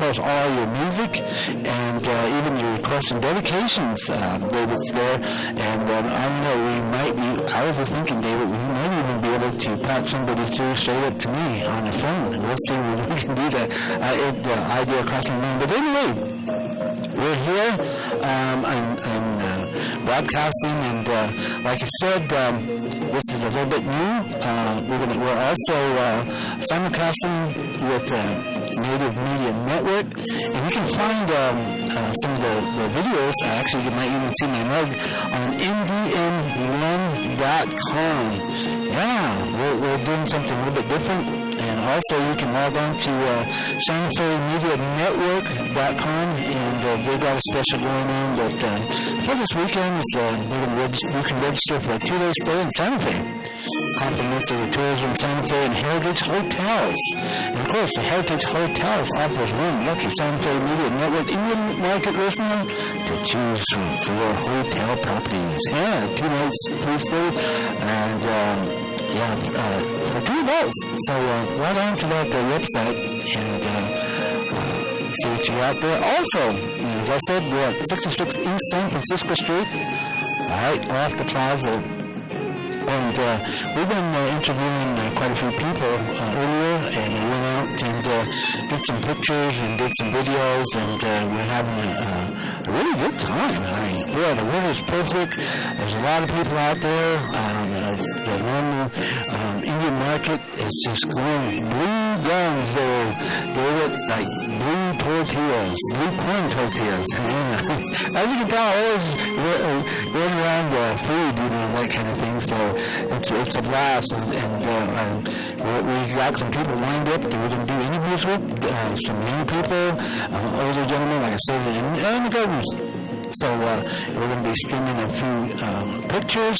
course, all your music and even your requests and dedications. David's there, and I don't know, I was just thinking, David, we might even be able to patch somebody through straight up to me on the phone. We'll see if we can do that. The idea crossed my mind. But anyway, we're here. I'm broadcasting, and like I said, this is a little bit new. We're also simulcasting with Native Media Network, and you can find some of the videos. Actually, you might even see my mug on ndm1.com. Yeah, we're doing something a little bit different. And also, you can log on to SantaFeMediaNetwork.com, and they've got a special going on that for this weekend. You can register for a 2-day stay in Santa Fe. Compliments of the tourism, Santa Fe, and Heritage Hotels. And of course, the Heritage Hotels offers one lucky Santa Fe Media Network Indian market listener to choose from 4 hotel properties. Yeah, 2 nights free stay, and for $2. So log on to that website and see what you got there. Also, as I said, we're at 66 East San Francisco Street, right off the plaza. And we've been interviewing quite a few people earlier, and we went out and did some pictures and did some videos, and we're having a really good time. I mean, boy, the weather's perfect. There's a lot of people out there. The normal Indian market is just going blue guns there, David, like blue tortillas, blue corn tortillas. As you can tell, I always run around food, that kind of thing. So it's a blast, and we got some people lined up that we're going to do interviews with, some young people, older gentlemen, like I said, and the governors. So we're going to be streaming a few pictures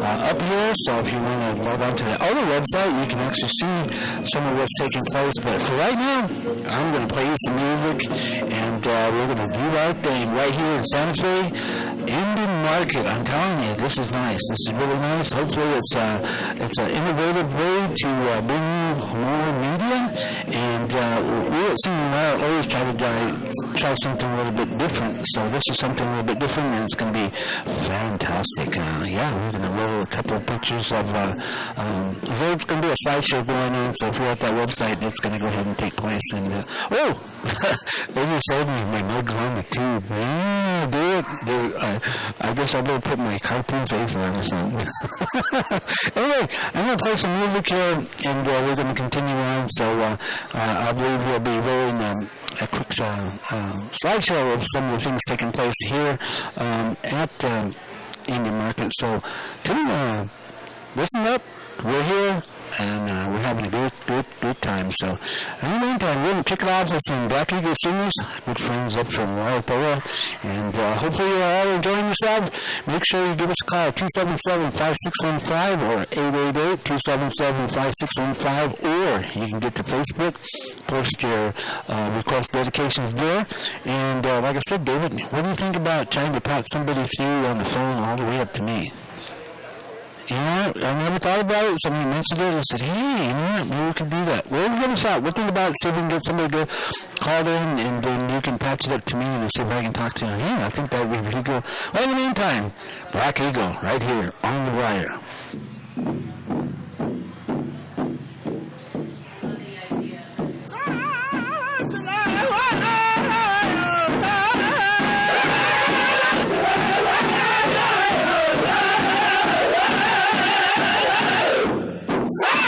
up here. So if you want to log on to the other website, you can actually see some of what's taking place. But for right now, I'm going to play you some music, and we're going to do our thing right here in Santa Fe. Indian market, I'm telling you, this is nice. This is really nice. Hopefully it's an innovative way to bring you more media. And we at Simulcast always try to try something a little bit different. So this is something a little bit different, and it's going to be fantastic. We're going to roll a couple of pictures of, so it's going to be a slideshow going on. So if you're at that website, it's going to go ahead and take place. And, they just showed me my mug's on the tube. Yeah, dude. I guess I better put my cartoon face on or something. Anyway, I'm going to play some music here, and we're going to continue on. So I believe we'll be rolling a quick slideshow of some of the things taking place here at Indian Market. So listen up. We're here, and we're having a good time. So, in the meantime, we're going to kick it off with some Black Eagle singers, good friends up from Waiatoa, and hopefully you're all enjoying yourself. Make sure you give us a call, 277-5615 or 888-277-5615, or you can get to Facebook, post your request dedications there. And like I said, David, what do you think about trying to patch somebody through on the phone all the way up to me? You know what? I never thought about it. Somebody mentioned it and said, hey, you know what? Maybe we could do that. Well, we're going to start. We'll think about it, see if we can get somebody to call in, and then you can patch it up to me and see if I can talk to you. Yeah, I think that would be pretty good. Well, in the meantime, Black Eagle right here on the wire. Hey!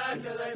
Hey,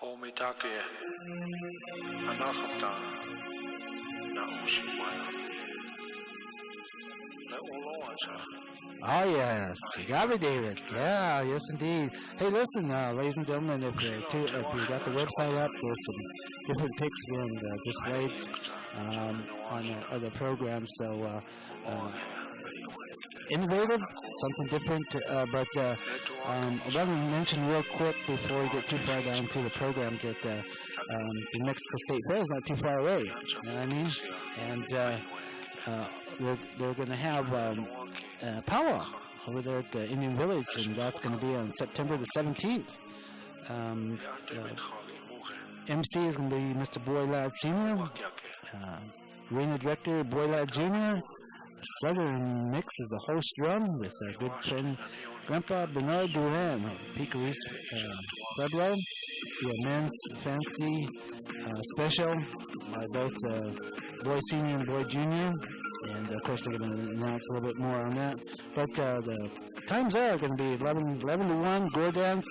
Take Anahata Na Ushimaya. Oh, yes. You got me, David. Yeah, yes, indeed. Hey, listen, ladies and gentlemen, if you got the website up, there's some different pics being displayed on the program. So, innovative, something different. But I want to mention real quick before we get too far down to the program that the Mexico State Fair is not too far away. You know what I mean? And they're going to have powwow over there at the Indian Village, and that's going to be on September the 17th. MC is going to be Mr. Boylad Sr., arena director Boylad Jr., Southern Mix is a host drum with our good friend Grandpa Bernard Duran of Picaris Pueblo. We have men's fancy special by both Boy Senior and Boy Junior. And of course, they're going to announce a little bit more on that. But the times are going to be 11 to 1, Gore Dance,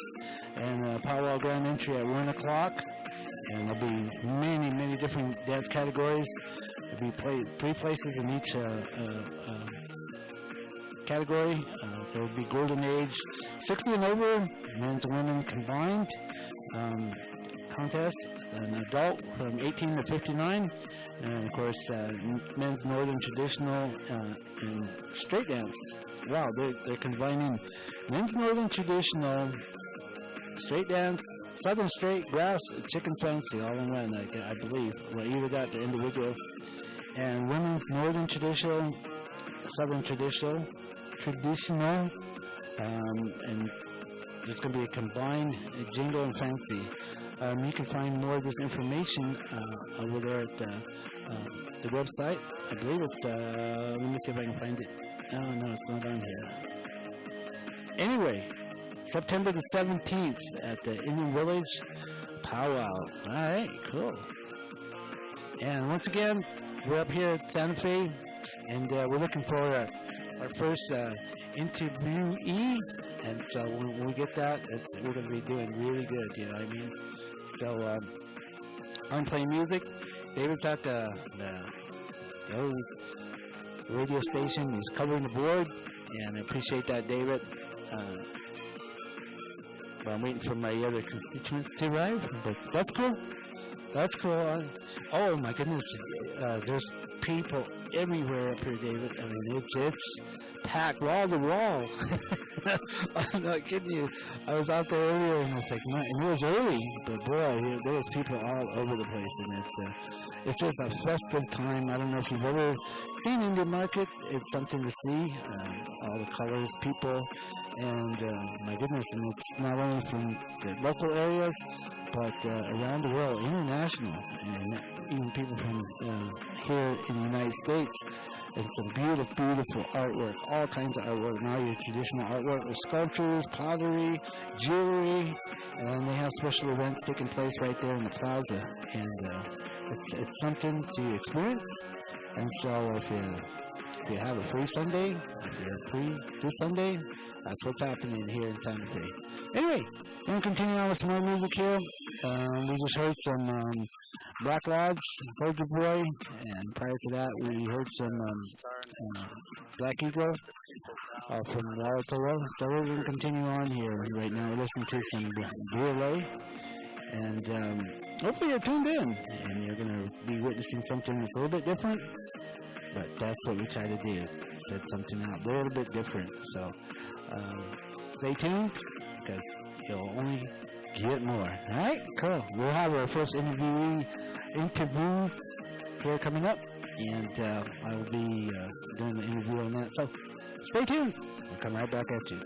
and powwow grand entry at 1 o'clock. And there'll be many, many different dance categories. There'll be 3 places in each category. There will be Golden Age 60 and over, men's and women combined contest, an adult from 18 to 59, and of course men's Northern Traditional and straight dance. Wow, they're combining men's Northern Traditional, straight dance, Southern straight, grass, chicken fancy, all in one, I believe. Well, either that or individual. And women's Northern Traditional, Southern Traditional, and there's going to be a combined jingle and fancy. You can find more of this information over there at the website. I believe it's, let me see if I can find it. Oh, no, it's not on here. Anyway, September the 17th at the Indian Village powwow. All right, cool. And once again, we're up here at Santa Fe, and we're looking for our first interviewee. And so when we get that, we're going to be doing really good, you know what I mean? So I'm playing music. David's at the old radio station. He's covering the board, and I appreciate that, David. But I'm waiting for my other constituents to arrive, but that's cool. That's cool. Oh my goodness, there's people everywhere up here, David. I mean, it's packed wall to wall. I'm not kidding you. I was out there earlier, and I was like, man, it was early, but boy, there was people all over the place, and it's just a festive time. I don't know if you've ever seen Indian Market. It's something to see. All the colors, people, and my goodness, and it's not only from the local areas, but around the world, international, and even people from here in the United States. And some beautiful, beautiful artwork, all kinds of artwork. Now your traditional artwork with sculptures, pottery, jewelry, and they have special events taking place right there in the plaza. And it's something to experience. And so if you have a free Sunday, if you're free this Sunday, that's what's happening here in Santa Fe. Anyway, we're going to continue on with some more music here. We just heard some Black Lodge, Soldier Boy, and prior to that we heard some Black Eagle from Wallatoa. So we're going to continue on here right now. We're listening to some Burley, and hopefully you're tuned in, and you're going to be witnessing something that's a little bit different. But that's what we try to do. Set something out a little bit different. So stay tuned, because you'll only get more. All right, cool. We'll have our first interview here coming up, and I will be doing the interview on that. So stay tuned. We'll come right back at you.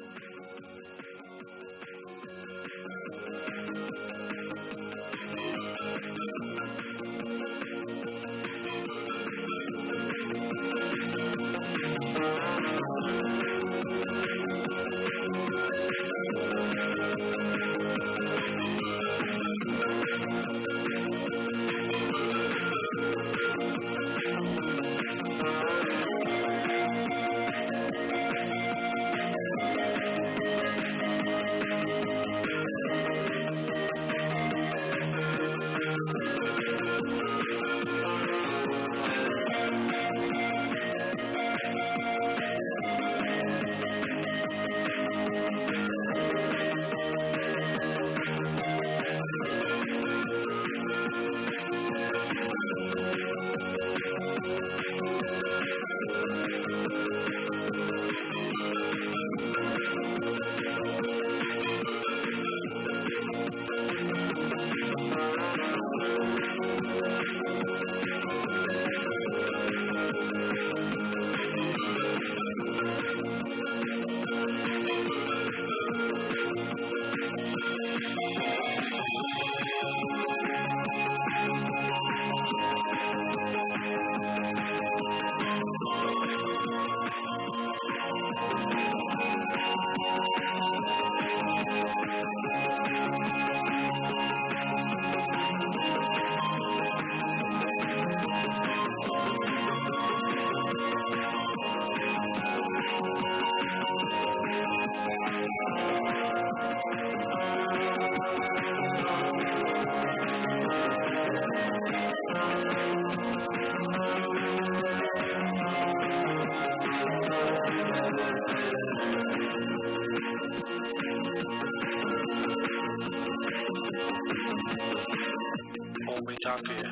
Dake,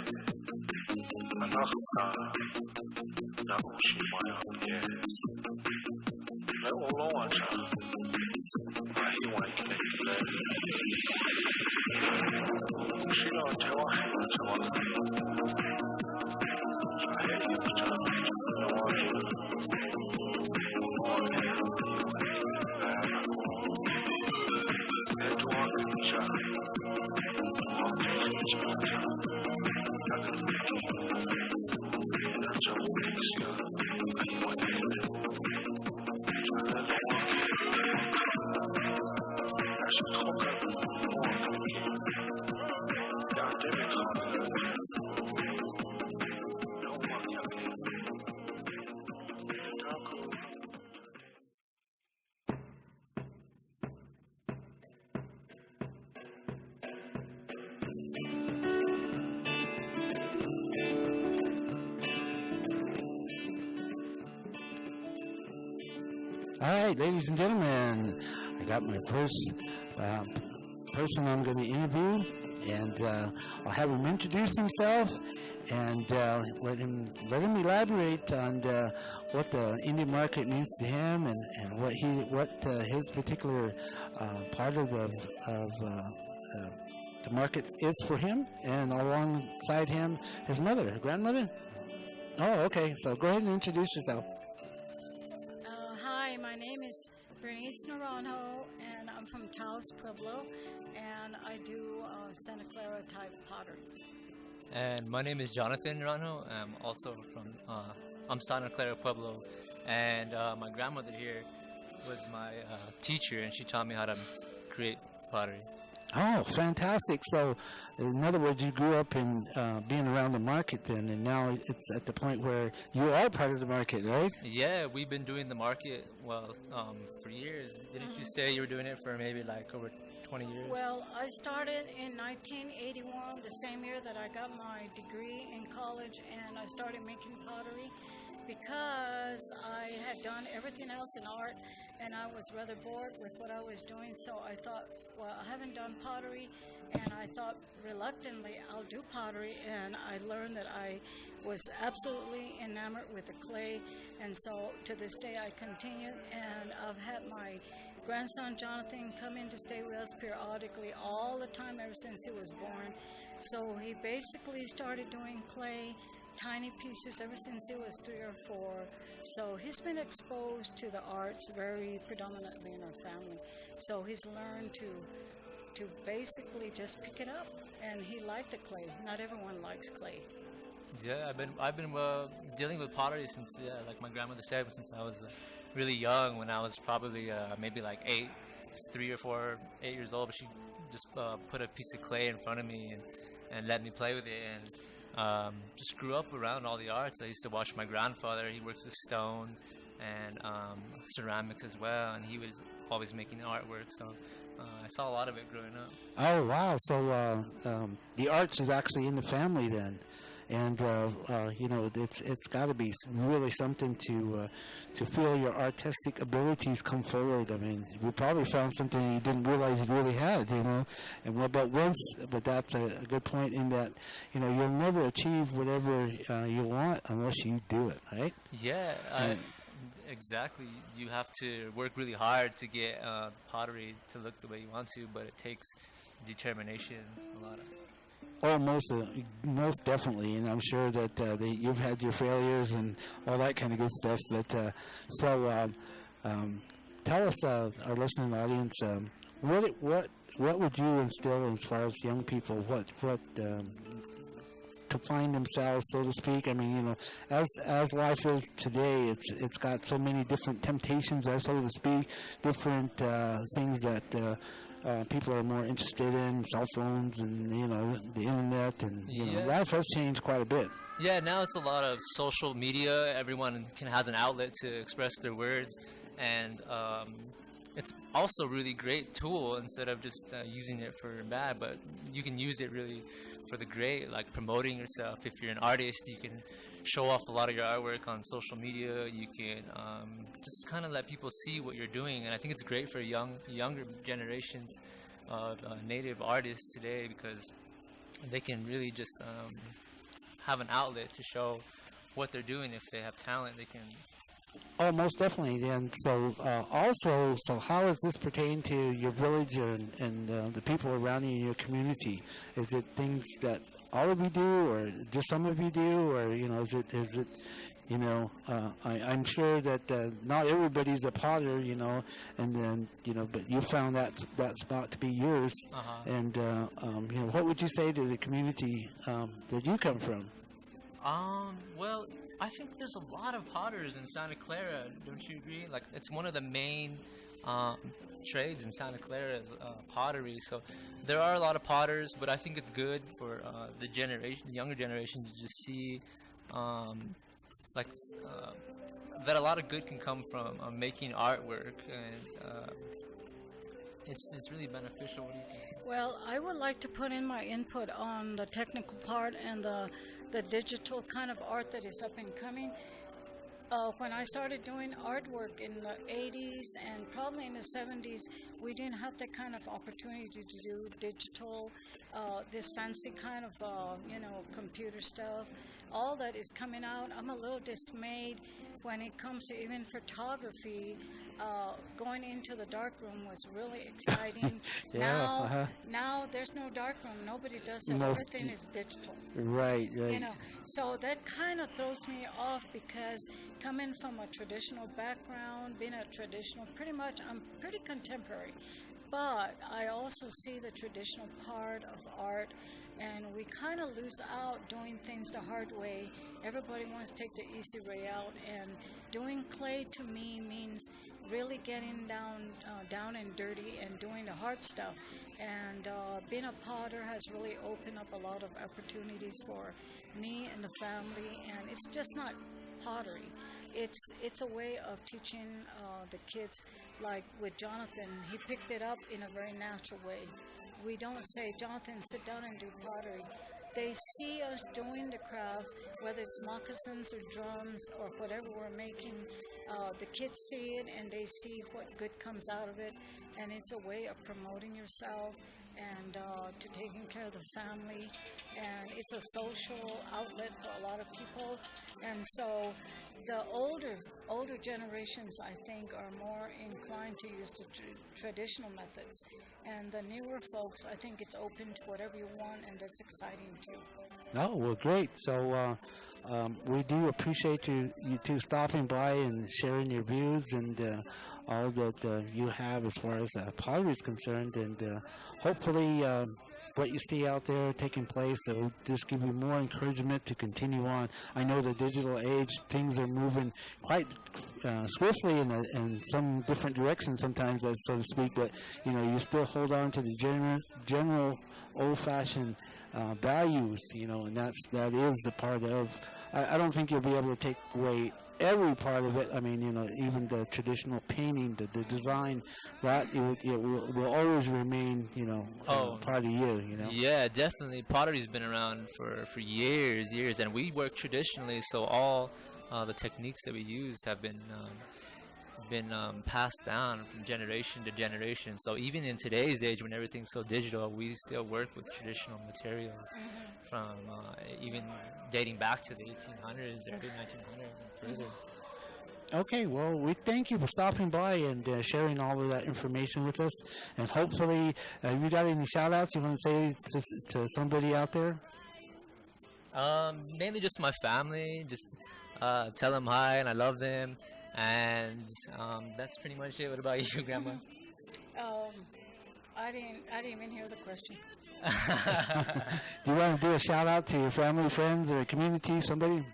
Anachta, Na Ushimaya, yeah. Let Olowacha, Mahiwa, Shino, Tewa, Tewa, All right, ladies and gentlemen, I got my first person I'm going to interview, and I'll have him introduce himself and let him elaborate on what the Indian market means to him and what his particular part of the market is for him, and alongside him, his mother, her grandmother. Oh, okay. So go ahead and introduce yourself. Hi, my name is Bernice Naranjo, and I'm from Taos, Pueblo, and I do Santa Clara type pottery. And my name is Jonathan Naranjo. I'm also from I'm Santa Clara, Pueblo, and my grandmother here was my teacher, and she taught me how to create pottery. Oh, fantastic. So, in other words, you grew up in being around the market then, and now it's at the point where you are part of the market, right? Yeah, we've been doing the market, for years. Didn't you say you were doing it for maybe like over 20 years? Well, I started in 1981, the same year that I got my degree in college, and I started making pottery because I had done everything else in art, and I was rather bored with what I was doing, so I thought, well, I haven't done pottery, and I thought reluctantly I'll do pottery, and I learned that I was absolutely enamored with the clay, and so to this day I continue, and I've had my grandson Jonathan come in to stay with us periodically all the time ever since he was born. So he basically started doing clay, tiny pieces, ever since he was 3 or 4. So he's been exposed to the arts very predominantly in our family. So he's learned to basically just pick it up, and he liked the clay. Not everyone likes clay. Yeah, I've been dealing with pottery since like my grandmother said, since I was really young. When I was probably maybe like 3 or 4, 8 years old, but she just put a piece of clay in front of me and let me play with it, and just grew up around all the arts. I used to watch my grandfather. He works with stone and ceramics as well, and he was always making artwork. So I saw a lot of it growing up. Oh, wow. So the arts is actually in the family then. And, it's got to be really something to feel your artistic abilities come forward. I mean, you probably found something you didn't realize you really had, but that's a good point in that, you'll never achieve whatever you want unless you do it, right? Yeah, exactly. You have to work really hard to get pottery to look the way you want to, but it takes determination, a lot of. Oh, most definitely, and I'm sure that you've had your failures and all that kind of good stuff. But tell us, our listening audience, what would you instill as far as young people? What to find themselves, so to speak? I mean, as life is today, it's got so many different temptations, so to speak, different things that. People are more interested in cell phones and the internet, and life has changed quite a bit. Yeah, now it's a lot of social media. Everyone has an outlet to express their words, and it's also a really great tool instead of just using it for bad. But you can use it really for the great, like promoting yourself. If you're an artist, you can show off a lot of your artwork on social media. You can just kind of let people see what you're doing, and I think it's great for younger generations of native artists today, because they can really just have an outlet to show what they're doing. If they have talent, they can. Oh, most definitely. And so, also, so how does this pertain to your village and the people around you in your community? Is it things that all of you do, or just some of you do, or is it I'm sure that not everybody's a potter, and then but you found that spot to be yours. And what would you say to the community that you come from? Well, I think there's a lot of potters in Santa Clara. Don't you agree? Like, it's one of the main trades in Santa Clara is pottery. So there are a lot of potters, but I think it's good for the younger generation, to just see that a lot of good can come from making artwork, and it's really beneficial. What do you think? Well, I would like to put in my input on the technical part and the digital kind of art that is up and coming. When I started doing artwork in the 80s and probably in the 70s, we didn't have that kind of opportunity to do digital, this fancy kind of, computer stuff. All that is coming out. I'm a little dismayed when it comes to even photography. Going into the darkroom was really exciting. Now there's no darkroom. Nobody does it. Everything is digital. Right. So that kind of throws me off, because coming from a traditional background, being a traditional, I'm pretty contemporary. But I also see the traditional part of art, and we kind of lose out doing things the hard way. Everybody wants to take the easy way out, and doing clay to me means really getting down and dirty and doing the hard stuff. And being a potter has really opened up a lot of opportunities for me and the family. And it's just not pottery. It's a way of teaching the kids. Like with Jonathan, he picked it up in a very natural way. We don't say, Jonathan, sit down and do pottery. They see us doing the crafts, whether it's moccasins or drums or whatever we're making. The kids see it, and they see what good comes out of it. And it's a way of promoting yourself and to taking care of the family. And it's a social outlet for a lot of people. And so the older generations, I think, are more inclined to use the traditional methods. And the newer folks, I think it's open to whatever you want, and that's exciting too. Oh, well, great. So we do appreciate you two stopping by and sharing your views and all that you have as far as pottery is concerned. And hopefully what you see out there taking place, it will just give you more encouragement to continue on. I know the digital age, things are moving quite swiftly in some different directions sometimes, so to speak, but you still hold on to the general old-fashioned values, and that is a part of. I don't think you'll be able to take away every part of it. I mean, even the traditional painting, the design, that it will always remain, part of you. Yeah, definitely. Pottery's been around for years, and we work traditionally, so all the techniques that we use have been passed down from generation to generation. So even in today's age, when everything's so digital, we still work with traditional materials from even dating back to the 1800s, early 1900s, and further. Okay, well, we thank you for stopping by and sharing all of that information with us. And hopefully, you got any shout-outs you want to say to somebody out there? Mainly just my family. Just tell them hi and I love them. And that's pretty much it. What about you, Grandma? I didn't even hear the question. Do you want to do a shout out to your family, friends, or community, somebody?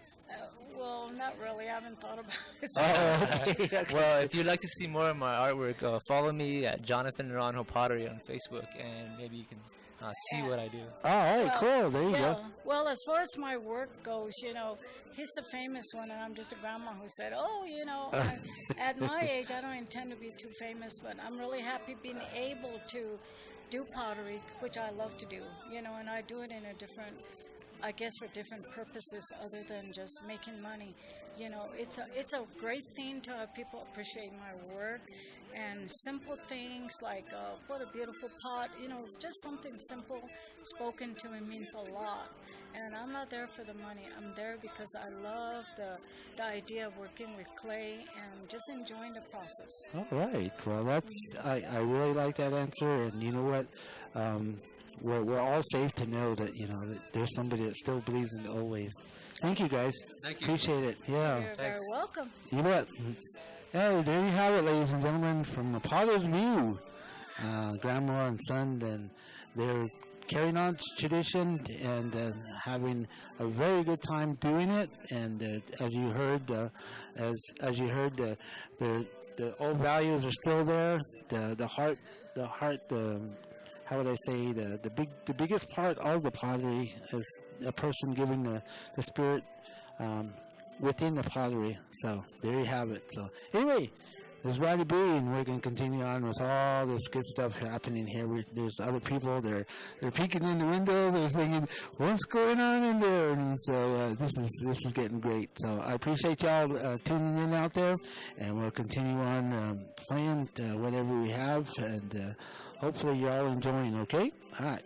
Well, not really. I haven't thought about it. Oh, okay. Well, if you'd like to see more of my artwork, follow me at Jonathan Naranjo Pottery on Facebook, and maybe you can see what I do. All right, cool. There you go. Well, as far as my work goes, he's the famous one, and I'm just a grandma who said, at my age, I don't intend to be too famous, but I'm really happy being able to do pottery, which I love to do, and I do it in a different, I guess, for different purposes other than just making money. You know, it's a great thing to have people appreciate my work, and simple things like what a beautiful pot. You know, it's just something simple spoken to me means a lot. And I'm not there for the money. I'm there because I love the idea of working with clay and just enjoying the process. All right. Well, I really like that answer. And you know what? We're all safe to know that, you know, that there's somebody that still believes in the old ways. Thank you, guys. Thank you. Appreciate it. Yeah. You're very welcome. You know what? Hey, there you have it, ladies and gentlemen, from the Potter's View. Grandma and son, and they're carrying on tradition and having a very good time doing it. And as you heard, the old values are still there. The heart. How would I say, the biggest part of the pottery is a person giving the spirit within the pottery. So there you have it. So anyway, this is Roddy B, and we're going to continue on with all this good stuff happening here. There's other people, they're peeking in the window, they're thinking, what's going on in there? And so this is getting great. So I appreciate y'all tuning in out there, and we'll continue on playing whatever we have, and hopefully you're all enjoying, okay? All right.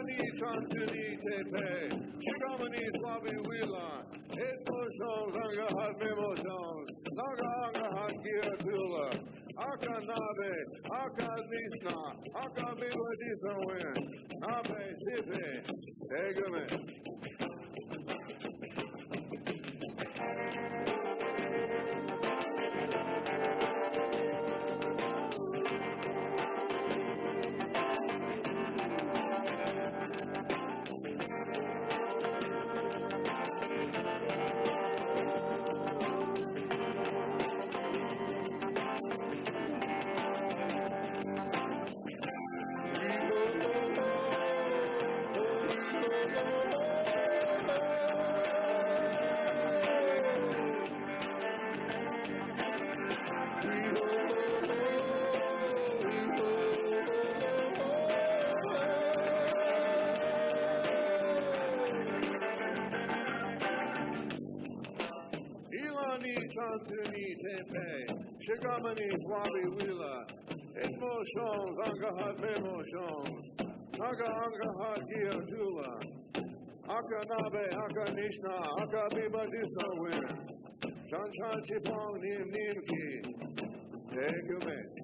Ilani chantini tepe, shigamani swabi wila, emotions anga hat emotions, naga anga hat gira tula, aka nabe, aka nisna, aka biwa disa win, nabe sipe, egame. Chantini tepe, shigamani swabi wila, emotions anga hat emotions, naga anga hat gia tula, aka nabe, aka nishna, aka biba disa win, chan chan chipong nim nim ki, tegumes.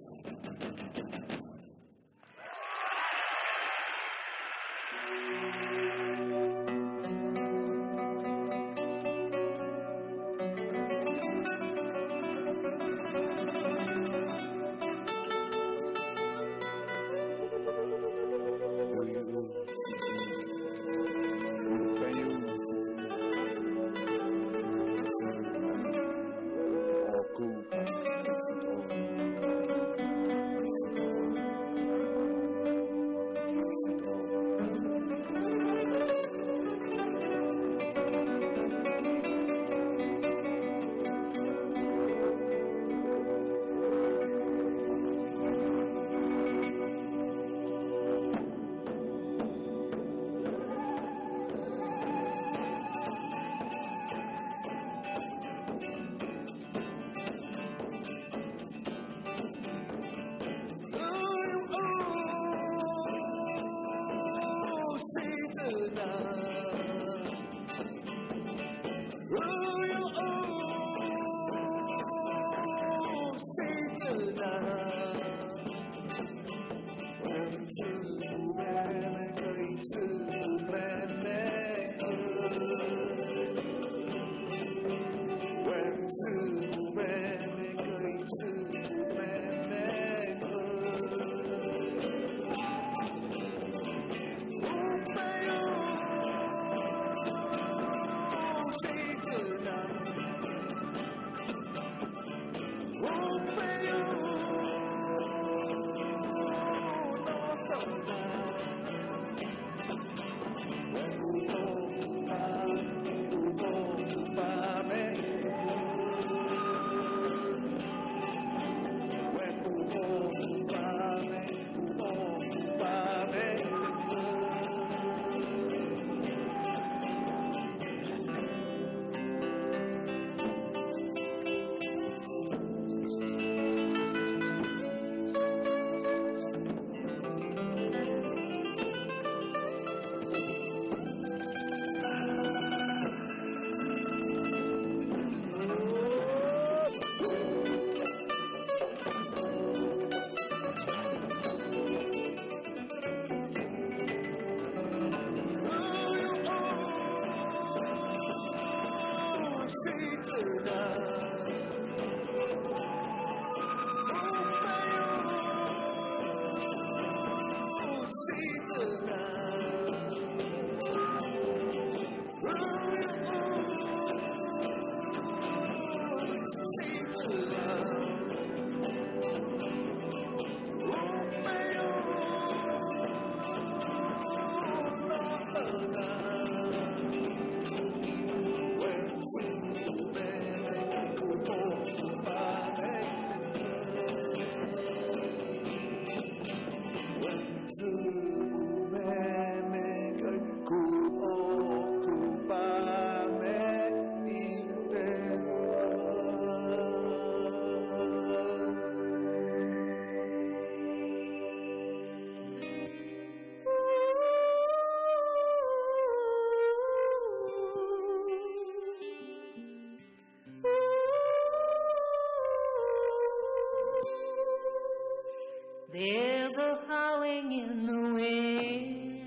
blowing in the wind,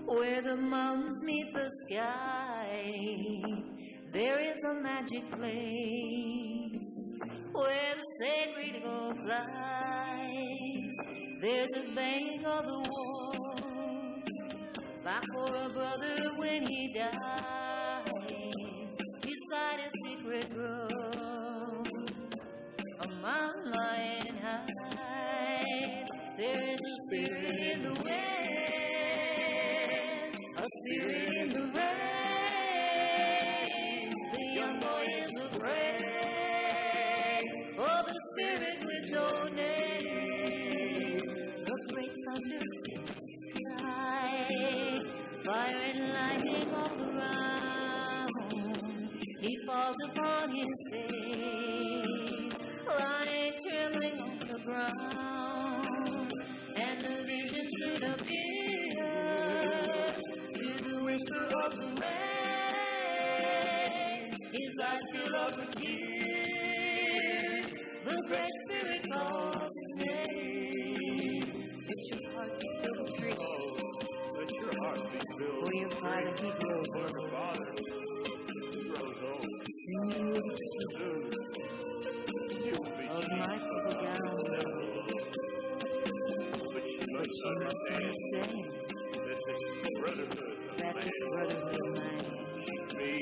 where the mountains meet the sky. There is a magic place where the sacred eagle flies. There's a bang of the wall, like for a brother when he dies. Beside a secret grove, a mountain lion hides. There is a spirit in the wind, a spirit in the rain. The young boy is afraid of the spirit with no name. The great thunder in the sky, fire and lightning all around. He falls upon his face, lying trembling on the ground, and the vision soon appears to the whisper of the rain. His eyes fill up with tears. The great spirit calls his name. Let your heart be filled with dreams. Let your heart be filled For your father he grows for old. your father. He grows old. Sing you the secret You will be of my people down. but you But must you must understand understand that this brotherhood that of this man brotherhood of mine should be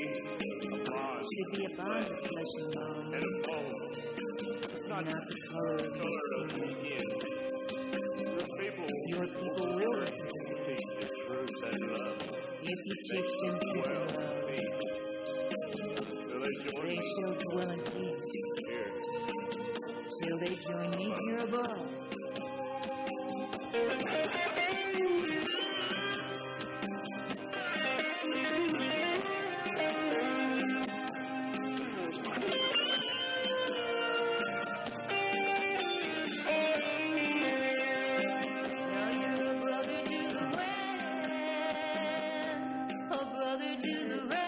a bond should be a bond of flesh and bone, and a bone, not not the color of your color of the skin. skin. Your people will refuse teach the truth and love. if you teach them truth and love. Will they join They me shall dwell in peace here? till they join me here above. Now you're a brother to the wind, a brother to the rain.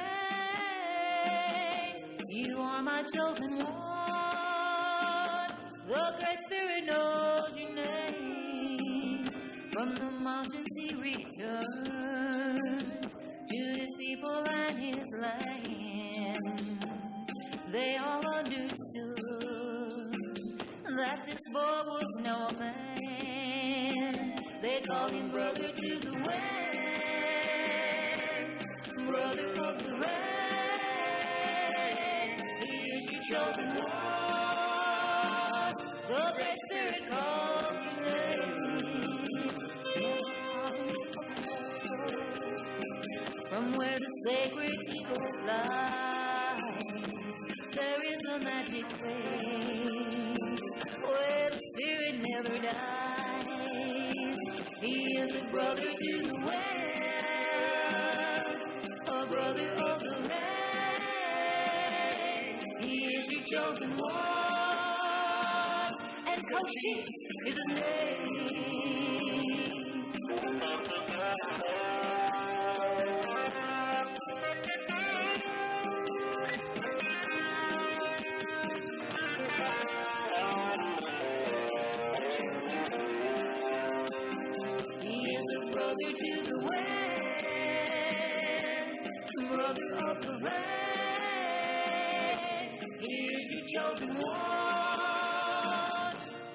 You are my chosen one. The Great Spirit knows your name. From the mountains he returned to his people and his land. They all understood that this boy was no man. They called him brother to the wind, brother of the rain. He is your chosen one. The Great Spirit calls your name. From where the sacred eagle flies, there is a magic place where the spirit never dies. He is a brother to the wind, a brother of the rain. He is your chosen one, and Cochise is his He is a brother to the wind, brother of the rain. He is your chosen one,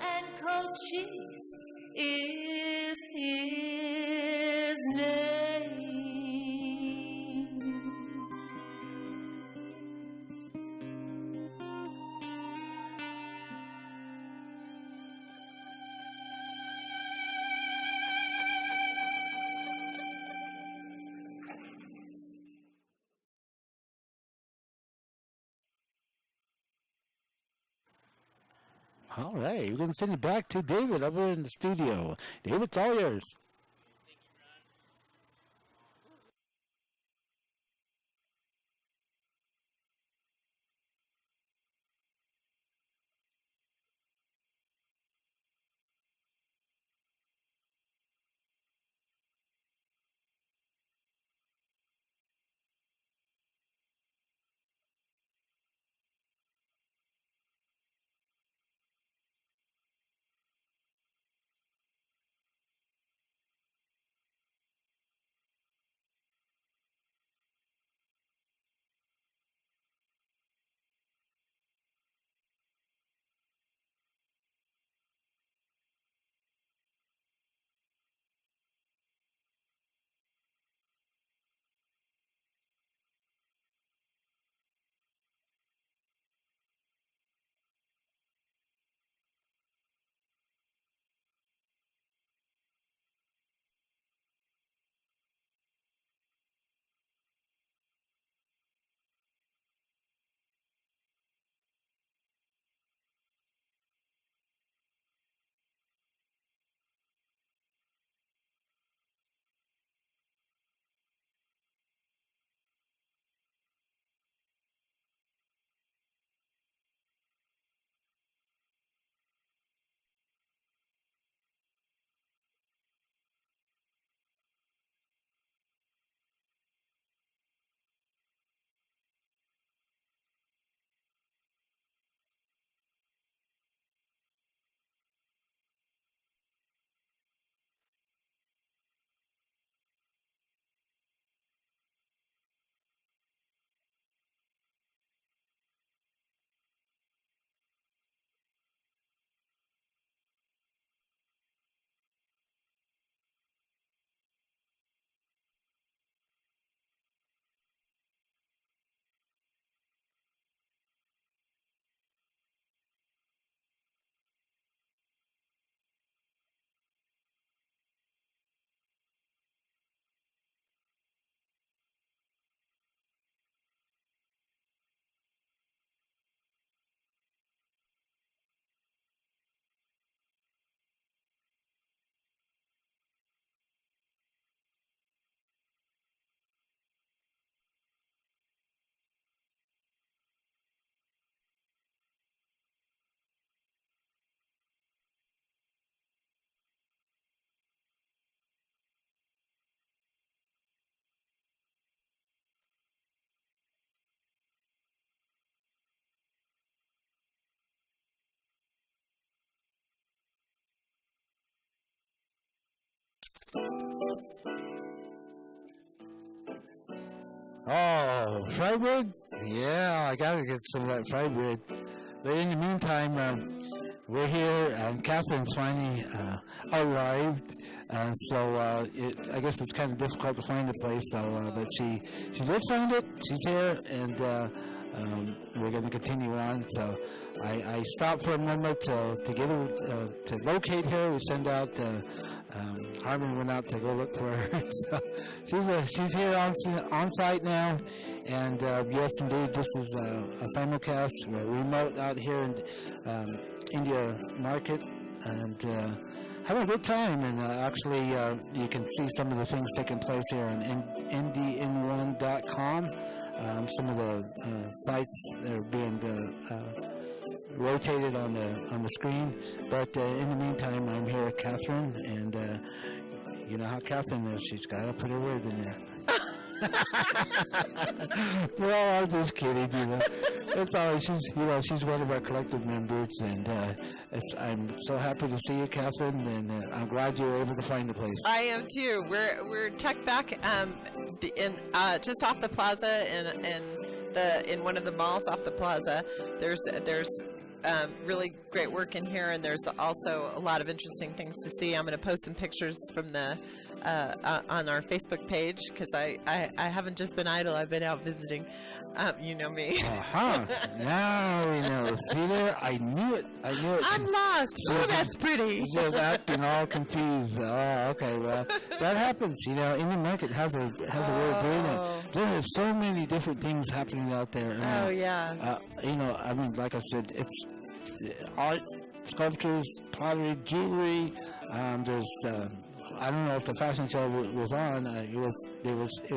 and Cochise is his name. All right, we're going to send you back to David over in the studio. David, it's all yours. Oh, fried bread? Yeah, I gotta get some of that fried bread. But in the meantime, we're here, and Catherine's finally arrived. So I guess it's kind of difficult to find the place. So, but she did find it. She's here, and we're going to continue on. So I stopped for a moment to get her to locate her. We send out. Harmon went out to go look for her. So she's here on site now. And yes, indeed, this is a simulcast. We're remote out here in India Market, and having a good time. And actually, you can see some of the things taking place here on ndn1.com. Some of the sites that are being rotated on the screen. But in the meantime, I'm here with Catherine, and you know how Catherine is. She's got to put her word in there. Well, I'm just kidding. You know, it's always she's one of our collective members, and I'm so happy to see you, Catherine, and I'm glad you were able to find the place. I am too. We're tucked back in just off the plaza in one of the malls off the plaza. There's really great work in here, and there's also a lot of interesting things to see. I'm going to post some pictures from the on our Facebook page, because I haven't just been idle. I've been out visiting. You know me. Now we know. See there? I knew it. I'm lost. Oh, that's pretty. Just acting all confused. Oh, okay. Well, that happens. You know, Indian Market has a way of doing it. There are so many different things happening out there. Oh, yeah. You know, I mean, like I said, it's art, sculptures, pottery, jewelry. There's I don't know if the fashion show was on. It was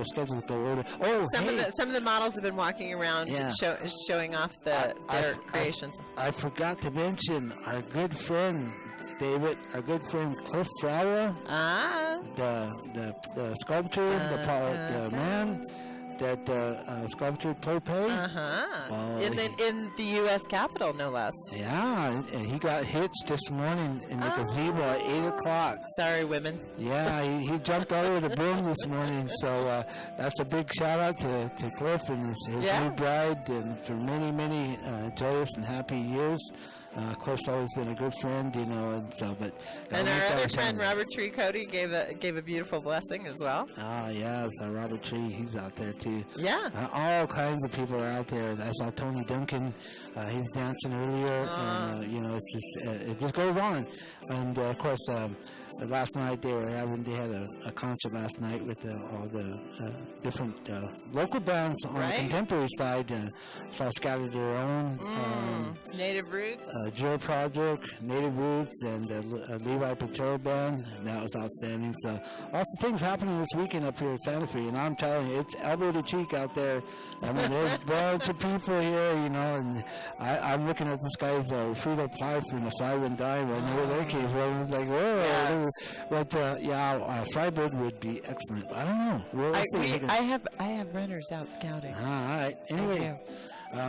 scheduled to go over. Oh, some of the models have been walking around showing off their creations. I forgot to mention our good friend David, our good friend Cliff Flower. The sculptor, the man that sculptured Tope. In the U.S. Capitol, no less. Yeah, and he got hitched this morning in the gazebo at 8 o'clock. Sorry, women. Yeah, he jumped over the broom this morning, so that's a big shout out to Cliff and his new bride, and for many, many joyous and happy years. Cliff's always been a good friend, you know, and so, but... And our other friend, Robert Tree Cody, gave a beautiful blessing as well. Oh, yeah, so Robert Tree, he's out there, too. Yeah. All kinds of people are out there. I saw Tony Duncan, he's dancing earlier, and, you know, it's just, it just goes on. And, of course, last night they had a concert last night with all the different local bands on the contemporary side. Saw Scattered Their Own, Native Roots, Joe Project, Native Roots, and Levi Patero Band. That was outstanding. So lots of things happening this weekend up here at Santa Fe, and I'm telling you, it's elbow to cheek out there. I mean, there's a bunch of people here, you know, and I'm looking at this guy's Frito Ply from the Five and Dime. I know where their came from. It's like, whoa. Yes. But fried bread would be excellent. I don't know. We'll see. I have runners out scouting. All right. Anyway,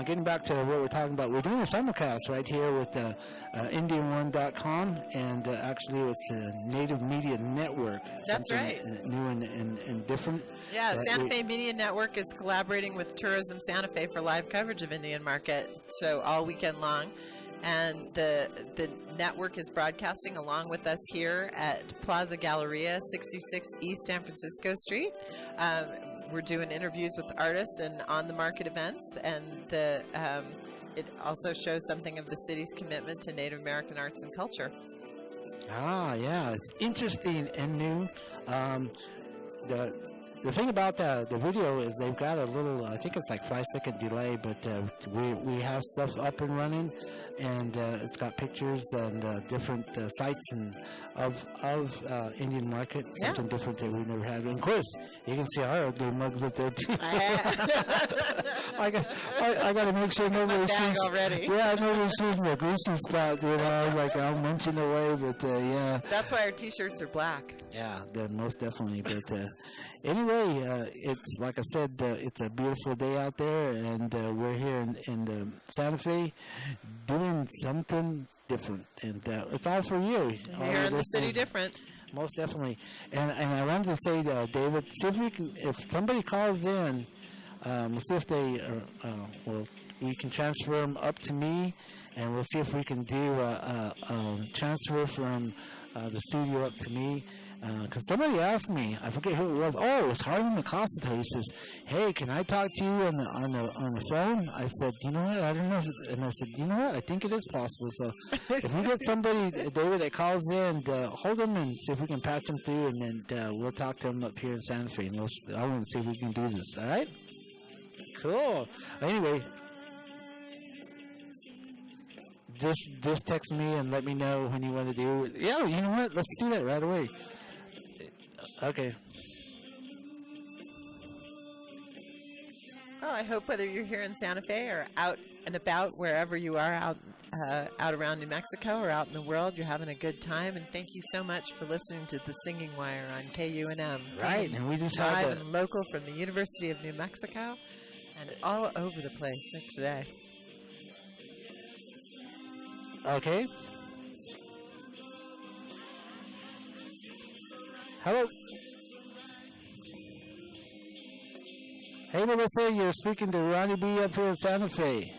getting back to what we're talking about, we're doing a simulcast right here with Indian1.com, and actually it's a Native Media Network. That's right. New and different. Yeah, Santa Fe Media Network is collaborating with Tourism Santa Fe for live coverage of Indian Market, so all weekend long. And the network is broadcasting along with us here at Plaza Galleria, 66 East San Francisco Street. We're doing interviews with artists and on-the-market events, and it also shows something of the city's commitment to Native American arts and culture. Ah, yeah, it's interesting and new. The thing about the video is they've got a little, I think it's like 5-second delay, but we have stuff up and running, and it's got pictures and different sites and of Indian Market, something different that we've never had. And of course, you can see our ugly mugs up there too. I got to make sure nobody sees. Already. Yeah, nobody sees the greasy spot. You know, like I'm munching away, but yeah. That's why our T-shirts are black. Yeah, most definitely. But anyway, it's like I said, it's a beautiful day out there, and we're here in Santa Fe doing something different, and it's all for you. Here in the city different. most definitely. And I wanted to say, David, see if we can, if somebody calls in, we'll see if they we can transfer them up to me, and we'll see if we can do a transfer from the studio up to me. Because somebody asked me, I forget who it was. Oh, it was Harlan Acosta. He says, "Hey, can I talk to you on the phone?" I said, "You know what? I don't know." And I said, "You know what? I think it is possible." So if we get somebody, David, that calls in, hold them and see if we can patch them through, and then we'll talk to them up here in Santa Fe. And I want to see if we can do this. All right? Cool. Anyway. Just text me and let me know when you want to do it. Yeah, you know what? Let's do that right away. Okay. Well, I hope whether you're here in Santa Fe or out and about wherever you are out around New Mexico or out in the world, you're having a good time. And thank you so much for listening to The Singing Wire on KUNM. Right, and we just live had and local from the University of New Mexico and all over the place today. Okay. Hello. Hey, Melissa, you're speaking to Ronnie B up here in Santa Fe.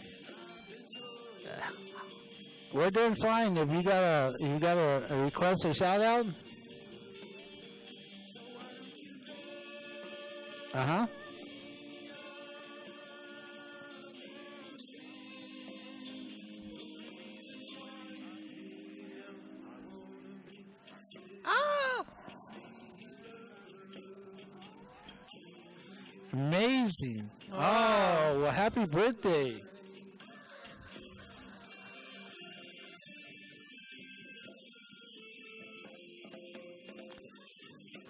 We're doing fine. Have you got a request or shout out? Uh-huh. Oh! Amazing. Oh, well, happy birthday.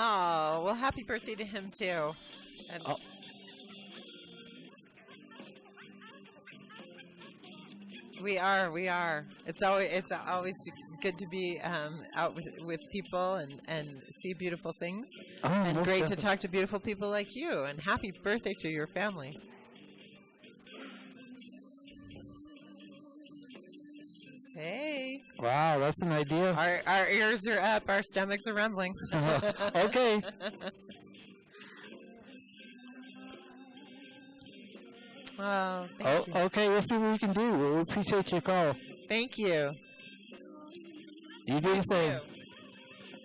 Oh, well, happy birthday to him, too. And We are. It's always good to be out with people and see beautiful things. Oh, and most great definitely. to talk to beautiful people like you. And happy birthday to your family. Hey. Wow, that's an idea. Our ears are up. Our stomachs are rumbling. Okay. Oh, thank you. Okay, we'll see what we can do. We appreciate your call. Thank you. You do the same. you.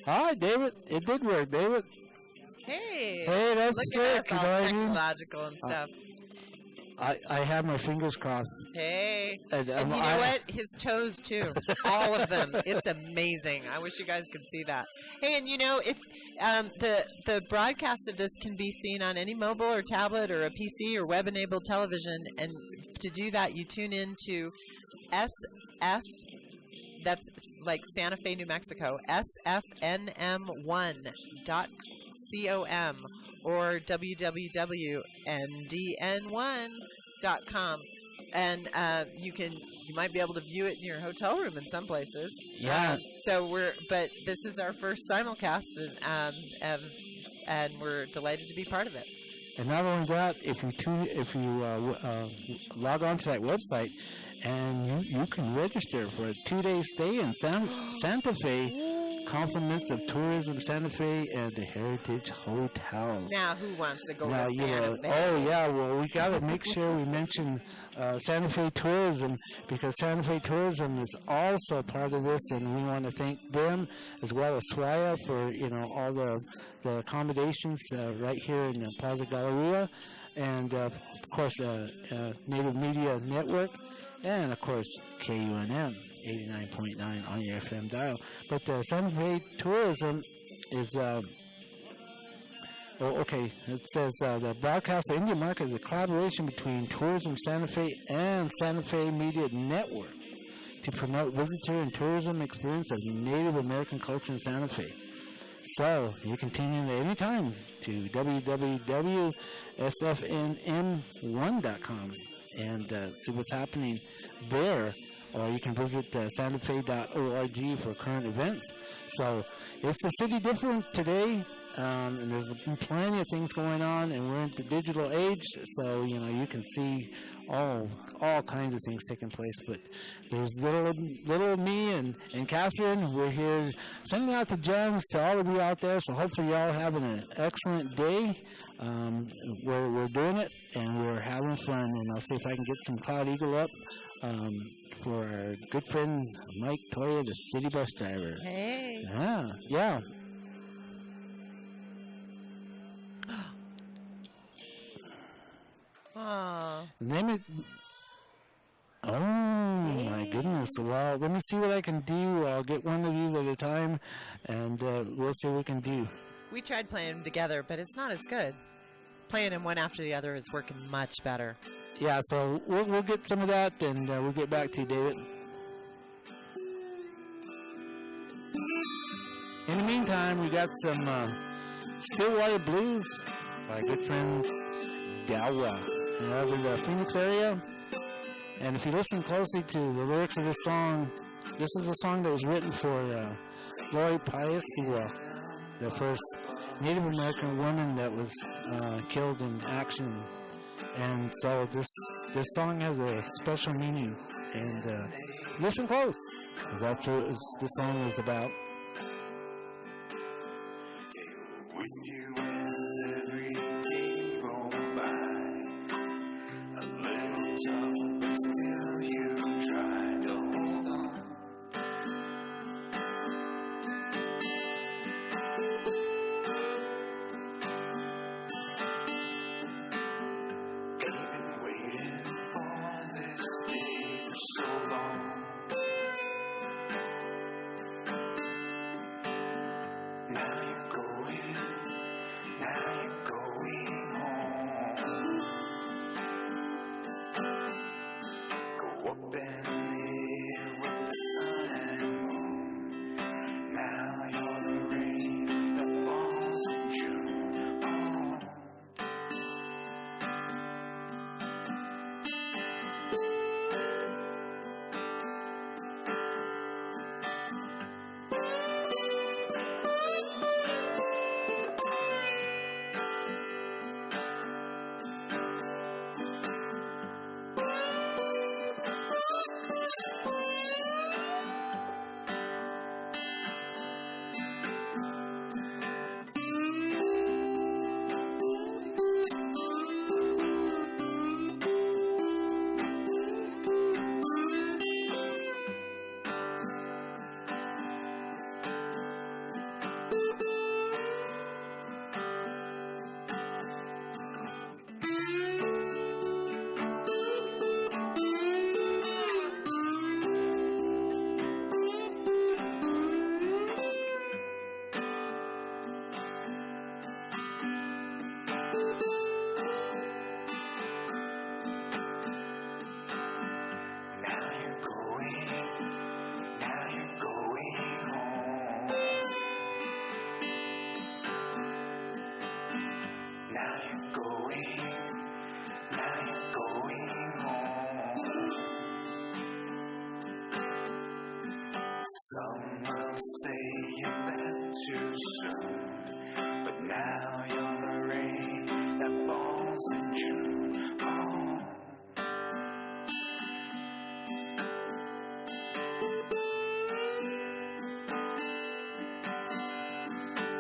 Hi, David. It did work, David. Hey. Hey, that's Look slick. at You us know all what I mean? technological and stuff. I have my fingers crossed. Hey. And, And you know what? His toes, too. All of them. It's amazing. I wish you guys could see that. Hey, and you know, if the broadcast of this can be seen on any mobile or tablet or a PC or web-enabled television, and to do that, you tune in to SF, that's like Santa Fe, New Mexico, sfnm1.com or www.ndn1.com. And you might be able to view it in your hotel room in some places. Yeah. But this is our first simulcast, and we're delighted to be part of it. And not only that, if you log on to that website, and you can register for a 2-day stay in Santa Fe, compliments of Tourism Santa Fe and the Heritage Hotels. Now, who wants to go Now, to you Santa know, Fe? oh yeah, well, we got to make sure we mention Santa Fe Tourism, because Santa Fe Tourism is also part of this, and we want to thank them as well as SWAIA for all the accommodations right here in Plaza Galleria, and of course Native Media Network, and of course KUNM 89.9 on your FM dial. But Santa Fe Tourism is okay. It says the broadcast of Indian Market is a collaboration between Tourism Santa Fe and Santa Fe Media Network to promote visitor and tourism experience of Native American culture in Santa Fe. So you can tune in at any time to www.sfnm1.com and see what's happening there or you can visit santafe.org for current events. So it's the city different today, and there's plenty of things going on, and we're in the digital age, so you can see all kinds of things taking place. But there's little me and Catherine. We're here sending out the gems to all of you out there. So hopefully y'all having an excellent day. We're doing it and we're having fun. And I'll see if I can get some Cloud Eagle up for our good friend Mike Toya, the city bus driver. Hey. Yeah. Oh. My goodness. Well, let me see what I can do. I'll get one of these at a time, and we'll see what we can do. We tried playing them together, but it's not as good. Playing them one after the other is working much better. Yeah, so we'll get some of that, and we'll get back to you, David. In the meantime, we got some Stillwater Blues by good friends Dawa out of the Phoenix area. And if you listen closely to the lyrics of this song, this is a song that was written for Lori Pius, the first Native American woman that was killed in action. And so this song has a special meaning. And listen close, because that's what this song is about. Some will say you left too soon, but now you're the rain that falls in June. Oh.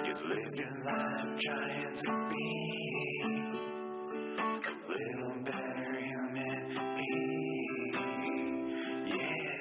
You lived your life trying to be a little better human being. Yeah.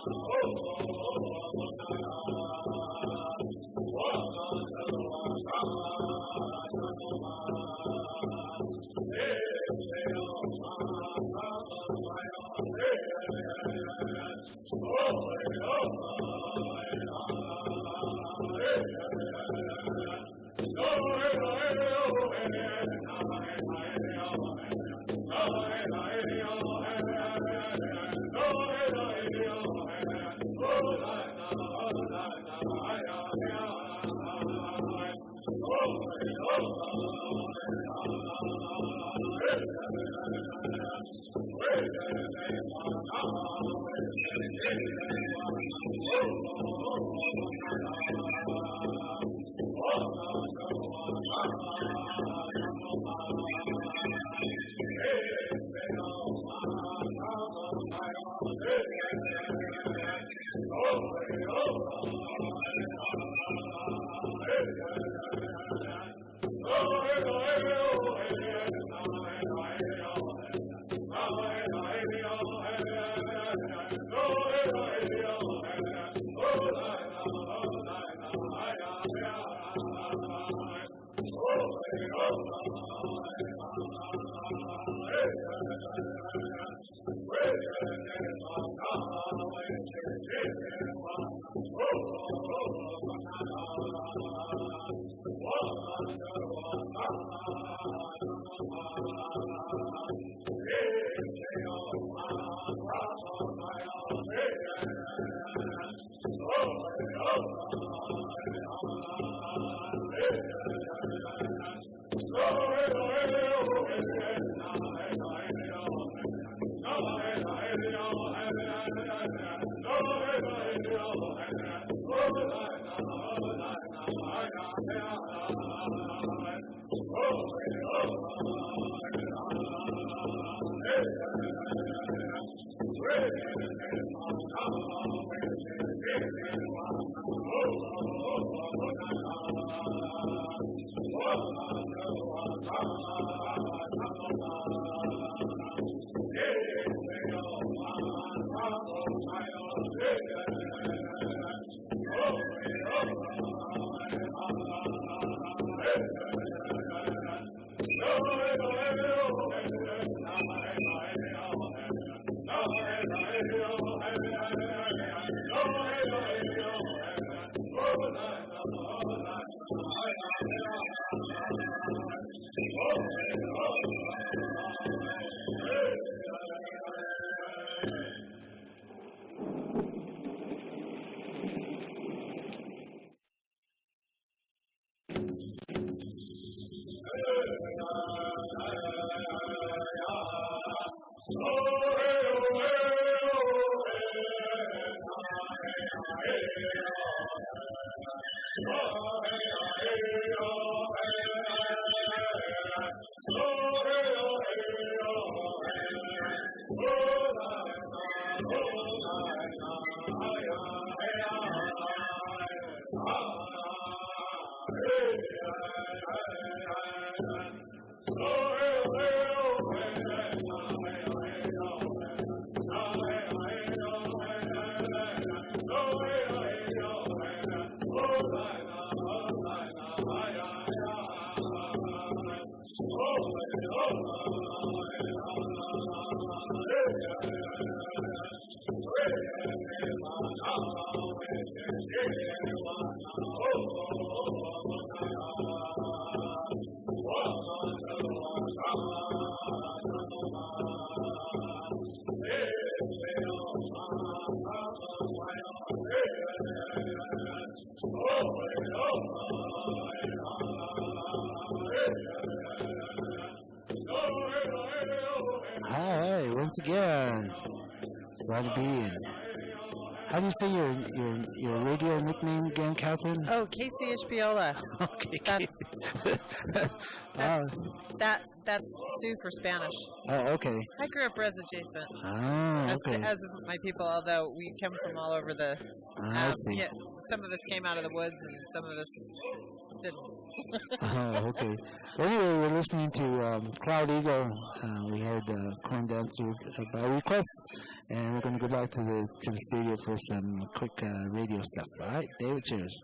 Oh, All right, once again, Roddy B. And how do you say your radio nickname again, Catherine? Oh, Casey Ishbiola. Okay. That's Sioux for Spanish. Oh, okay. I grew up res adjacent. Ah, okay. As of my people, although we come from all over the. I see. Yeah, some of us came out of the woods, and some of us didn't. Oh, okay. Anyway, we're listening to Cloud Eagle. We heard Corn Dancer by request, and we're going to go back to the studio for some quick radio stuff. All right, David, cheers.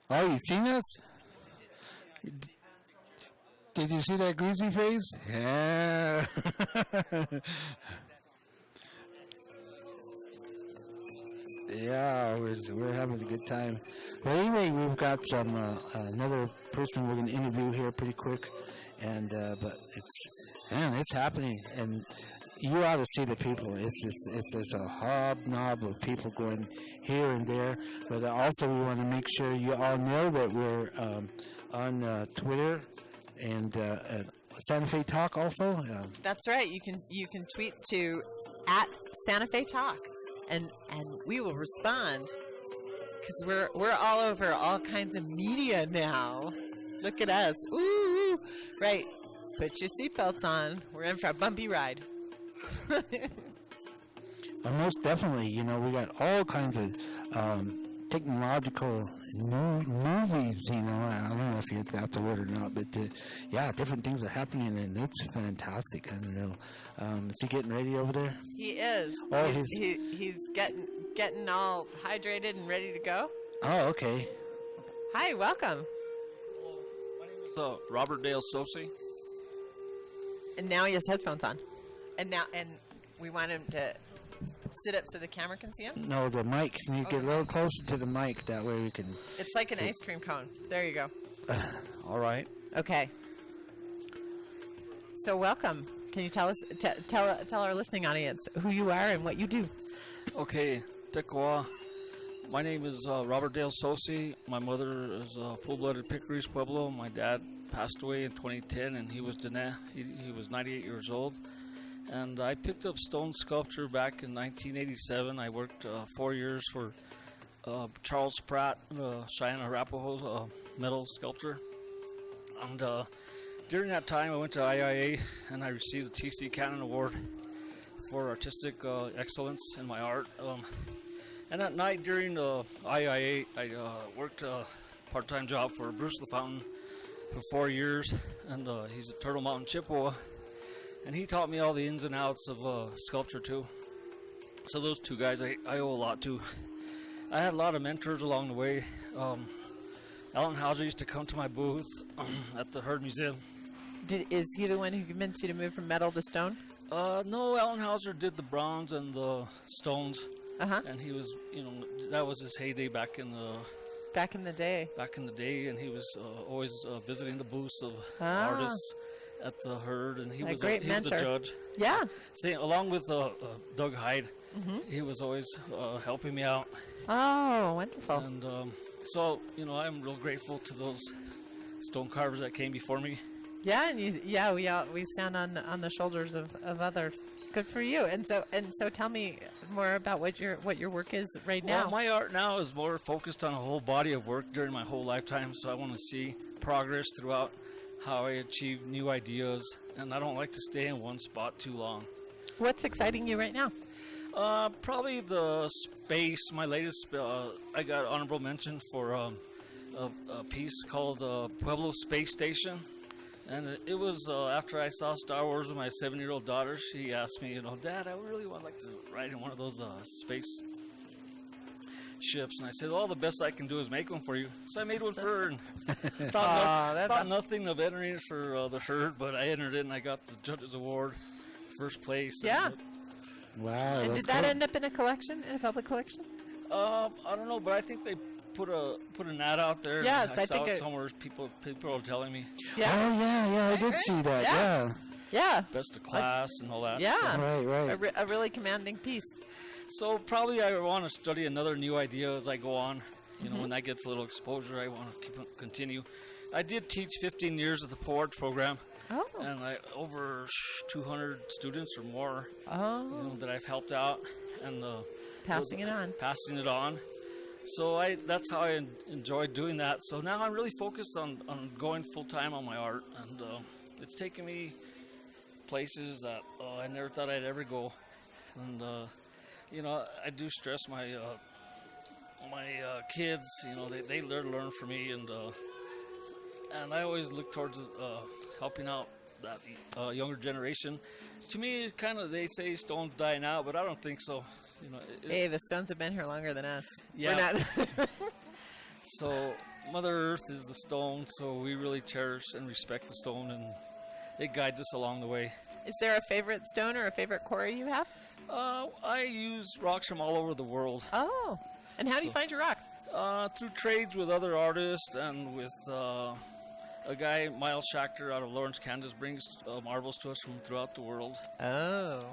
Oh, you seen us? Did you see that greasy face? Yeah. Yeah, we're having a good time. Well, anyway, we've got some another person we're going to interview here pretty quick, and but it's happening, and you ought to see the people. There's a hobnob of people going here and there, but also we want to make sure you all know that we're on Twitter and Santa Fe Talk also. That's right. You can tweet to @SantaFeTalk. And we will respond because we're all over all kinds of media now. Look at us. Ooh, right. Put your seatbelts on. We're in for a bumpy ride. Well, most definitely. We got all kinds of technological movies. I don't know if that's the word or not, but different things are happening, and it's fantastic. I don't know. Is he getting ready over there? He is. Oh, he's getting all hydrated and ready to go. Oh, okay. Hi, welcome. My name is Robert Dale Sosi. And now he has headphones on. And we want him to sit up so the camera can see him? No, the mic. You need to get a little closer to the mic. That way we can... It's like an ice cream cone. There you go. All right. Okay. So welcome. Can you tell us, tell our listening audience who you are and what you do? Okay. Tekoa. My name is Robert Dale Sosi. My mother is full-blooded Picaris Pueblo. My dad passed away in 2010, and he was Dene. He was 98 years old. And I picked up stone sculpture back in 1987. I worked 4 years for Charles Pratt, the Cheyenne Arapaho metal sculptor. And during that time, I went to IIA, and I received the T.C. Cannon Award for artistic excellence in my art. And at night during IIA, I worked a part-time job for Bruce LaFountain for 4 years, and he's a Turtle Mountain Chippewa. And he taught me all the ins and outs of sculpture too. So those two guys I owe a lot to. I had a lot of mentors along the way. Alan Hauser used to come to my booth at the Heard Museum. Is he the one who convinced you to move from metal to stone? No, Alan Hauser did the bronze and the stones. Uh-huh. And he was, that was his heyday back in the day. Back in the day, and he was always visiting the booths of artists at the Herd, and he was a judge. Yeah. Along with Doug Hyde, he was always helping me out. Oh, wonderful. And so, I'm real grateful to those stone carvers that came before me. Yeah, and we stand on the shoulders of others. Good for you. And so tell me more about what your work is right now. Well, my art now is more focused on a whole body of work during my whole lifetime, so I want to see progress throughout how I achieve new ideas, and I don't like to stay in one spot too long. What's exciting you right now? Probably the space. My latest, I got honorable mention for a piece called Pueblo Space Station. And it was after I saw Star Wars with my 7-year-old daughter. She asked me, Dad, I really would like to ride in one of those space ships. And I said, the best I can do is make one for you. So I made one for her. And thought nothing of entering it for the Herd, but I entered it and I got the Judges Award, first place. Yeah. Wow. And did that end up in a collection, in a public collection? I don't know, but I think they put an ad out there. Yeah, I saw it somewhere. People are telling me. Yeah. Oh yeah, I did see that. Yeah. Yeah. Best of class and all that. Yeah. So. Right. A really commanding piece. So probably I want to study another new idea as I go on. When that gets a little exposure, I want to continue. I did teach 15 years at the POART program. Oh. And over 200 students or more. Oh. That I've helped out and passing it on. So that's how I enjoyed doing that. So now I'm really focused on going full-time on my art, and it's taken me places that I never thought I'd ever go. And I do stress my kids. They learn from me, and I always look towards helping out that younger generation. To me, they say stone's dying out, but I don't think so. Hey, the Stones have been here longer than us. Yeah. We're not. So, Mother Earth is the stone, so we really cherish and respect the stone, and it guides us along the way. Is there a favorite stone or a favorite quarry you have? I use rocks from all over the world. Oh, and how do you find your rocks? Through trades with other artists and with a guy, Miles Schachter, out of Lawrence, Kansas, brings marbles to us from throughout the world. Oh.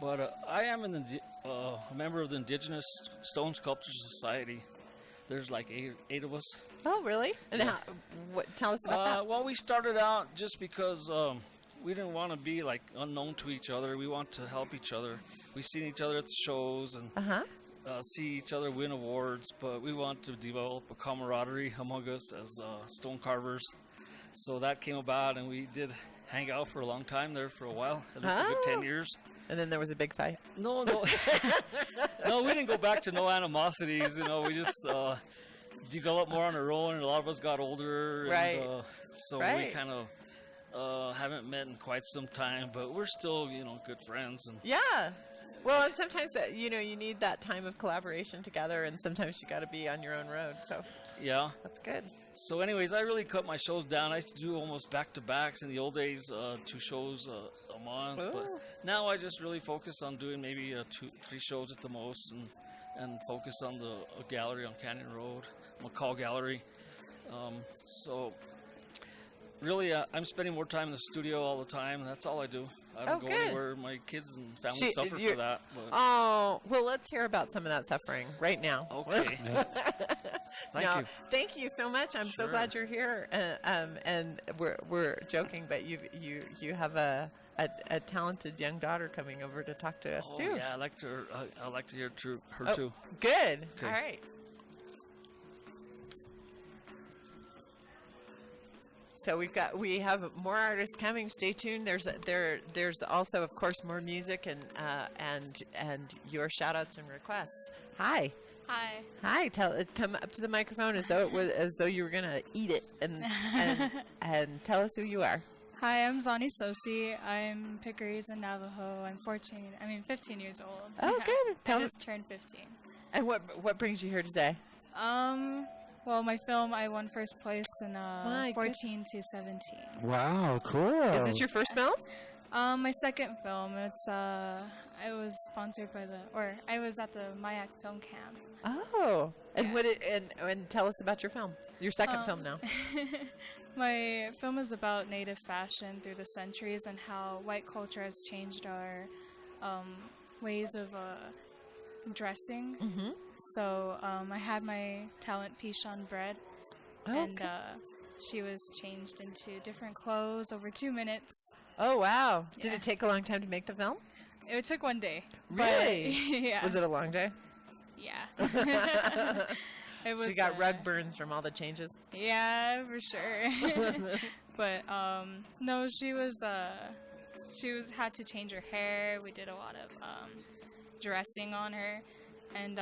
But I am a member of the Indigenous Stone Sculptors Society. There's like eight of us. Oh, really? And Yeah. tell us about that. Well, we started out just because we didn't want to be like unknown to each other. We want to help each other. We seen each other at the shows and see each other win awards, but we want to develop a camaraderie among us as stone carvers. So that came about, and we did hang out for a long time there for a while, at least a good 10 years. And then there was a big fight. No. No, we didn't go back to no animosities. We just developed more on our own, and a lot of us got older. Right. And, so we kind of haven't met in quite some time, but we're still, good friends. And Yeah. Well, and sometimes that you need that time of collaboration together, and sometimes you got to be on your own road. So yeah, that's good. So, anyways, I really cut my shows down. I used to do almost back-to-backs in the old days, 2 shows a month. Ooh. But now I just really focus on doing maybe 2-3 shows at the most, and focus on the gallery on Canyon Road, McCall Gallery. So really, I'm spending more time in the studio all the time, and that's all I do. I don't go anywhere. My kids and family suffer for that. But. Oh, well, let's hear about some of that suffering right now. Okay. Thank you so much. I'm so glad you're here. And we're joking, but you have a talented young daughter coming over to talk to us too. Yeah, I like to hear her too. Good. Okay. All right. So we have more artists coming. Stay tuned. There's also, of course, more music and your shout outs and requests. Hi. Hi. Come up to the microphone as though you were gonna eat it and tell us who you are. Hi, I'm Zani Sosi. I'm Pickeries in Navajo. I'm 15 years old. Oh, good. I just turned 15. And what brings you here today? Well, my film, I won first place in 14 to 17. Wow, cool. Is this your first film? My second film. It's I was sponsored by I was at the Mayak Film Camp. Oh, and and tell us about your film. Your second film now. My film is about Native fashion through the centuries and how white culture has changed our ways of dressing. Mm-hmm. So I had my talent Pishan bread, and she was changed into different clothes over 2 minutes. Oh wow! Yeah. Did it take a long time to make the film? It took 1 day. Really? Yeah. Was it a long day? Yeah. It was. She got rug burns from all the changes. Yeah, for sure. But no, she had to change her hair. We did a lot of dressing on her, and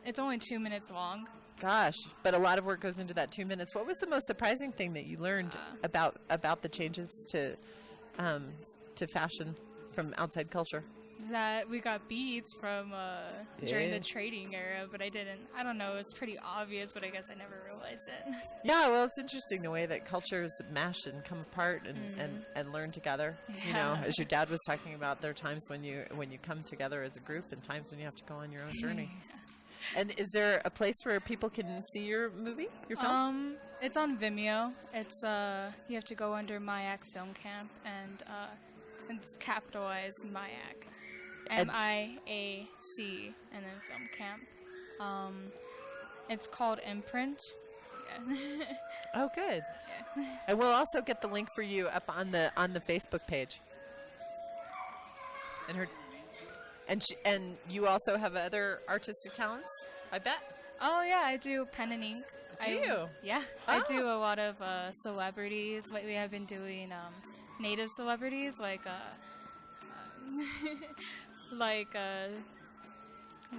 it's only 2 minutes long. Gosh, but a lot of work goes into that 2 minutes. What was the most surprising thing that you learned about the changes to fashion from outside culture? That we got beads from during the trading era, but I don't know, it's pretty obvious, but I guess I never realized it. Yeah, well, it's interesting the way that cultures mash and come apart and learn together. Yeah. You know, as your dad was talking about, there are times when you come together as a group and times when you have to go on your own journey. Yeah. And is there a place where people can see your movie, your film? It's on Vimeo. It's you have to go under Mayak Film Camp, and it's capitalized Mayak. MIAC, and then Film Camp. It's called Imprint. Yeah. Oh, good. Yeah. And we'll also get the link for you up on the Facebook page. And you also have other artistic talents, I bet. Oh yeah, I do pen and ink. Do you? Yeah, I do a lot of celebrities. Lately, I've been doing native celebrities like like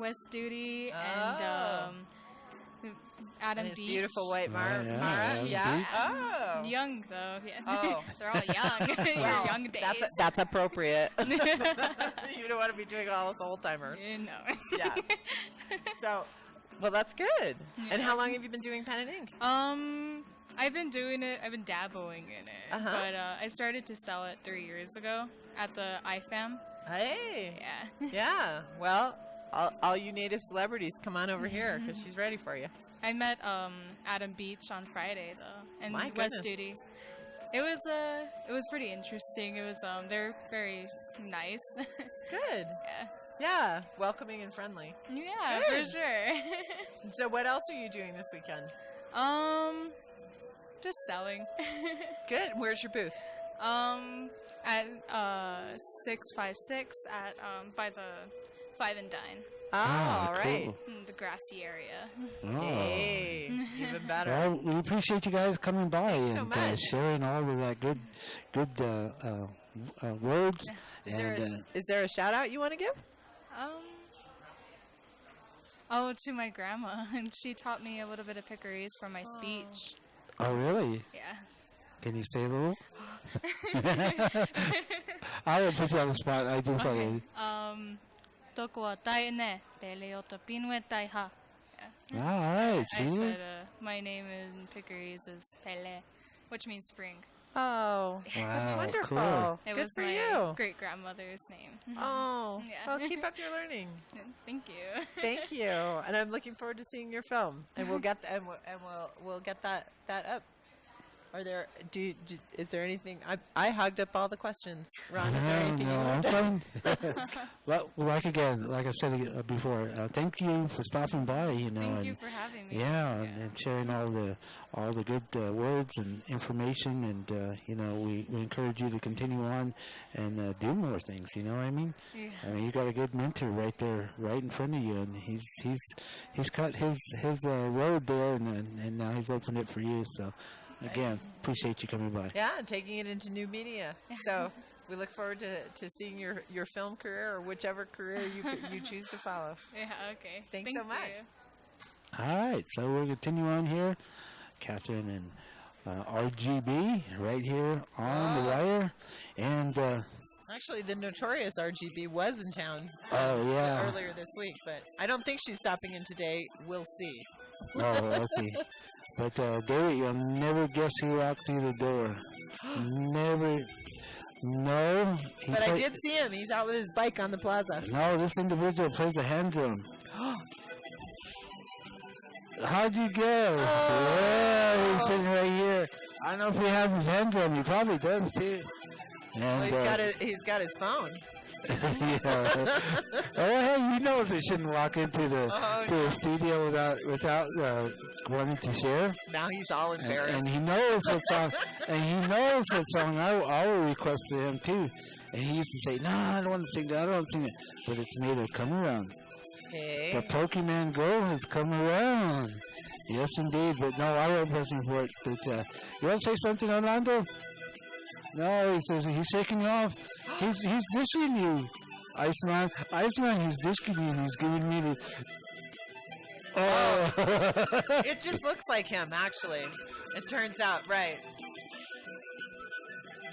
West Duty and Adam and Beach. Beautiful white Mara. Yeah. Oh. Young though. Yeah. Oh. They're all young. Your young days. That's appropriate. You don't want to be doing all those old timers. No. Yeah. So, Well, that's good. Yeah. And how long have you been doing pen and ink? I've been doing it. I've been dabbling in it, but I started to sell it 3 years ago at the IFAM. Hey. Yeah. Yeah. Well, all you native celebrities, come on over here because she's ready for you. I met Adam Beach on Friday though, and My West goodness. Duty. It was pretty interesting. It was they're very nice. Good. Yeah. Yeah. Welcoming and friendly. Yeah, Good. for sure. So what else are you doing this weekend? Just selling. Good. Where's your booth? At 656 at by the Five and Dine. Oh, all right. Cool. The grassy area. Oh. Hey, even better. Well, we appreciate you guys coming by so and much. sharing all of that good words. Is there a shout out you want to give? Oh, to my grandma, and she taught me a little bit of Piccaries for my speech. Oh, really? Yeah. Can you say a little? I will put you on the spot. I do follow you. Toko wa tai ne, pele o te pinue tai ha. All right, I see? said my name in Piccaries is Pele, which means spring. Oh, that's Wow, wonderful. cool. It Good was for my you. great grandmother's name. Oh, Yeah. well, keep up your learning. Thank you. Thank you, and I'm looking forward to seeing your film, and we'll get we'll get that up. Are there is there anything? I hogged up all the questions. Ron, is there anything you No, want I'm to? fine. Well, like I said before, thank you for stopping by. Thank you for having me. Yeah, and sharing all the good words and information, and we encourage you to continue on and do more things. You know what I mean? Yeah. I mean, you got a good mentor right there, right in front of you, and he's cut his road there, and now he's opened it for you. So. Again, appreciate you coming by. Yeah, and taking it into new media. So we look forward to seeing your film career or whichever career you choose to follow. Yeah, okay. Thanks Thank so much. you. All right, so we'll continue on here. Catherine and RGB right here on the wire. And Actually, the notorious RGB was in town earlier this week, but I don't think she's stopping in today. We'll see. Oh, let's see. But David, you'll never guess who walked through the door. Never. No. But I did see him. He's out with his bike on the plaza. No, this individual plays a hand drum. How'd you guess? Well, he's sitting right here. I don't know if he has his hand drum. He probably does too. And, Well, he's got his phone. yeah. Oh, hey, he knows he shouldn't walk into the studio without wanting to share. Now he's all embarrassed. And he knows what song. I will request to him too. And he used to say, "No, I don't want to sing that. I don't want to sing it." But it's made a come around. Hey. The Pokemon Go has come around. Yes, indeed. But no, I won't press him for it. But you want to say something, Orlando? No, he says he's shaking you off. He's dissing you, Iceman. He's dissing you. He's giving me the. Oh. It just looks like him, actually. It turns out, right.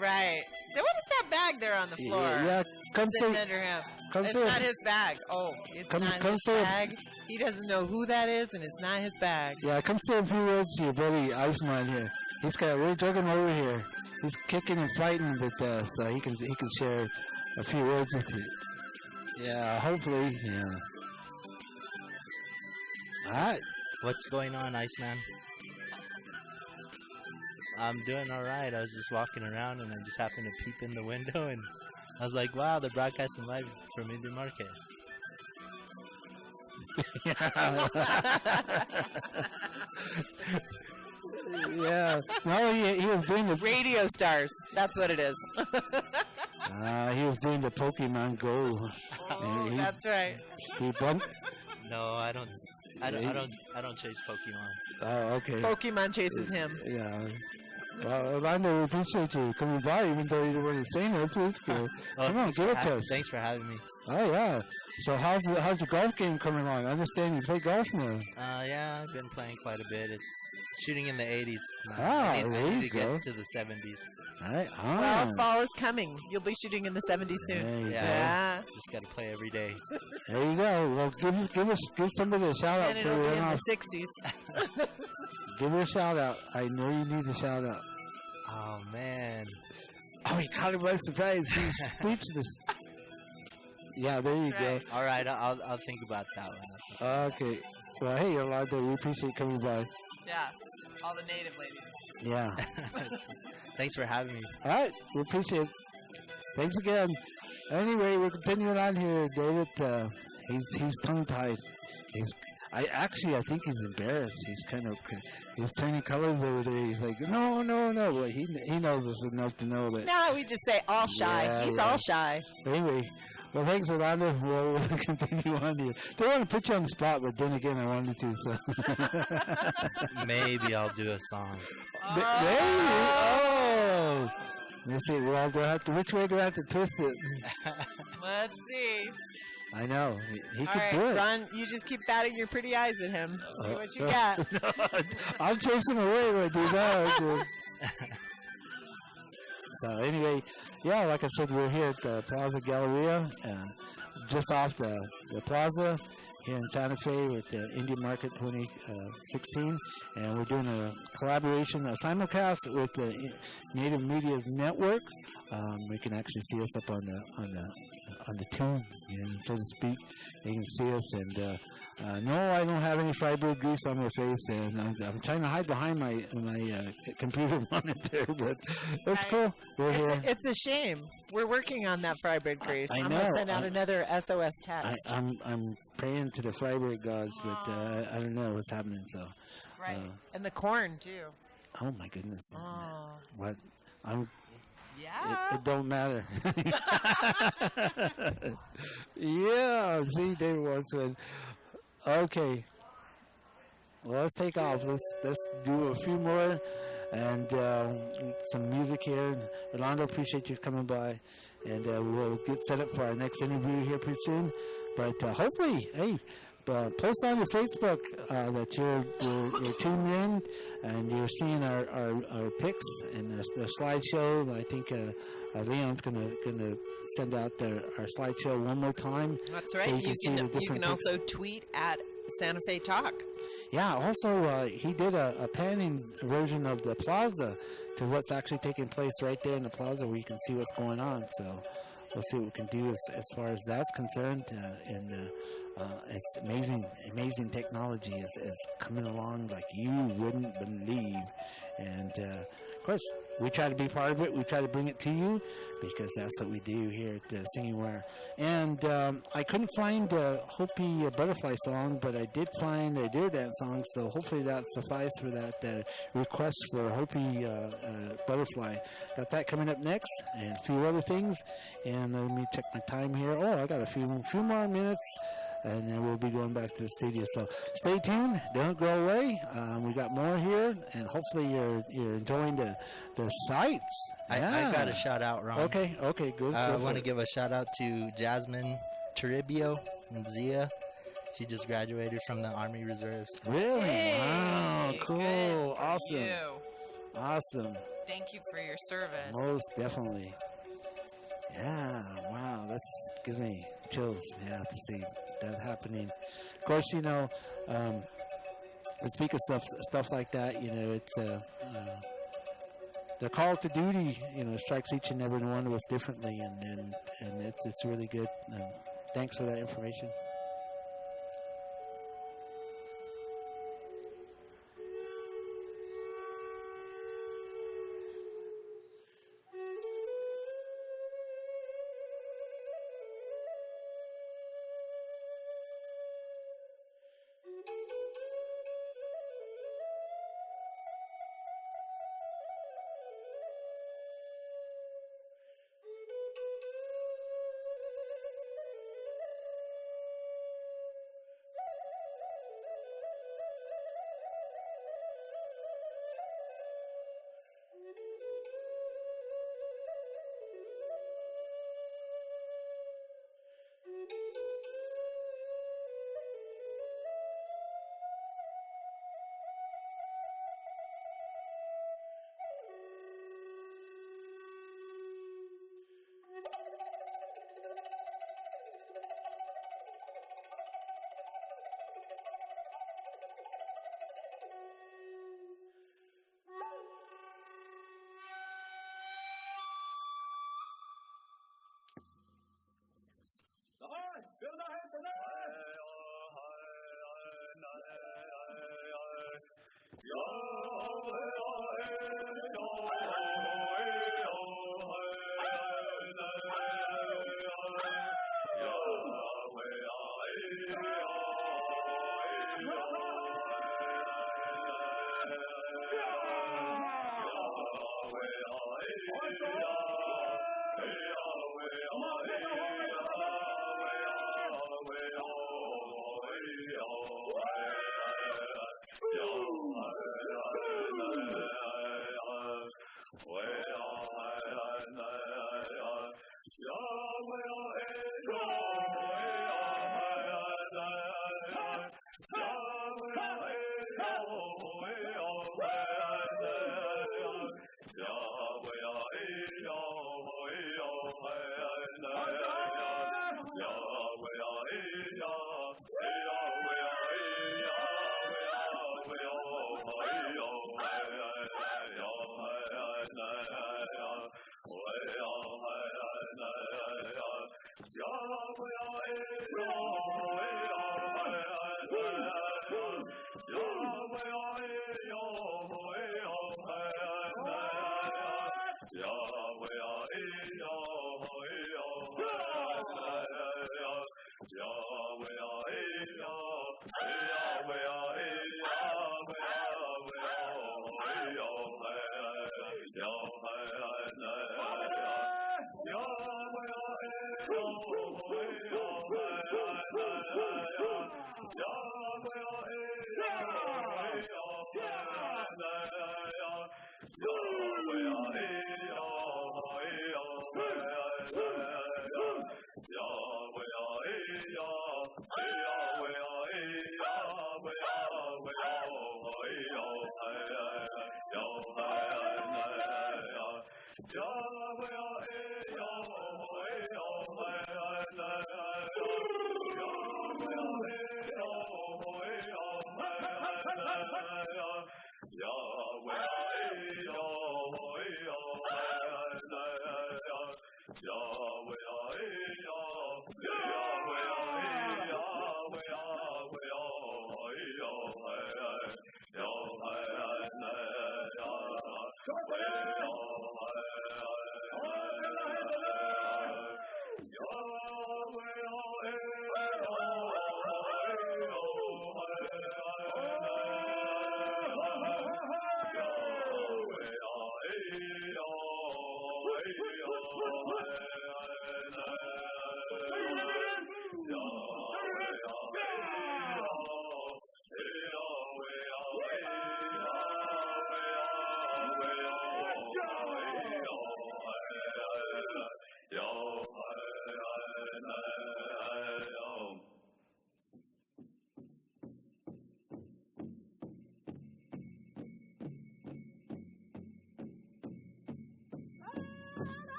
Right. Now, what is that bag there on the floor? Yeah, come sitting say, under him. come It's say- not his bag. Oh, it's Come- not come his say- bag. He doesn't know who that is, and it's not his bag. Yeah, come say a few words to your buddy Iceman here. We're jogging over here. He's kicking and fighting, but so he can share a few words with you. Yeah, hopefully. Yeah. All right. What's going on, Iceman? I'm doing all right. I was just walking around and I just happened to peep in the window and I was like, wow, they're broadcasting live from Indian Market. Yeah. No, he was doing the radio stars. That's what it is. He was doing the Pokemon Go. Oh, that's right. He bumped. No, I don't chase Pokemon. Oh, okay. Pokemon chases him. Yeah. Well, Orlando, we appreciate you coming by, even though you weren't saying it. Please, come on, give it to us. Thanks for having me. Oh, yeah. So how's the golf game coming along? I understand you play golf now. Yeah, I've been playing quite a bit. It's shooting in the 80s. Ah, I there need you to go. get to the 70s. All right. Well, fall is coming. You'll be shooting in the 70s soon. There you Yeah. Just got to play every day. There you go. Well, give somebody a shout out And for it'll be you. in the 60s. Give her a shout out. I know you need a shout out. Oh, man. Oh, he caught him by surprise. He's speechless. Yeah, there you go. All right, I'll think about that one. Okay. Well, hey, Yolanda, we appreciate you coming by. Yeah. All the native ladies. Yeah. Thanks for having me. All right. We appreciate it. Thanks again. Anyway, we're continuing on here. David, he's tongue-tied. I think he's embarrassed. He's turning colors over there. He's like, no. Well, he knows us enough to know that. No, we just say all shy. Yeah, He's yeah. all shy. Anyway, well, thanks, Rolanda. We'll continue on here. Don't want to put you on the spot, but then again, I wanted to. So. Maybe I'll do a song. Maybe. Oh. Let's see. Well, which way do I have to twist it? Let's see. I know. He All could right, do it. Ron, you just keep batting your pretty eyes at him. See what you got. I'm chasing away when I do that. So anyway, yeah, like I said, we're here at Plaza Galleria, just off the plaza here in Santa Fe with the Indian Market 2016, and we're doing a collaboration, a simulcast with the Native Media Network. We can actually see us up on the tube, so to speak. You can see us, and no, I don't have any Freiburg grease on my face, and I'm trying to hide behind my computer monitor, but it's cool. We're here. It's a shame. We're working on that Freiburg grease. I I'm know. going to send out another SOS text. I'm praying to the Freiburg gods, but I don't know what's happening. So right, and the corn too. Oh my goodness! Oh. What? Yeah. It don't matter. Yeah. See, David wants one. Okay. Well, let's take off. Let's do a few more and some music here. Rolando, appreciate you coming by, and we'll get set up for our next interview here pretty soon. But hopefully, hey, post on your Facebook that you're tuned in and you're seeing our pics and the slideshow. I think Leon's gonna send out our slideshow one more time. That's right. So you can also tweet at Santa Fe Talk. Yeah. Also, he did a panning version of the plaza to what's actually taking place right there in the plaza, where you can see what's going on. So we'll see what we can do as far as that's concerned. It's amazing technology is coming along like you wouldn't believe. And, of course, we try to be part of it. We try to bring it to you because that's what we do here at Singing Wire. And I couldn't find the Hopi Butterfly song, but I did find a Deer Dance song, so hopefully that sufficed for that request for Hopi Butterfly. Got that coming up next and a few other things. And let me check my time here. Oh, I got a few more minutes. And then we'll be going back to the studio. So stay tuned. Don't go away. We got more here, and hopefully you're enjoying the sights. Yeah. I got a shout out, Ron. Okay, good. I want to give a shout out to Jasmine Toribio from Zia. She just graduated from the Army Reserves. Really? Hey, wow, cool. good for Awesome. you. Awesome. Thank you for your service. Most definitely. Yeah, wow. That gives me chills, to see that happening. Of course, speak of stuff like that, it's the call to duty, strikes each and every one of us differently, and it's really good. Thanks for that information.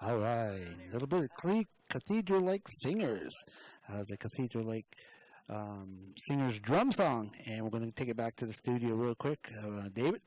All right, a little bit of cathedral-like singers. That was a cathedral-like singer's drum song, and we're going to take it back to the studio real quick. David?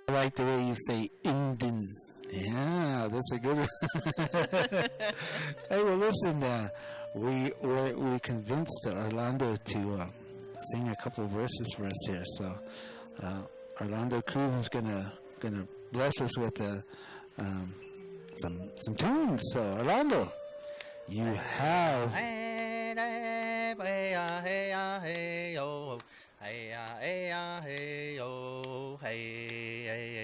I like the way you say Indian. Yeah, that's a good one. Hey, well, listen, we convinced Orlando to sing a couple of verses for us here. So Orlando Cruz is gonna bless us with some tunes. So Orlando, you have. Hey hey hey oh hey hey hey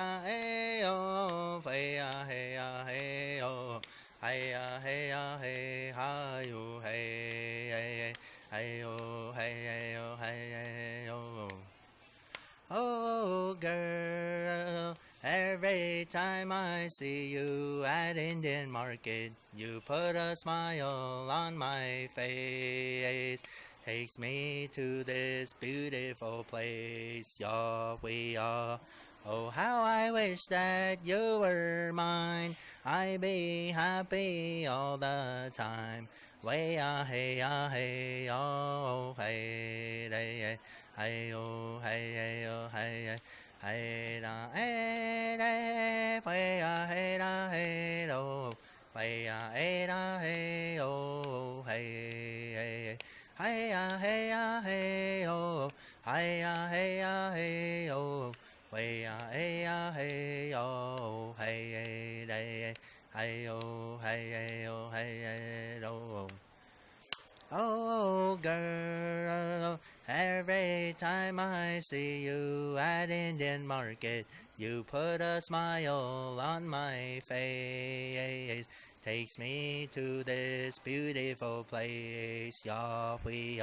hey oh hey hey oh hey hey hi oh hey hey oh hey oh hey oh. Oh girl, every time I see you at Indian Market, you put a smile on my face. Takes me to this beautiful place, Yahweh. Oh, how I wish that you were mine. I'd be happy all the time. Way hey hey oh hey hey hey oh hey oh hey hey da hey way hey da hey oh way hey da hey oh hey hey. Hey hey hey oh, hey hey hey oh, hey hey hey oh, hey hey hey oh, hey oh hey oh. Oh girl, every time I see you at Indian Market, you put a smile on my face. Takes me to this beautiful place, Yahweh.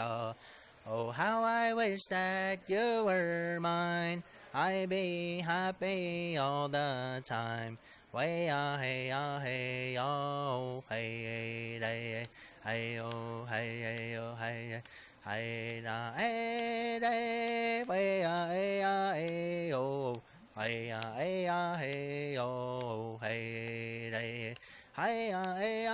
Oh, how I wish that you were mine. I'd be happy all the time. Way hey hey oh hey hey hey oh hey oh hey hey da hey way hey hey oh hey hey oh hey hey. Hey hey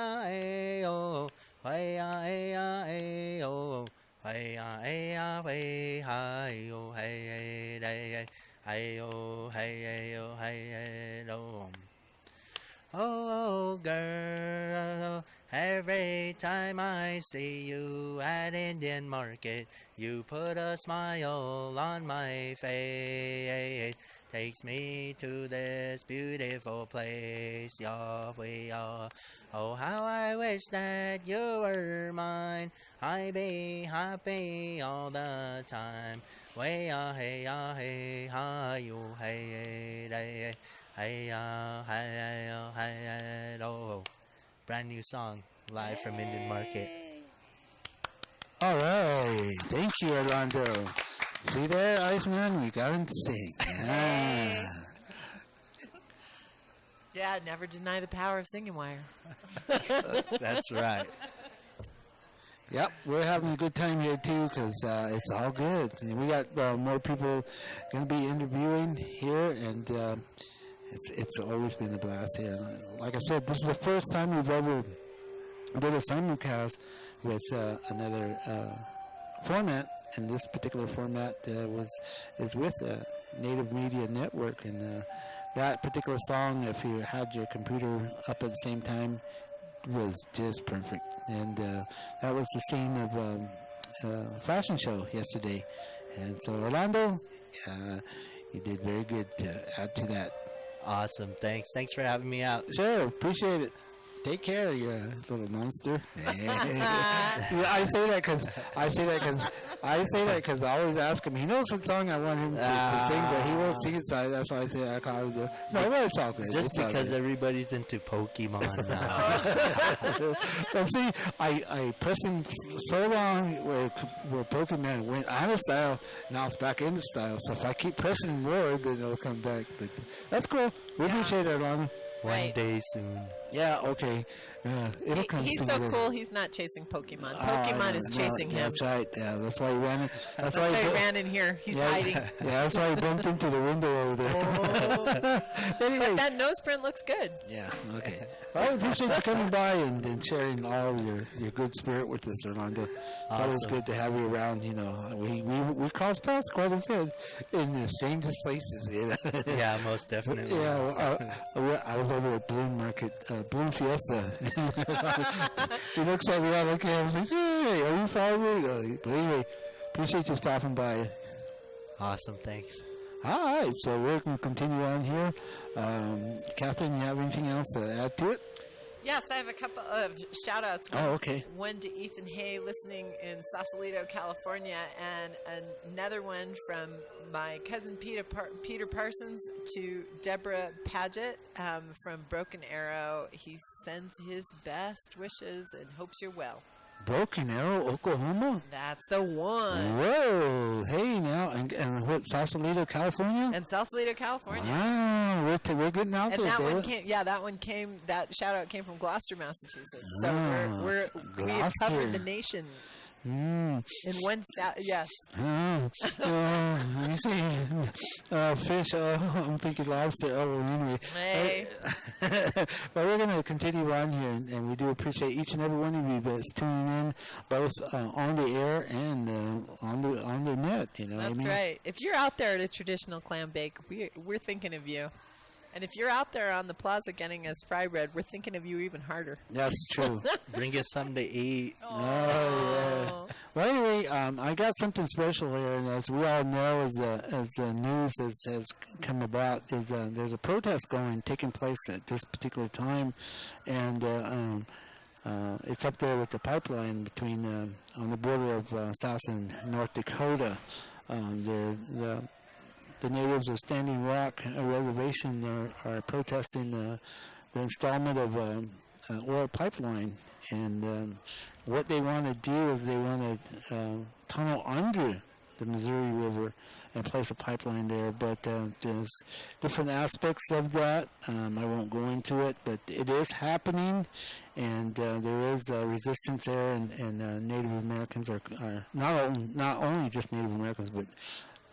oh, hey hey oh, hey hey hi oh, hey hey hey oh, hey oh hey oh. Oh girl, every time I see you at Indian Market, you put a smile on my face. Takes me to this beautiful place, Yahweh. Oh, how I wish that you were mine. I'd be happy all the time. Way hey hey hi oh hey hey hey hey oh. Brand new song live from Indian Market. All right, thank you, Orlando. See there, Iceman? We got him to sing. Yeah. Yeah, never deny the power of singing wire. That's right. Yep, we're having a good time here too because it's all good. And we got more people going to be interviewing here, and it's always been a blast here. Like I said, this is the first time we've ever did a simulcast with another format, and this particular format is with Native Media Network, and that particular song, if you had your computer up at the same time, was just perfect. And that was the scene of fashion show yesterday. And so, Orlando, you did very good to add to that. Awesome. Thanks for having me out. Sure, appreciate it. Take care, you little monster. Yeah, I say that because I always ask him. He knows what song I want him to sing, but he won't sing it. So that's why I say I call him. No, but it's all good. Just because everybody's into Pokemon now. Well, see, I pressed him so long where Pokemon went out of style. Now it's back into style. So if I keep pressing him more, then it'll come back. But that's cool. We appreciate it, Ronnie. One day soon. Yeah, okay. It'll come He's soon. so cool, he's not chasing Pokemon. Pokemon is chasing him. That's right. Yeah, that's why he ran in. That's why he ran in here. He's hiding. Yeah, that's why he bumped into the window over there. Anyway. But that nose print looks good. Yeah, okay. Well, I appreciate you coming by and sharing all your good spirit with us, Orlando. It's always good to have you around. You know, we cross paths quite a bit in the strangest places. You know? Yeah, most definitely. Yeah, I was over at Bloom Market, Bloom Fiesta. He looks at me, I look at him, I was like, hey, are you following me? But anyway, appreciate you stopping by. Awesome, thanks. All right, so we're going to continue on here. Catherine, you have anything else to add to it? Yes, I have a couple of shout-outs. Okay. One to Ethan Hay listening in Sausalito, California, and another one from my cousin Peter Parsons to Deborah Paget from Broken Arrow. He sends his best wishes and hopes you're well. Broken Arrow, Oklahoma? That's the one. Whoa. Hey, now. And what, Sausalito, California? And Sausalito, California. Wow. We're getting out there, that baby. one came, that shout-out came from Gloucester, Massachusetts. So we have covered the nation. In one stat, yes. You see, fish, I'm thinking lobster. Oh, well, anyway. Hey. But we're going to continue on here, and we do appreciate each and every one of you that's tuning in, both on the air and on the net. You know, that's right. If you're out there at a traditional clam bake, we're thinking of you. And if you're out there on the plaza getting us fry bread, we're thinking of you even harder. That's true. Bring us something to eat. Oh, yeah. Well, anyway, I got something special here, and as we all know, as the news has come about, is there's a protest taking place at this particular time, and it's up there with the pipeline between on the border of South and North Dakota. The natives of Standing Rock Reservation are protesting the installment of oil pipeline, and what they want to do is they want to tunnel under the Missouri River and place a pipeline there. But there's different aspects of that. I won't go into it, but it is happening, and there is resistance there, and Native Americans are not only just Native Americans, but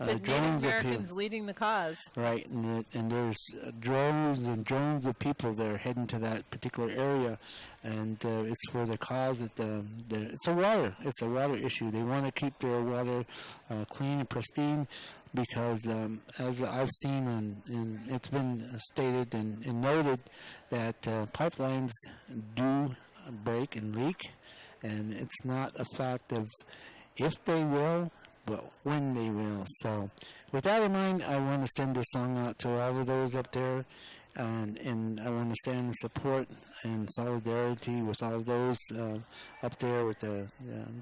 Native Americans leading the cause. Right, and there's drones and drones of people that are heading to that particular area, and it's for the cause that it's a water issue. They want to keep their water clean and pristine, because as I've seen and it's been stated and noted that pipelines do break and leak, and it's not a fact of if they will, but when they will. So with that in mind, I want to send this song out to all of those up there, and I want to stand in support and solidarity with all of those up there with the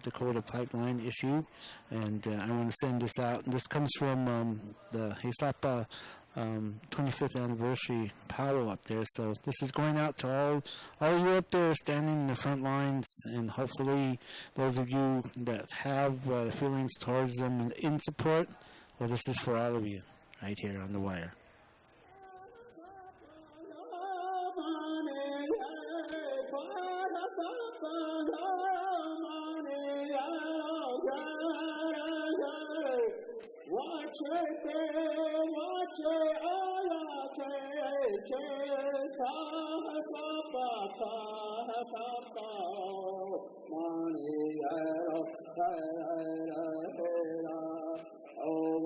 Dakota pipeline issue, and I want to send this out. And this comes from the Haisapa 25th anniversary powwow up there. So this is going out to all of you up there standing in the front lines, and hopefully those of you that have feelings towards them in support, well, this is for all of you right here on the wire. Oh,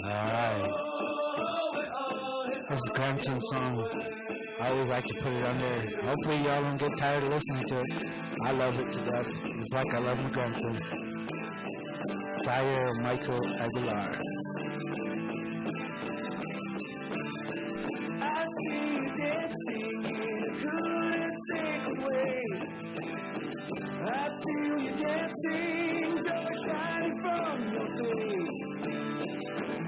Alright. That's a grandson song. I always like to put it on there. Hopefully y'all don't get tired of listening to it. I love it to death. It's like I love my grandson. Sire Michael Aguilar. I see you dancing in a good and sacred way. I feel you dancing, joy shining from your face.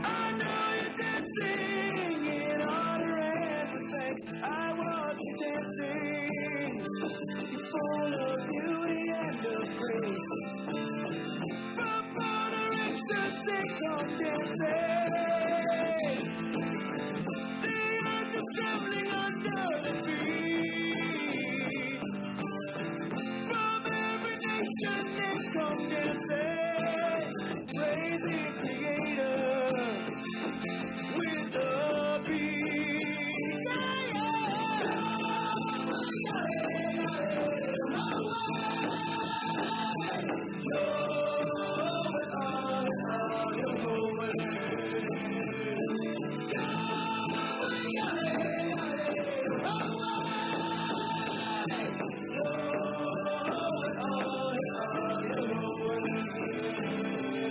I know you're dancing in honor and for thanks. I watch you dancing. You're full of beauty and of grace. From Puerto Rico, take on dancing. The earth is trembling under the feet. From every nation they come dancing. Praise the Creator with the beat.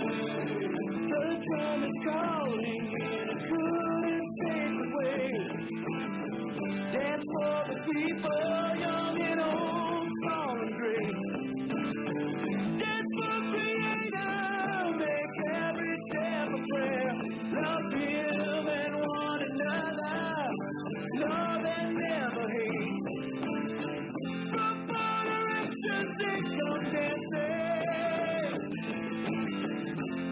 The drum is calling in a good and sacred way. Dance for the people, young and old, small and great. Dance for Creator, make every step a prayer. Love Him and one another, love and never hate. From far directions they come dancing.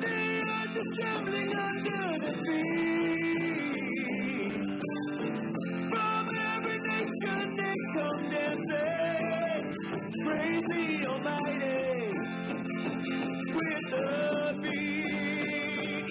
The earth is trembling under the feet. From every nation they come dancing. Praise the Almighty with the beat.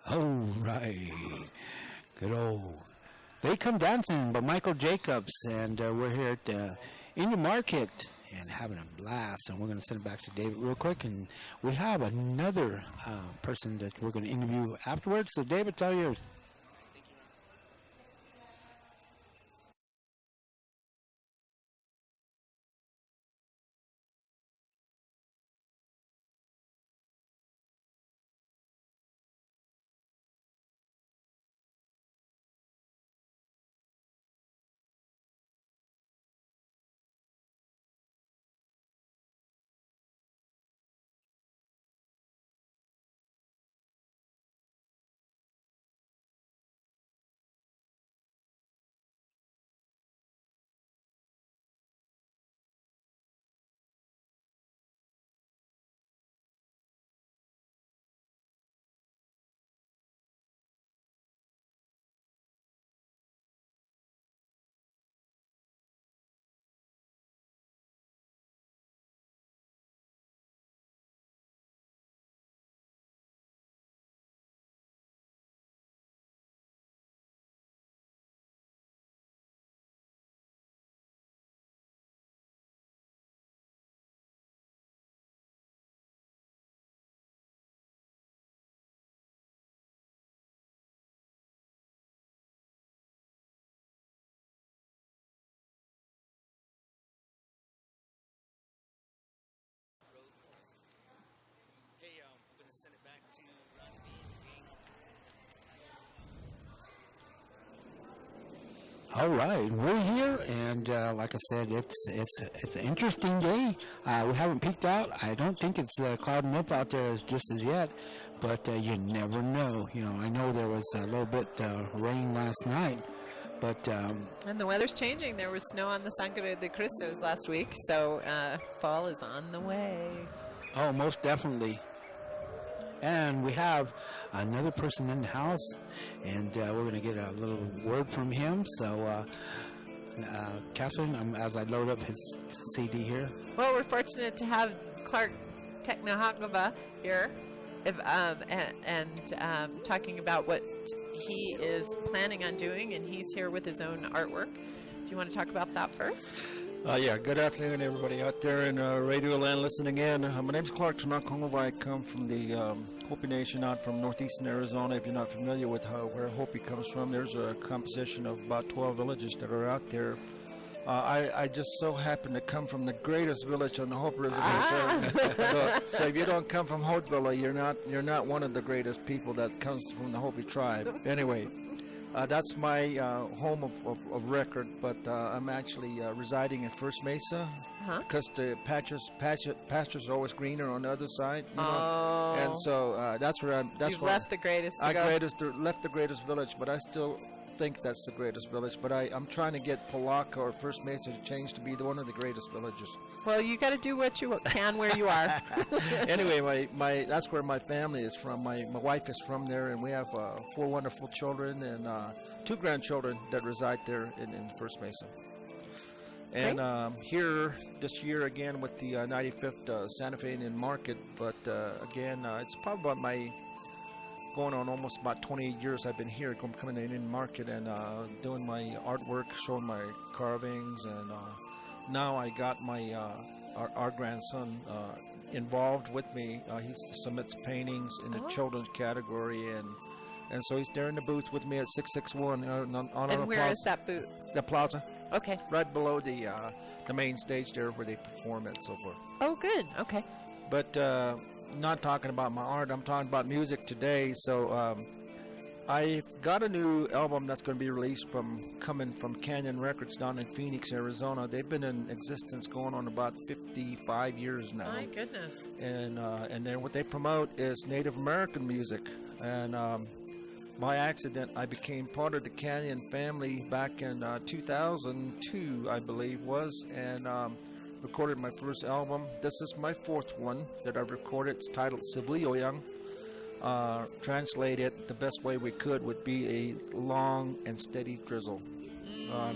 All right. Good old. They Come Dancing by Michael Jacobs, and we're here at the Indian Market and having a blast. And we're going to send it back to David real quick, and we have another person that we're going to interview afterwards. So, David, it's all yours. All right, we're here, and like I said, it's an interesting day. We haven't peeked out. I don't think it's clouding up out there just as yet, but you never know. You know, I know there was a little bit rain last night, but and the weather's changing. There was snow on the Sangre de Cristos last week, so fall is on the way. Oh, most definitely. And we have another person in the house, and we're going to get a little word from him. So, Catherine, as I load up his CD here. Well, we're fortunate to have Clark Technohakova here, and talking about what he is planning on doing, and he's here with his own artwork. Do you want to talk about that first? Yeah, good afternoon, everybody out there in Radio Land listening in. My name's Clark Technohakova. I come from the Hopi Nation out from northeastern Arizona. If you're not familiar with where Hopi comes from, there's a composition of about 12 villages that are out there. I just so happen to come from the greatest village on the Hopi Reservation. So if you don't come from Hauteville, you're not one of the greatest people that comes from the Hopi tribe. Anyway. That's my home of record, but I'm actually residing in First Mesa because the pastures are always greener on the other side. You know? And so that's where I'm. That's You've where left the greatest. Left the greatest village, but I still think that's the greatest village. But I'm trying to get Palaca or First Mesa to change to be one of the greatest villages. Well, you got to do what you can where you are. Anyway, that's where my family is from. My wife is from there, and we have 4 wonderful children and 2 grandchildren that reside there in First Mesa. And here this year again with the 95th Santa Fe Indian Market, but again, it's probably about going on almost about 28 years I've been here, coming to the Indian Market and doing my artwork, showing my carvings, and now I got my our grandson involved with me. He submits paintings in the children's category, and so he's there in the booth with me at 661 on and our where plaza. Is that booth? The plaza. Okay. Right below the main stage there where they perform and so forth. Oh, good. Okay. But not talking about my art. I'm talking about music today. So I've got a new album that's going to be released coming from Canyon Records down in Phoenix, Arizona. They've been in existence going on about 55 years now. My goodness. And then what they promote is Native American music. And by accident, I became part of the Canyon family back in 2002, I believe was, and recorded my first album. This is my 4th one that I've recorded. It's titled Sibuyoyang. Translated the best way we could would be a long and steady drizzle,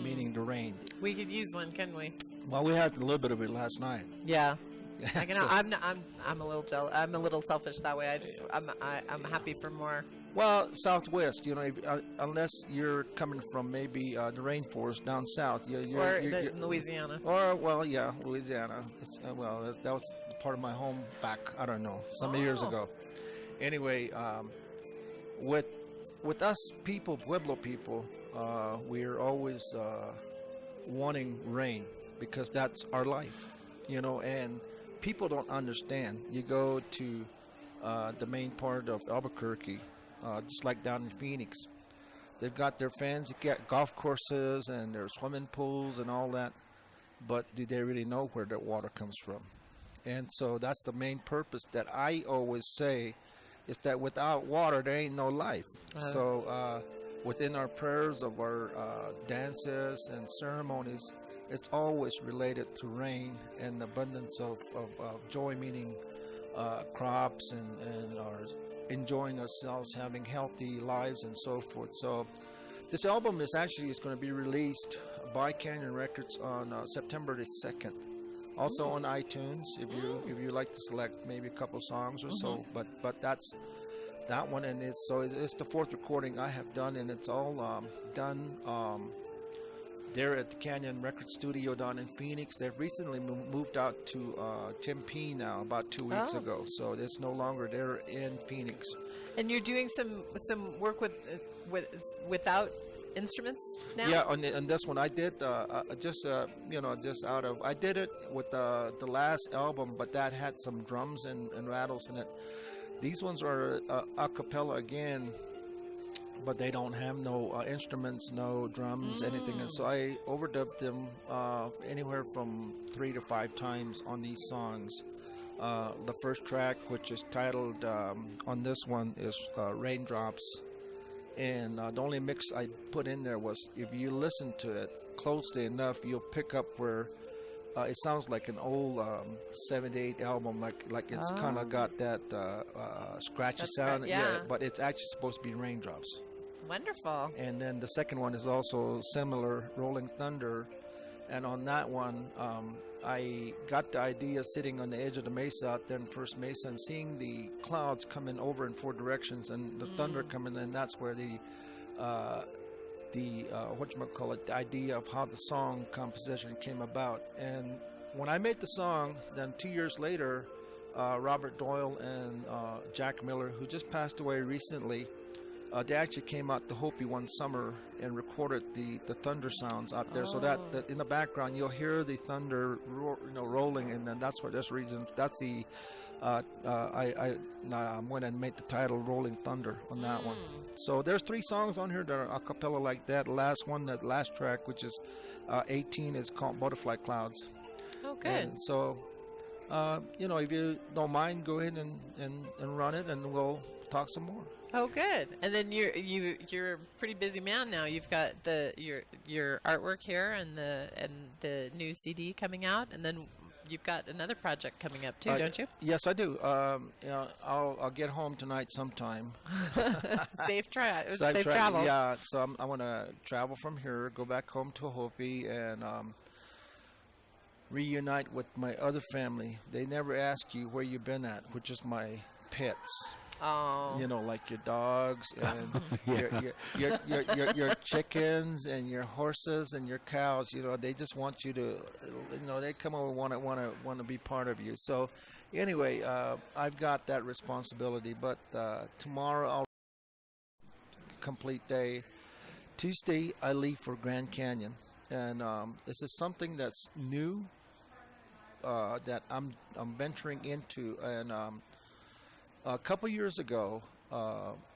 meaning the rain. We could use one, couldn't we? Well, we had a little bit of it last night. Yeah. I'm a little jealous. I'm a little selfish that way. I'm happy for more Well, southwest, unless you're coming from maybe the rainforest down south. You're Louisiana. Or, well, yeah, Louisiana. That was part of my home back, I don't know, some years ago. Anyway, with us people, Pueblo people, we're always wanting rain because that's our life, and people don't understand. You go to the main part of Albuquerque, just like down in Phoenix. They've got their fans, get golf courses and their swimming pools and all that, but do they really know where their water comes from? And so that's the main purpose that I always say, is that without water there ain't no life. So within our prayers of our dances and ceremonies, it's always related to rain and abundance of joy, meaning crops and our enjoying ourselves, having healthy lives and so forth. So this album is going to be released by Canyon Records on September the 2nd. Also on iTunes, if you like to select maybe a couple songs or so. But that's that one, and it's the fourth recording I have done, and it's all done there at the Canyon Record Studio down in Phoenix. They've recently moved out to Tempe now, about 2 weeks ago. So it's no longer there in Phoenix. And you're doing some work without instruments now? Yeah, on this one I did I did it with the last album, but that had some drums and rattles in it. These ones are a cappella again, but they don't have no instruments, no drums, anything. And so I overdubbed them anywhere from 3 to 5 times on these songs. The first track, which is titled on this one, is Raindrops. And the only mix I put in there was, if you listen to it closely enough, you'll pick up where it sounds like an old 78 album, like it's kind of got that scratchy sound. But it's actually supposed to be Raindrops. Wonderful. And then the second one is also similar, Rolling Thunder. And on that one, I got the idea sitting on the edge of the mesa out there in First Mesa and seeing the clouds coming over in 4 directions and the thunder coming in. That's where the the idea of how the song composition came about. And when I made the song, then 2 years later, Robert Doyle and Jack Miller, who just passed away recently, they actually came out to Hopi one summer and recorded the thunder sounds out there. So that in the background you'll hear the thunder rolling, and then that's what this reason. That's the I went and made the title Rolling Thunder on that one. So there's 3 songs on here that are a cappella like that. The last one, that last track, which is 18, is called Butterfly Clouds. Oh, good. And so if you don't mind, go ahead and run it, and we'll talk some more. Oh, good. And then you're a pretty busy man now. You've got your artwork here and the new CD coming out, and then you've got another project coming up too, don't you? Yes, I do. I'll get home tonight sometime. Safe travel. Yeah. So I want to travel from here, go back home to Hopi, and reunite with my other family. They never ask you where you've been at, which is my pets. Oh. Like your dogs and your chickens and your horses and your cows. They just want you to, they come over and want to be part of you. So, anyway, I've got that responsibility. But tomorrow I'll complete day. Tuesday I leave for Grand Canyon, and this is something that's new that I'm venturing into, and a couple years ago,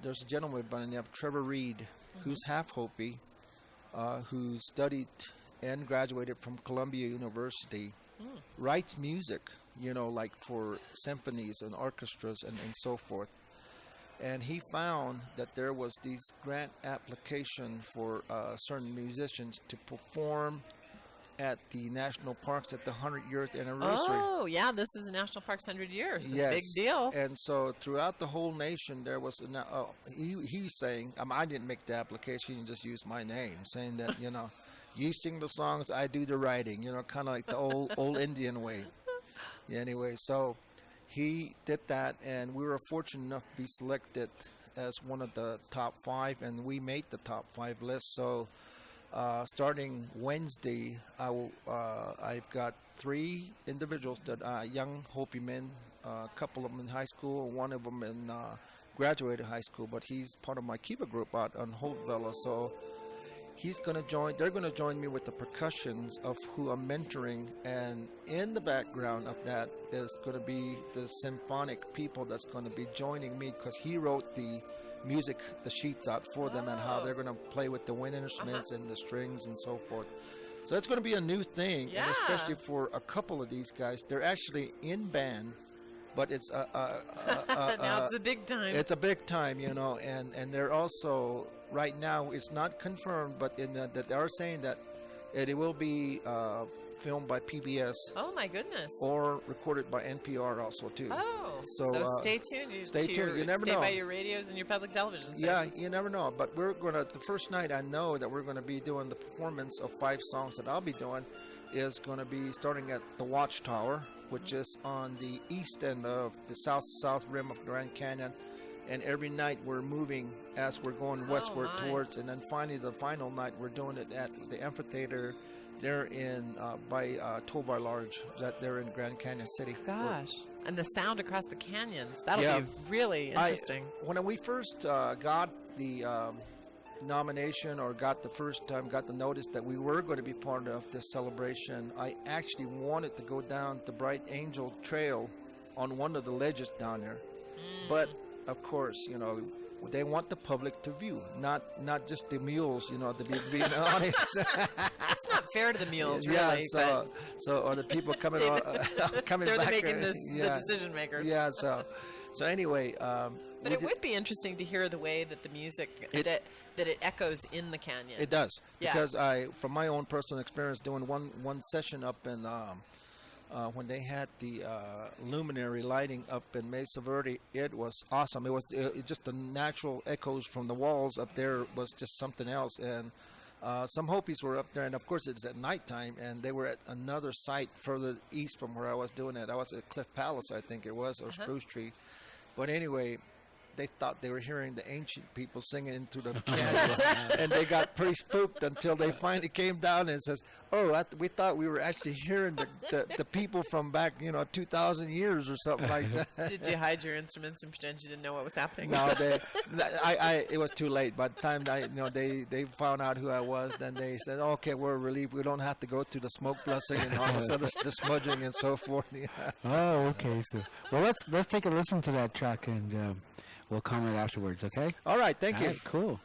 there's a gentleman by the name of Trevor Reed, who's half Hopi, who studied and graduated from Columbia University, writes music, like for symphonies and orchestras and so forth. And he found that there was these grant application for certain musicians to perform at the national parks at the 100th anniversary. Oh, yeah, this is the National Parks 100 years. It's yes. a big deal. And so throughout the whole nation, there was he's saying, I didn't make the application, he just used my name, saying that, you sing the songs, I do the writing, kind of like the old Indian way. Yeah, anyway, so he did that, and we were fortunate enough to be selected as one of the top 5, and we made the top 5 list. So starting Wednesday, I've got 3 individuals that are young Hopi men, a couple of them in high school, one of them in graduated high school, but he's part of my Kiva group out on Holtvella. So he's going to join, they're going to join me with the percussions of who I'm mentoring, and in the background of that is going to be the symphonic people that's going to be joining me, because he wrote the music, the sheets out for them, and how they're going to play with the wind instruments and the strings and so forth. So it's going to be a new thing, and especially for a couple of these guys. They're actually in band, but it's now it's a big time. It's a big time, you know, and they're also right now it's not confirmed, but that they are saying that it will be filmed by PBS. Oh my goodness! Or recorded by NPR also too. Oh, so stay tuned. Stay tuned. You never know. Stay by your radios and your public television Yeah, stations. you never know. But we're gonna, the first night I know that we're gonna be doing the performance of 5 songs that I'll be doing is gonna be starting at the Watchtower, which is on the east end of the south rim of Grand Canyon. And every night we're moving as we're going westward towards, and then finally the final night we're doing it at the amphitheater there in by Tovar Large, that they're in Grand Canyon City. Gosh, and the sound across the canyon, that'll be really interesting. When we first got the nomination, or got the notice that we were going to be part of this celebration, I actually wanted to go down the Bright Angel Trail on one of the ledges down there. But of course, you know, they want the public to view, not just the mules, you know, to be in the audience. That's not fair to the mules, really. Yeah, so or the people coming coming they're back. Making the decision makers. Yeah, so anyway. But it would be interesting to hear the way that the music that it echoes in the canyon. It does, because from my own personal experience, doing one session up in. When they had the luminary lighting up in Mesa Verde, it was awesome. It was just the natural echoes from the walls up there was just something else. And some Hopis were up there, and of course it's at nighttime, and they were at another site further east from where I was doing it. I was at Cliff Palace, I think it was, or Spruce Tree. But anyway, they thought they were hearing the ancient people singing into the canyons, and they got pretty spooked until they finally came down and says, "Oh, we thought we were actually hearing the people from back, 2,000 years or something like that." Did you hide your instruments and pretend you didn't know what was happening? No, it was too late. By the time they found out who I was, then they said, "Okay, we're relieved. We don't have to go through the smoke blessing and all this other the smudging and so forth." Yeah. Oh, okay. So, well, let's take a listen to that track, and we'll comment afterwards, okay? All right, thank you. All right, cool.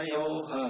Yo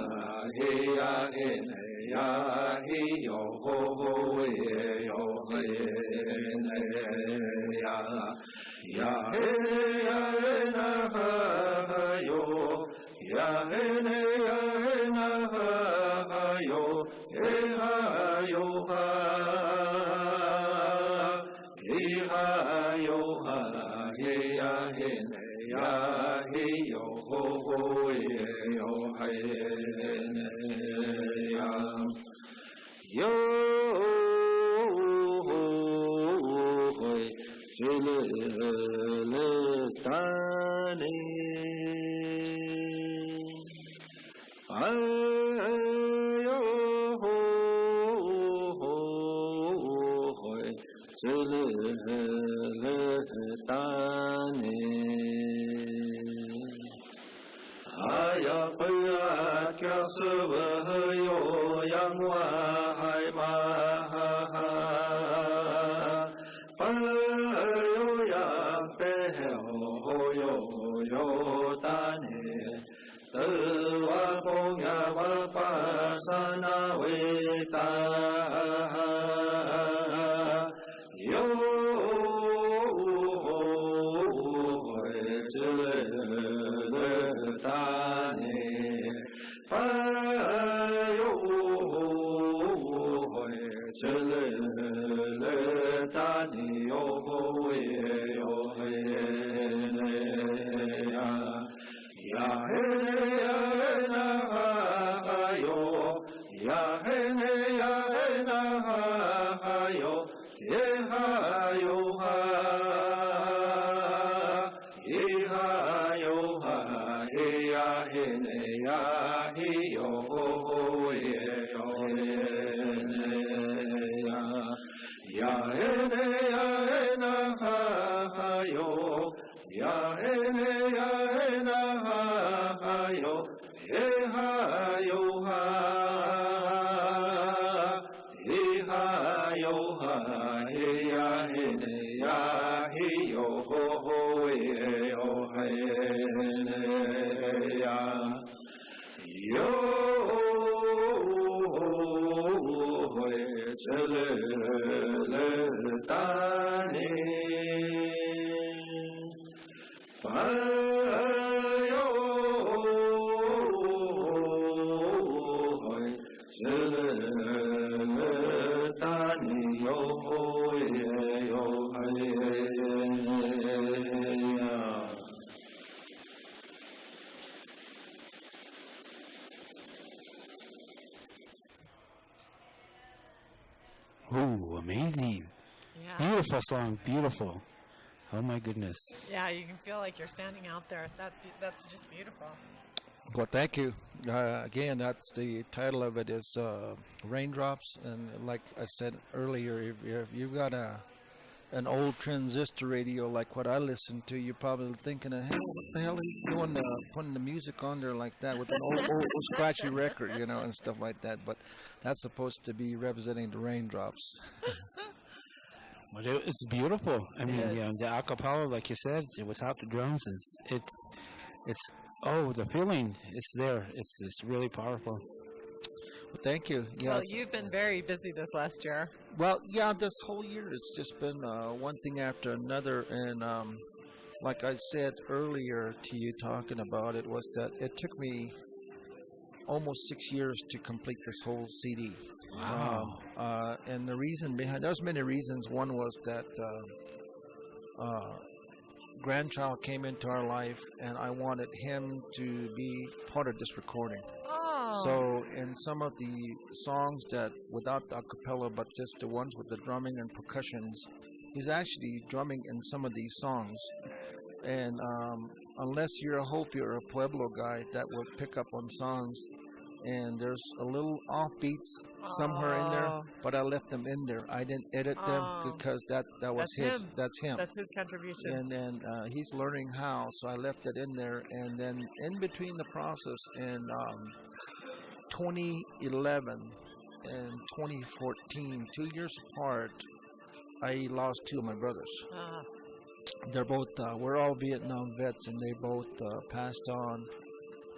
Ooh, amazing. Yeah. Beautiful song, beautiful. Oh my goodness. Yeah, you can feel like you're standing out there. That's just beautiful. Well, thank you. Again, that's the title of it is Raindrops. And like I said earlier, if you've got an old transistor radio like what I listen to, you're probably thinking, what the hell are you doing putting the music on there like that with an old scratchy record, and stuff like that. But that's supposed to be representing the raindrops. But it's beautiful. I mean, the acapella, like you said, without the drums, it's the feeling is there. It's really powerful. Well, thank you. Yes. Well, you've been very busy this last year. Well, yeah, this whole year it's just been one thing after another, and like I said earlier to you talking about it, was that it took me almost 6 years to complete this whole CD. Wow. And the reason behind, there's many reasons. One was that grandchild came into our life, and I wanted him to be part of this recording. Oh. So in some of the songs that without the acapella, but just the ones with the drumming and percussions, he's actually drumming in some of these songs. And unless you're a Hopi or a Pueblo guy, that will pick up on songs. And there's a little offbeats somewhere in there, but I left them in there. I didn't edit them because that was his. Him. That's him. That's his contribution. And he's learning how, so I left it in there. And then in between the process in 2011 and 2014, 2 years apart, I lost two of my brothers. They're both, we're all Vietnam vets, and they both passed on.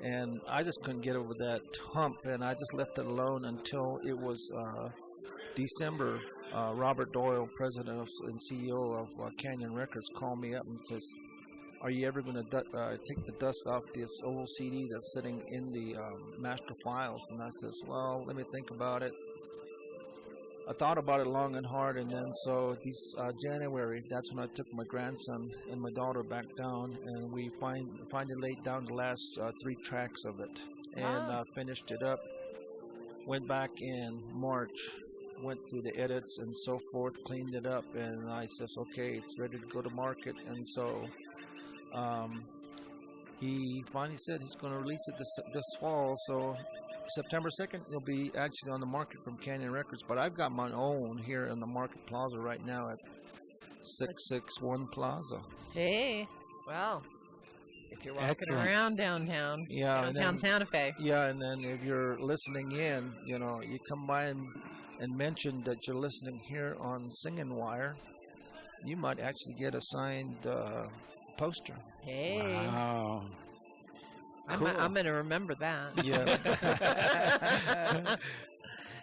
And I just couldn't get over that hump, and I just left it alone until it was December Robert Doyle, president and CEO of Canyon Records, called me up and says, "Are you ever going to take the dust off this old CD that's sitting in the master files?" And I says, "Well, let me think about it." I thought about it long and hard, and then so this January, that's when I took my grandson and my daughter back down, and we finally laid down the last 3 tracks of it, and finished it up. Went back in March, went through the edits and so forth, cleaned it up, and I says, okay, it's ready to go to market. And so he finally said he's going to release it this fall, so September 2nd, it'll be actually on the market from Canyon Records. But I've got my own here in the Market Plaza right now at 661 Plaza. Hey, well, if you're walking around downtown, downtown Santa Fe. Yeah, and then if you're listening in, you know, you come by and mention that you're listening here on Singing Wire, you might actually get a signed poster. Hey. Wow. Cool. I'm going to remember that. Yeah.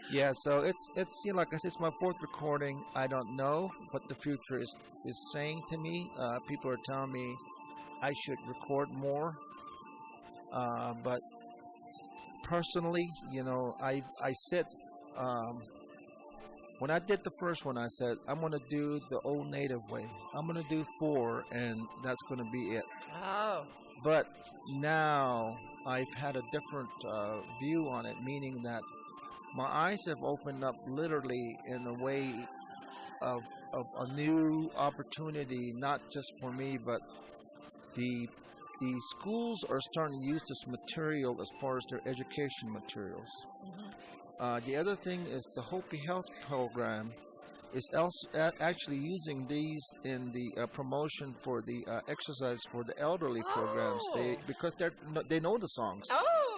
Yeah, so it's you know, like I said, it's my 4th recording. I don't know what the future is saying to me. People are telling me I should record more. But personally, you know, I said when I did the first one, I said I'm going to do the old native way. I'm going to do 4, and that's going to be it. Oh. But now I've had a different view on it, meaning that my eyes have opened up literally in a way of a new opportunity, not just for me, but the schools are starting to use this material as far as their education materials. Mm-hmm. The other thing is the Hopi Health Program is actually using these in the promotion for the exercise for the elderly programs. Because they know the songs.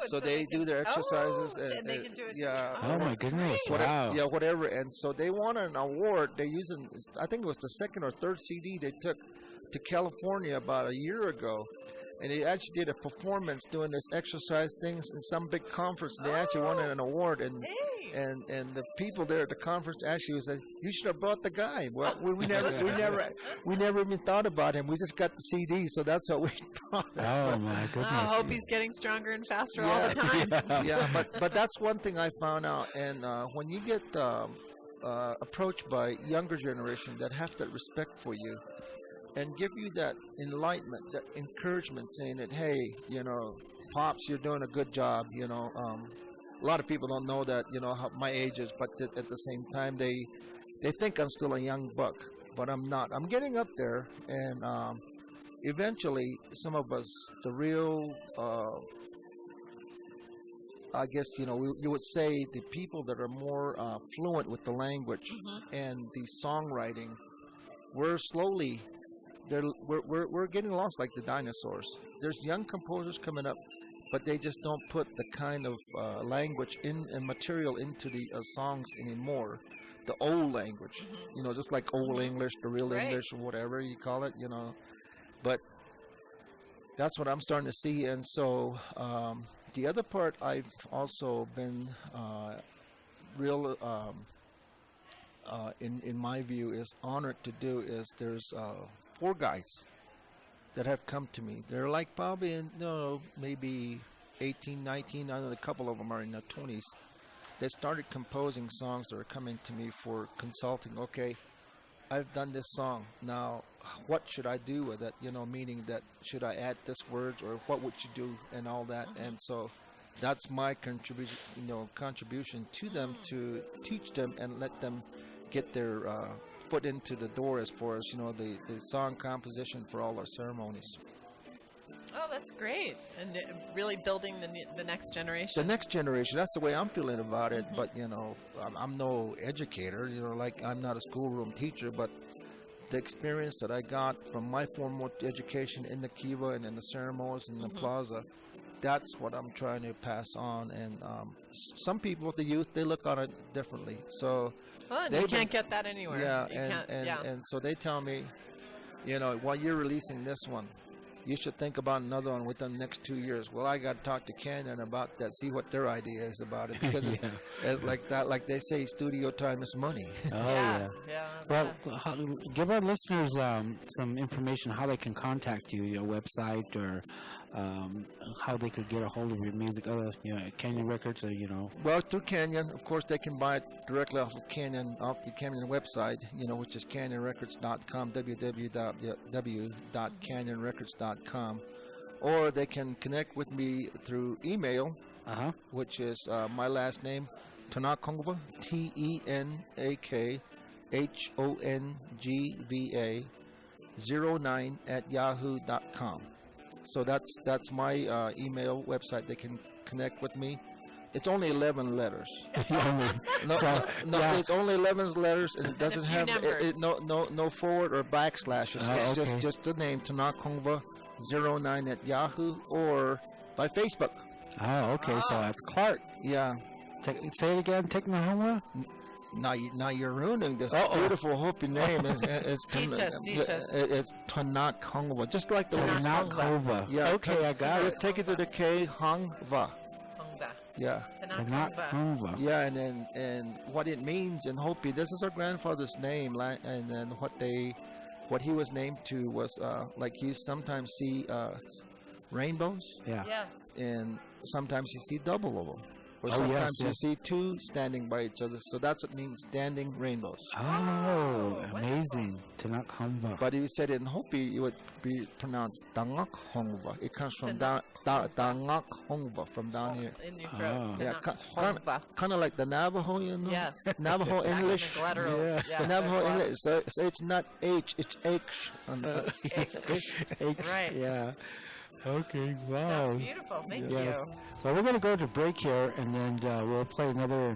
So they do their exercises. And they can do it. Yeah. Oh my goodness! Wow. Yeah, whatever. And so they won an award. They using, I think it was the 2nd or 3rd CD they took to California about a year ago. And they actually did a performance doing this exercise things in some big conference. They actually won an award, and the people there at the conference actually said, "You should have brought the guy." Well, we never even thought about him. We just got the CD, so that's what we brought. Oh my goodness! I hope he's getting stronger and faster all the time. Yeah, but that's one thing I found out. And when you get approached by younger generation that have that respect for you, and give you that enlightenment, that encouragement, saying that, hey, you know, Pops, you're doing a good job, you know. A lot of people don't know that, you know, how my age is, but at the same time, they think I'm still a young buck, but I'm not. I'm getting up there, and eventually, some of us, the real, I guess, you know, you would say the people that are more fluent with the language and the songwriting, we're slowly... We're getting lost like the dinosaurs. There's young composers coming up, but they just don't put the kind of language and material into the songs anymore. The old language, you know, just like old English, the real English, or whatever you call it, you know. But that's what I'm starting to see. And so the other part I've also been real... in my view, is honored to do is there's 4 guys that have come to me. They're like probably maybe 18, 19. I know a couple of them are in their 20s. They started composing songs that are coming to me for consulting. Okay, I've done this song. Now, what should I do with it? You know, meaning that should I add this word, or what would you do, and all that. And so that's my contribution to them, to teach them and let them get their foot into the door as far as, you know, the song composition for all our ceremonies. Oh, that's great. And really building the next generation. The next generation, that's the way I'm feeling about it. But, you know, I'm no educator, you know, like I'm not a schoolroom teacher, but the experience that I got from my formal education in the Kiva and in the ceremonies in the plaza, that's what I'm trying to pass on. And some people, the youth, they look on it differently. So you can't get that anywhere. Yeah, and so they tell me, you know, while you're releasing this one, you should think about another one within the next 2 years. Well, I got to talk to Canyon about that, see what their idea is about it, because it's like that, like they say, studio time is money. Oh yeah. Well, give our listeners some information how they can contact you, your website, or how they could get a hold of your music, Canyon Records, or Well, through Canyon, of course, they can buy it directly off the Canyon website, which is canyonrecords.com, www.canyonrecords.com, or they can connect with me through email, which is my last name, Tanakongva, TENAKHONGVA 09 @yahoo.com. So that's my email website. They can connect with me. It's only 11 letters. It's only 11 letters, and it doesn't have no forward or backslashes. It's just the name Tanakongva 09 @yahoo, or by Facebook. Oh, okay. So that's Clark. Yeah. Say it again. Teknahoma. Now you're ruining this beautiful Hopi name. Teach us. It's Tanakongva, just like the Tanakongva. Yeah. Okay, I got it. Just take it to the K, Hongva. Yeah. Tanakongva. Yeah, and what it means in Hopi, this is our grandfather's name, and then what he was named to was like you sometimes see rainbows. Yeah. Yes. And sometimes you see double of them. Or sometimes you see two standing by each other. So that's what means standing rainbows. Oh, amazing. Tanakongva. But if you said it in Hopi, it would be pronounced Tangakhongva. It comes from Tangakhongva, from down here. In your throat. Yeah, kind of like the Navajo, Yes. Navajo English. Navajo wow. English. So it's not H, it's H. Right. Yeah. Okay, wow. That's beautiful. Thank you. Well, we're going to go to break here, and then we'll play another,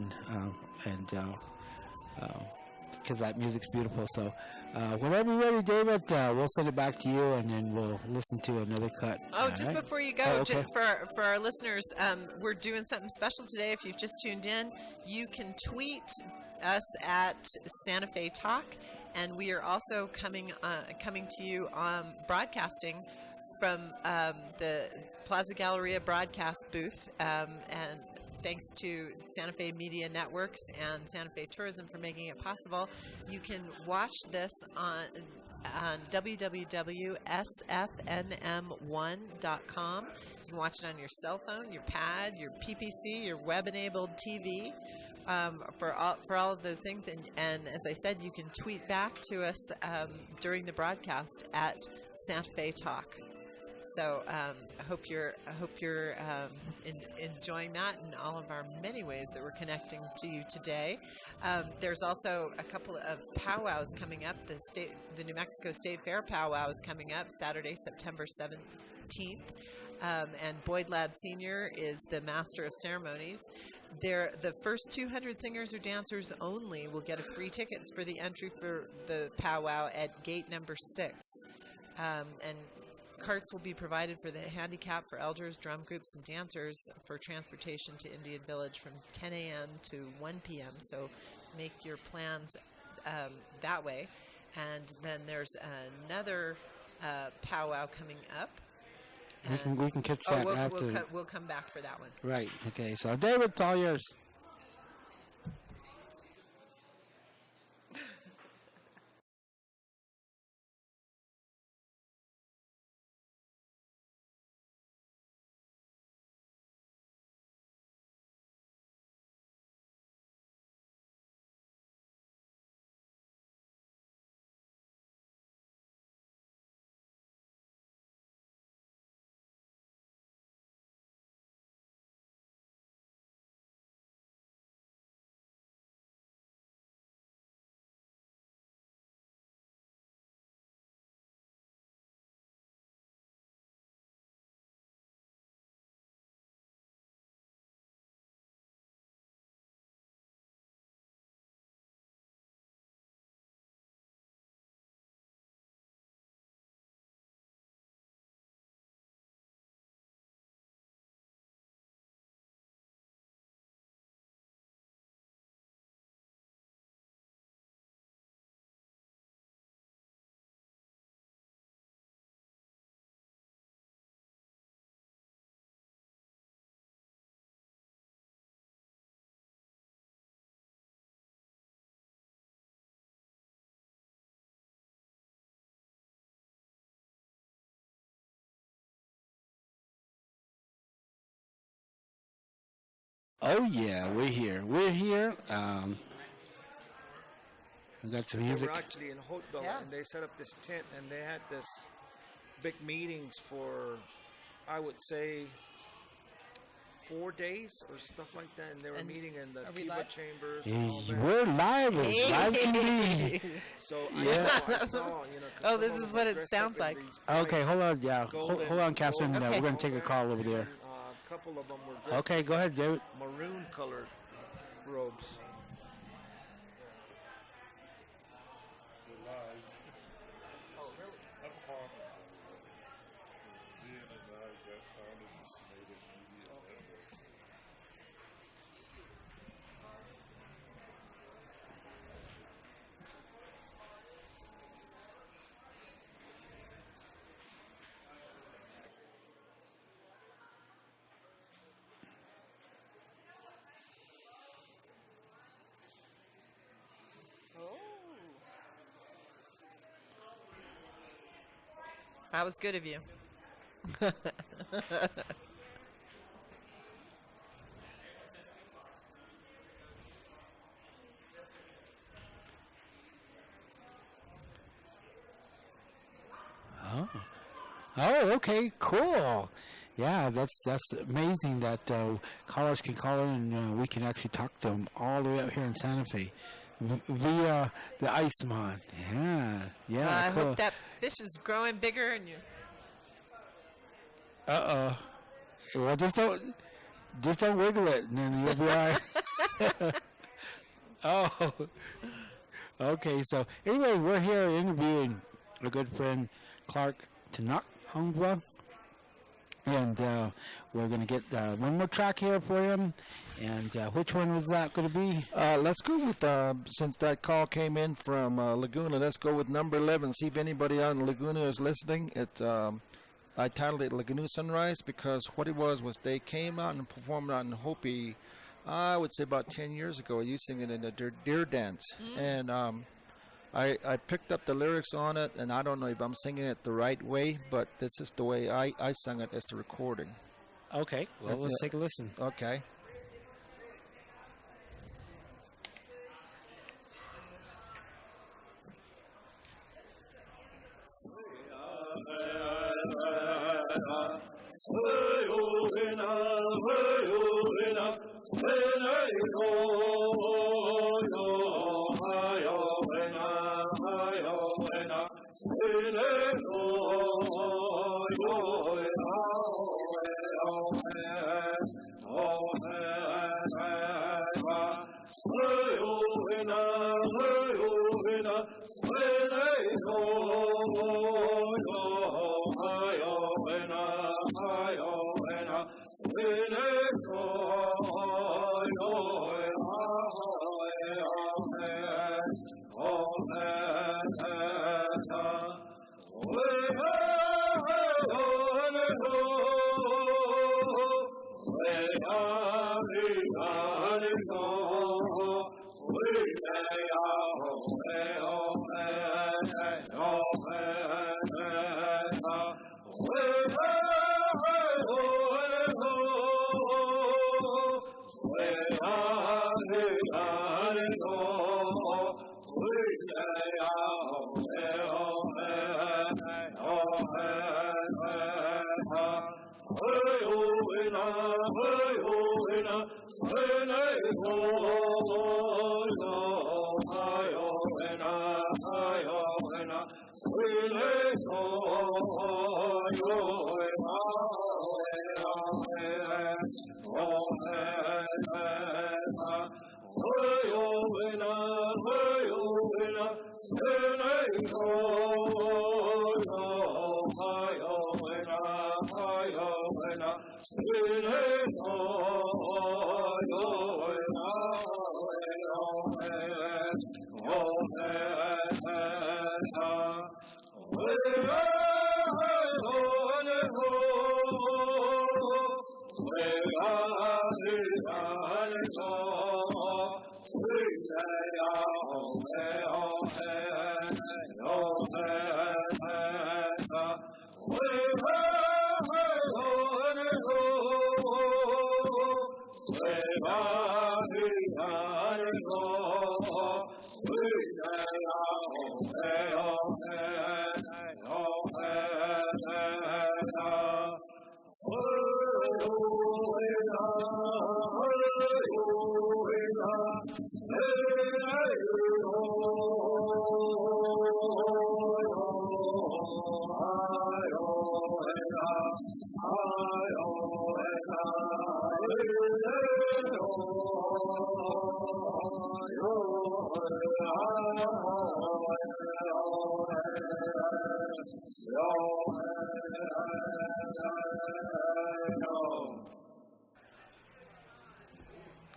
because that music's beautiful. So whenever you're ready, David, we'll send it back to you, and then we'll listen to another cut. Oh, just before you go, just for our listeners, we're doing something special today. If you've just tuned in, you can tweet us at Santa Fe Talk, and we are also coming to you broadcasting from the Plaza Galleria broadcast booth, and thanks to Santa Fe Media Networks and Santa Fe Tourism for making it possible. You can watch this on www.sfnm1.com. You can watch it on your cell phone, your pad, your PPC, your web-enabled TV. For all of those things, and as I said, you can tweet back to us during the broadcast at Santa Fe Talk. So I hope you're enjoying that in all of our many ways that we're connecting to you today. There's also a couple of powwows coming up. The New Mexico State Fair powwow is coming up Saturday, September 17th. And Boyd Ladd Sr. is the master of ceremonies. The first 200 singers or dancers only will get free tickets for the entry for the powwow at gate number 6. And carts will be provided for the handicap, for elders, drum groups, and dancers for transportation to Indian Village from 10 a.m. to 1 p.m. So make your plans that way. And then there's another powwow coming up. We can catch that after. We'll come back for that one. Right. Okay. So David, it's all yours. Oh yeah, we're here. We're here. We got some They music. were actually in Hopeville, and they set up this tent, and they had this big meetings for, I would say, 4 days or stuff like that, and they were meeting in the Kiva chambers. And all that. We're live. It's live TV. So Yeah. I saw, you know. 'cause Oh, some this of is them what were it dressed sounds up in like. these bright Okay, hold on. Yeah, hold on, Catherine. golden We're going to take a call over there. and, a couple of them were dressed Okay, go ahead, David. maroon colored robes. That was good of you. Oh, okay, cool. Yeah, that's amazing that callers can call in and we can actually talk to them all the way up here in Santa Fe via the Iceman. Yeah, I cool. hope that fish is growing bigger and you. Well, just don't wiggle it, and then you'll be all right. Oh, okay. So anyway, we're here interviewing a good friend, Clark Tanuk Hongwa, and we're going to get one more track here for him. And which one was that going to be? Let's go with, since that call came in from Laguna, let's go with number 11. See if anybody out in Laguna is listening. It's I titled it Laguna Sunrise because what it was they came out and performed out in Hopi, I would say about 10 years ago, using it in a deer dance. And I picked up the lyrics on it, and I don't know if I'm singing it the right way, but this is the way I sung it as the recording. Okay, well, let's take a listen. Okay.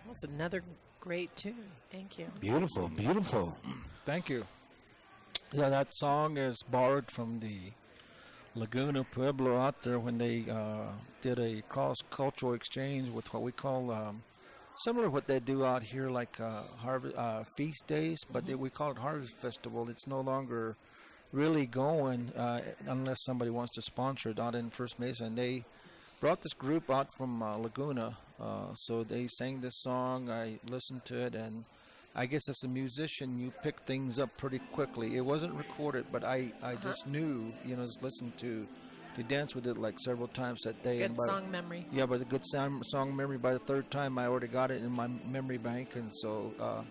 That's another great tune. Thank you. Beautiful, beautiful. Thank you. Yeah, that song is borrowed from the Laguna Pueblo out there when they did a cross-cultural exchange with what we call similar to what they do out here, like feast days, but we call it Harvest Festival. It's no longer really going unless somebody wants to sponsor it out in First Mesa. And they brought this group out from Laguna, so they sang this song. I listened to it, and I guess as a musician, you pick things up pretty quickly. It wasn't recorded, but I just knew, just listened to dance with it like several times that day. Good song memory. Yeah, but the good song memory. By the third time, I already got it in my memory bank, and so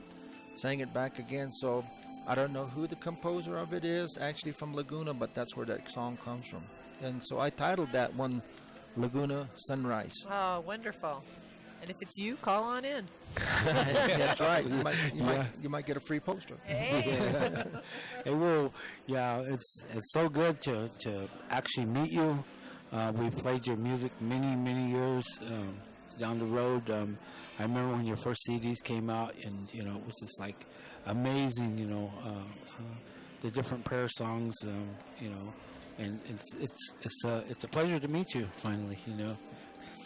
sang it back again. So I don't know who the composer of it is, actually from Laguna, but that's where that song comes from. And so I titled that one Laguna Sunrise. Oh, wonderful. And if it's you, call on in. That's right. You might get a free poster. Hey. It will. Yeah, it's so good to actually meet you. We played your music many years down the road. I remember when your first CDs came out, and it was just like amazing. The different prayer songs. And it's a pleasure to meet you finally.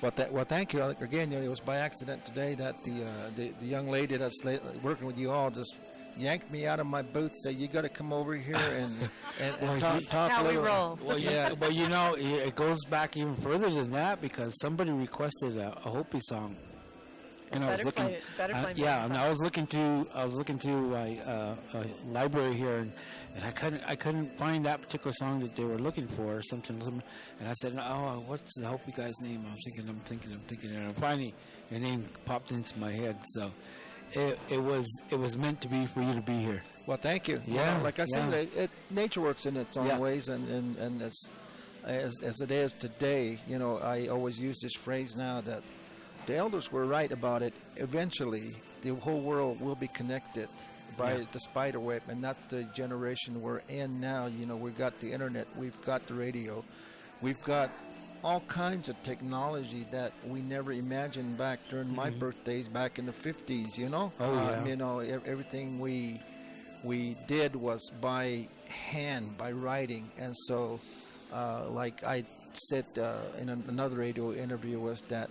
Well, thank you again. It was by accident today that the young lady that's working with you all just yanked me out of my booth. Said, "You got to come over here and talk how a little." we roll. Well, yeah. But it goes back even further than that, because somebody requested a Hopi song, and I was looking. I was looking through a library here, and I couldn't find that particular song that they were looking for, or something. And I said, "Oh, what's the Hopi guy's name?" I'm thinking, and finally your name popped into my head. So it was meant to be for you to be here. Well, thank you. Yeah, like I said, nature works in its own ways, and as it is today, I always use this phrase now that the elders were right about it. Eventually, the whole world will be connected by the spider web, and that's the generation we're in now. We've got the internet, we've got the radio, we've got all kinds of technology that we never imagined back during my birthdays back in the 50s. Everything we did was by hand, by writing. And so like I said in another radio interview, was that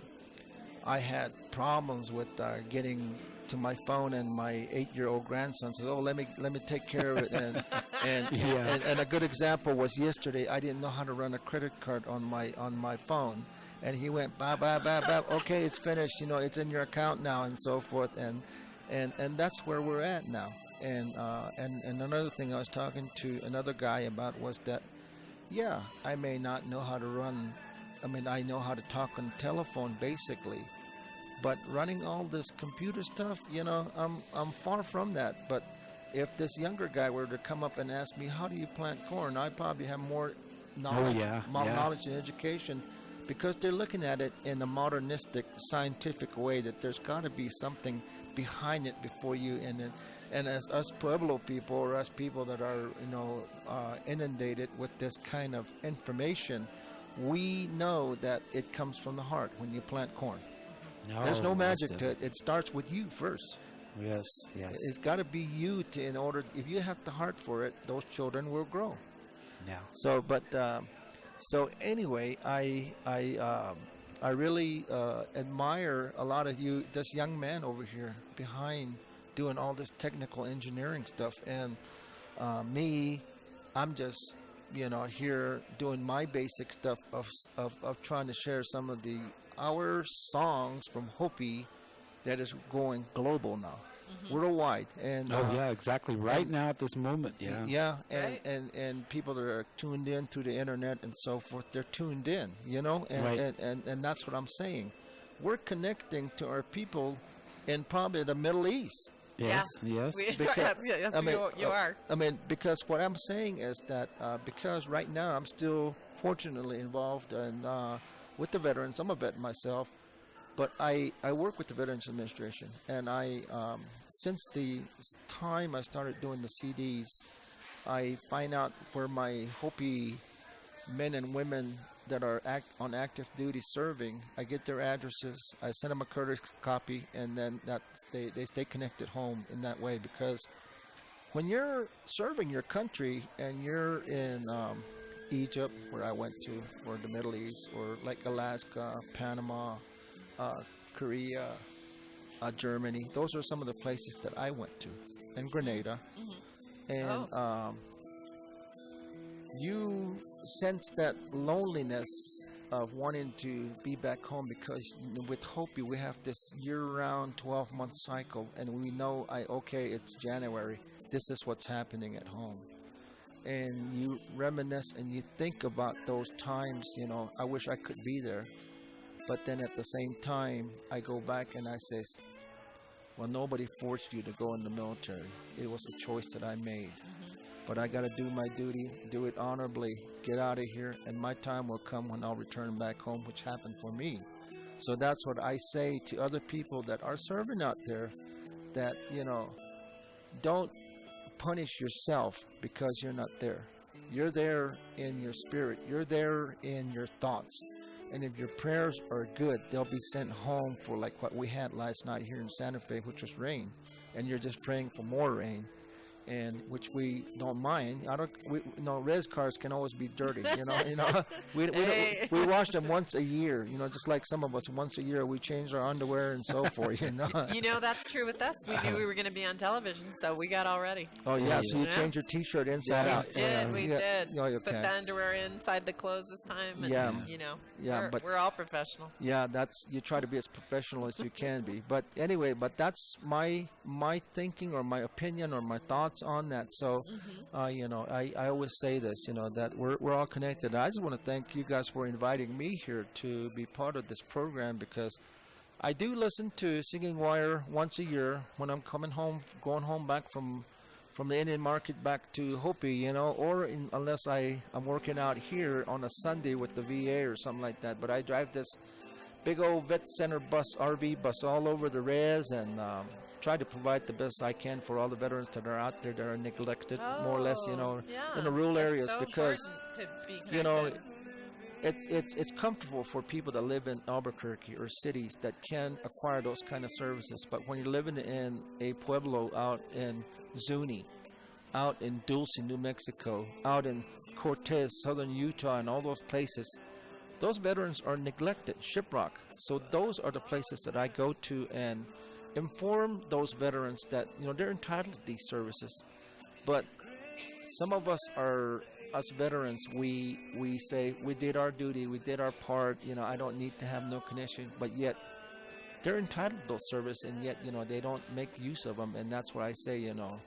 I had problems with getting to my phone, and my 8-year-old grandson says, "Oh, let me take care of it." And a good example was yesterday. I didn't know how to run a credit card on my phone, and he went, "Ba ba ba ba. Okay, it's finished. It's in your account now," and so forth. And that's where we're at now. And another thing I was talking to another guy about was that, I may not know how to run. I know how to talk on the telephone basically. But running all this computer stuff, I'm far from that. But if this younger guy were to come up and ask me, "How do you plant corn?" I'd probably have more knowledge, knowledge and education, because they're looking at it in a modernistic, scientific way, that there's got to be something behind it before you. And as us Pueblo people, or us people that are, inundated with this kind of information, we know that it comes from the heart when you plant corn. There's no magic to it. It starts with you first. Yes. It's got to be you if you have the heart for it, those children will grow. Yeah. So anyway, I really admire a lot of you, this young man over here behind doing all this technical engineering stuff, and me, I'm just here doing my basic stuff of trying to share some of our songs from Hopi that is going global now. worldwide. And yeah, exactly. Right now at this moment, yeah. Yeah, and, Right. and people that are tuned in through the internet and so forth, they're tuned in, you know, and, Right. and that's what I'm saying. We're connecting to our people in probably the Middle East. Yes, yes. Because- yes, I mean, you are. I mean, because what I'm saying is that because right now I'm still fortunately involved in, with the veterans. I'm a vet myself, but I work with the Veterans Administration, and I since the time I started doing the CDs, I find out where my Hopi men and women that are on active duty serving. I get their addresses. I send them a courtesy copy, and then that they stay connected home in that way. Because when you're serving your country and you're in Egypt, where I went to, or the Middle East, or like Alaska, Panama, Korea, Germany, those are some of the places that I went to, and Grenada. And you sense that loneliness of wanting to be back home, because with Hopi we have this year-round 12-month cycle, and we know, okay, it's January, this is what's happening at home. And you reminisce and you think about those times, you know, I wish I could be there. But then at the same time, I go back and I say, well, nobody forced you to go in the military. It was a choice that I made. But I got to do my duty, do it honorably, get out of here, and my time will come when I'll return back home, which happened for me. So that's what I say to other people that are serving out there, that, you know, don't punish yourself because you're not there. You're there in your spirit. You're there in your thoughts. And if your prayers are good, they'll be sent home for like what we had last night here in Santa Fe, which was rain. And you're just praying for more rain. And which we don't mind. Res cars can always be dirty. We wash them once a year. You know, just like some of us, once a year we change our underwear and so forth. You know. You know, that's true with us. We knew we were going to be on television, so we got all ready. Oh yeah, so you change your T-shirt inside out. We did. Oh, okay. Put the underwear inside the clothes this time. And, you know, we're all professional. Yeah, you try to be as professional as you can be. But anyway, that's my thinking or my opinion or my thoughts on that. So you know, I always say this, you know, that we're all connected. I just want to thank you guys for inviting me here to be part of this program, because I do listen to Singing Wire once a year when I'm going home back from the Indian market back to Hopi, you know, or unless I'm working out here on a Sunday with the VA or something like that. But I drive this big old vet center bus, RV bus, all over the res, and try to provide the best I can for all the veterans that are out there that are neglected, more or less, you know, in the rural areas, so because, be you know, it's comfortable for people that live in Albuquerque or cities that can acquire those kind of services. But when you're living in a pueblo out in Zuni, out in Dulce, New Mexico, out in Cortez, southern Utah, and all those places, those veterans are neglected, shiprock. So those are the places that I go to and inform those veterans that, you know, they're entitled to these services. But some of us veterans, we say we did our duty, we did our part, you know, I don't need to have no connection, but yet they're entitled to those services, and yet, you know, they don't make use of them. And that's why I say, you know,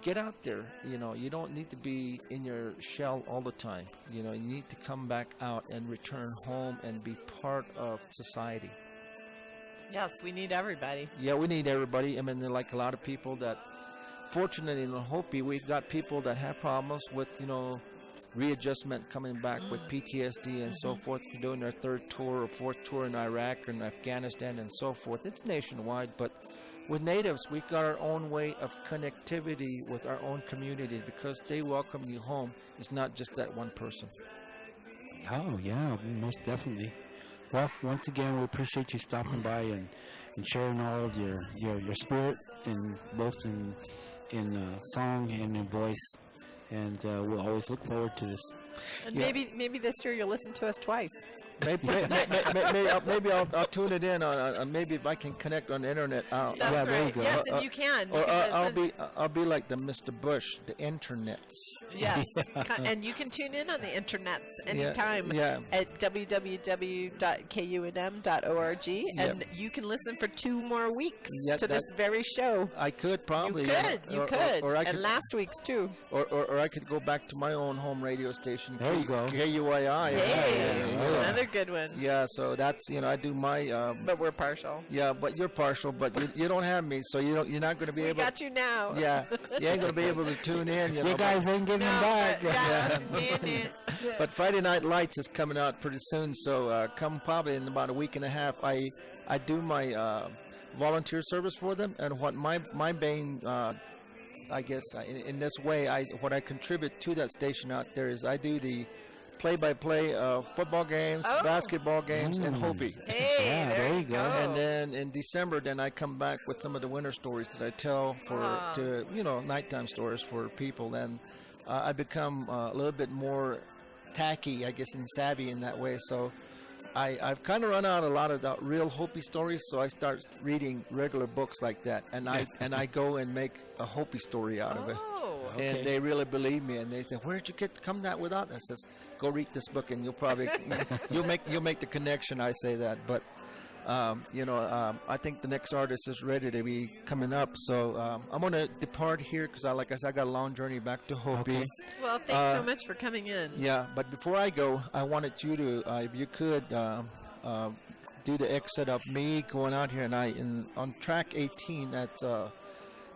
get out there. You know, you don't need to be in your shell all the time. You know, you need to come back out and return home and be part of society. Yes, we need everybody. Yeah, we need everybody. I mean, like a lot of people that, fortunately in Hopi, we've got people that have problems with, you know, readjustment coming back with PTSD and so forth, doing their third tour or fourth tour in Iraq and Afghanistan and so forth. It's nationwide, but with natives, we've got our own way of connectivity with our own community, because they welcome you home. It's not just that one person. Oh, yeah, most definitely. Well, once again, we appreciate you stopping by and sharing all of your spirit, and both in song and in voice. And we'll always look forward to this. And maybe this year you'll listen to us twice. Maybe I'll tune it in on maybe if I can connect on the internet. That's yeah, right. there you go. Yes, and you can. Or because I'll be like the Mr. Bush, the internets. Yes, and you can tune in on the internet anytime yeah. at www.kunm.org, and you can listen for 2 more weeks to this very show. I could probably. You could. Or I and could, last week's too. Or I could go back to my own home radio station. There you go. KUII. Hey, another good one. Yeah, so that's I do my. But we're partial. Yeah, but you're partial, but you don't have me, so you're not going to be able. We got you now. Yeah, you ain't going to be able to tune in. You guys ain't giving them back. But Friday Night Lights is coming out pretty soon, so come probably in about a week and a half. I do my volunteer service for them, and what my main I guess in this way what I contribute to that station out there is I do the play-by-play of football games, basketball games, and Hopi. Hey, there you go. And then in December, I come back with some of the winter stories that I tell to nighttime stories for people. Then I become a little bit more tacky, I guess, and savvy in that way. So I've kind of run out a lot of the real Hopi stories, so I start reading regular books like that, and I go and make a Hopi story out of it. Okay. And they really believe me, and they say, "Where'd you come that without?" I says, "Go read this book, and you'll probably you'll make the connection." I say that, but I think the next artist is ready to be coming up, so I'm gonna depart here because like I said, I got a long journey back to Hopi. Okay. Well, thanks so much for coming in. Yeah, but before I go, I wanted you to, if you could, do the exit of me going out here, and on track 18. That's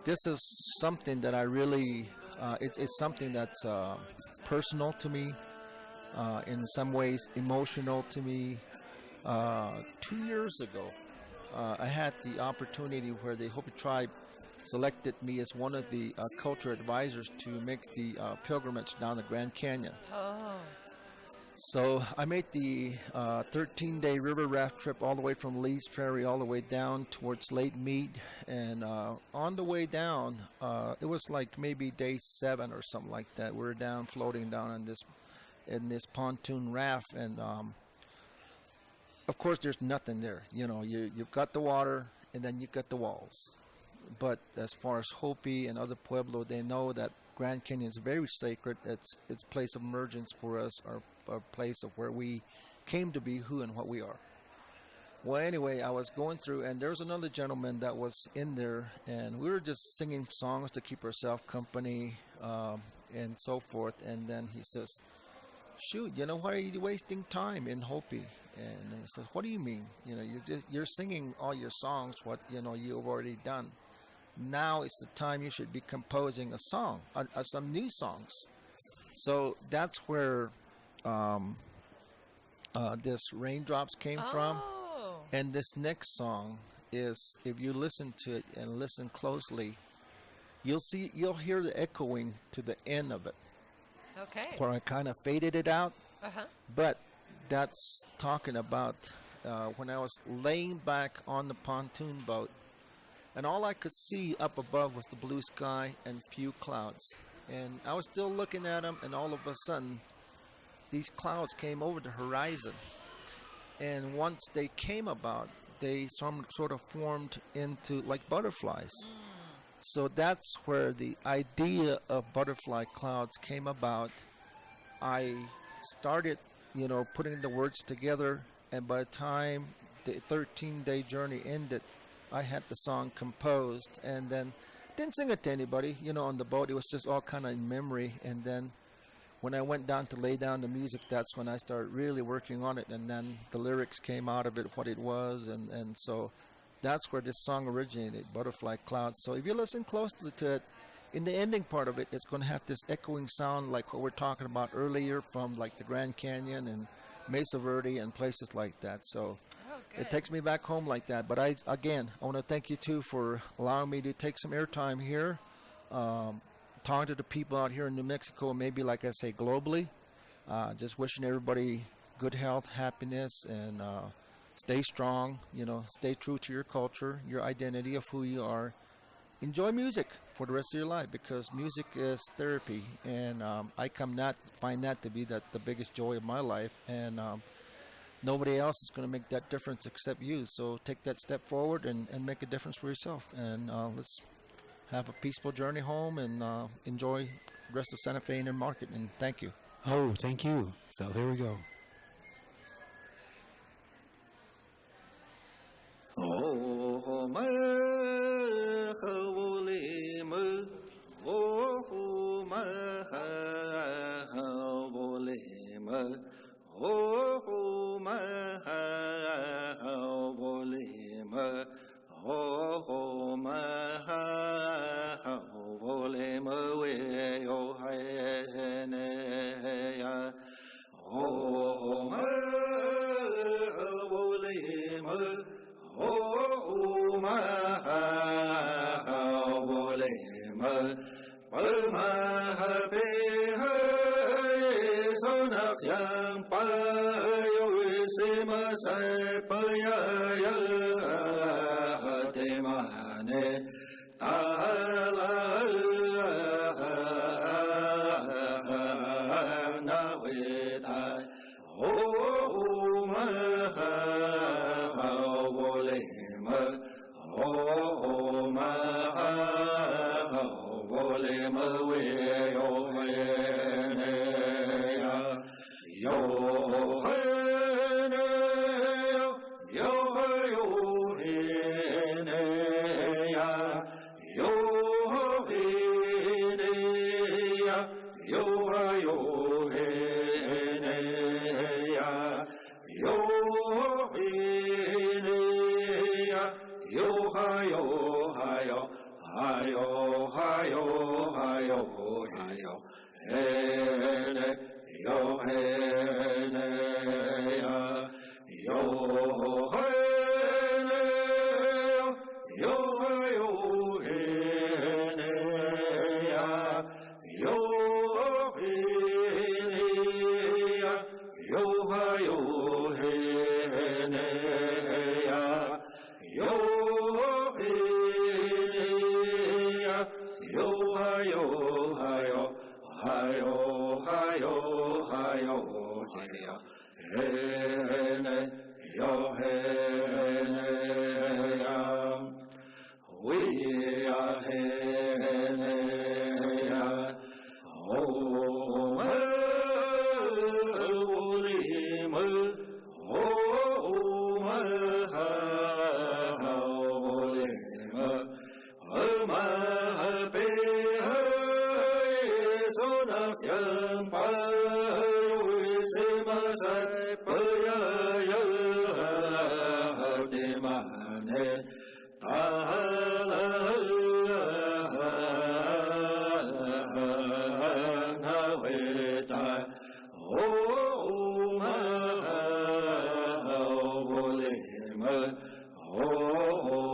this is something that I really. It's something that's personal to me, in some ways emotional to me. 2 years ago, I had the opportunity where the Hopi tribe selected me as one of the culture advisors to make the pilgrimage down the Grand Canyon. Oh. So I made the 13-day river raft trip all the way from Lee's Prairie all the way down towards Lake Mead, and on the way down, it was like maybe day 7 or something like that. We were down, floating down in this pontoon raft, and of course there's nothing there. You've got the water, and then you've got the walls. But as far as Hopi and other Pueblo, they know that Grand Canyon is very sacred. It's a place of emergence for us, our place of where we came to be, who and what we are. Well, anyway, I was going through, and there was another gentleman that was in there, and we were just singing songs to keep ourselves company, and so forth. And then he says, "Shoot, why are you wasting time in Hopi?" And he says, "What do you mean? You're singing all your songs, what you've already done. Now it's the time you should be composing a song, some new songs." So that's where this Raindrops came from. And this next song is, if you listen to it and listen closely, you'll hear the echoing to the end of it. Okay. Where I kind of faded it out. Uh-huh. But that's talking about when I was laying back on the pontoon boat, and all I could see up above was the blue sky and few clouds. And I was still looking at them, and all of a sudden, these clouds came over the horizon. And once they came about, they sort of formed into like butterflies. So that's where the idea of butterfly clouds came about. I started, putting the words together, and by the time the 13-day journey ended, I had the song composed, and then didn't sing it to anybody, on the boat. It was just all kind of in memory. And then when I went down to lay down the music, that's when I started really working on it, and then the lyrics came out of it, what it was, and so that's where this song originated, Butterfly Clouds. So if you listen closely to it, in the ending part of it, it's going to have this echoing sound like what we're talking about earlier from like the Grand Canyon and Mesa Verde and places like that. So it takes me back home like that. But I want to thank you too for allowing me to take some airtime here, talking to the people out here in New Mexico, maybe like I say globally. Just wishing everybody good health, happiness, and stay strong. Stay true to your culture, your identity of who you are. Enjoy music for the rest of your life, because music is therapy, and I find that to be the biggest joy of my life. And nobody else is going to make that difference except you. So take that step forward and make a difference for yourself. And let's have a peaceful journey home and enjoy the rest of Santa Fe Indian Market. And thank you. Oh, thank you. So here we go. Oh, my holy mo, oh, my holy mo, oh, my holy mo, oh, my holy mo, we oh, ya, oh, my holy mo. Oh, my holy mo, oh, my happy son of young Payo, Sima Sapaya, Demane, Tala, Nawita, oh, my.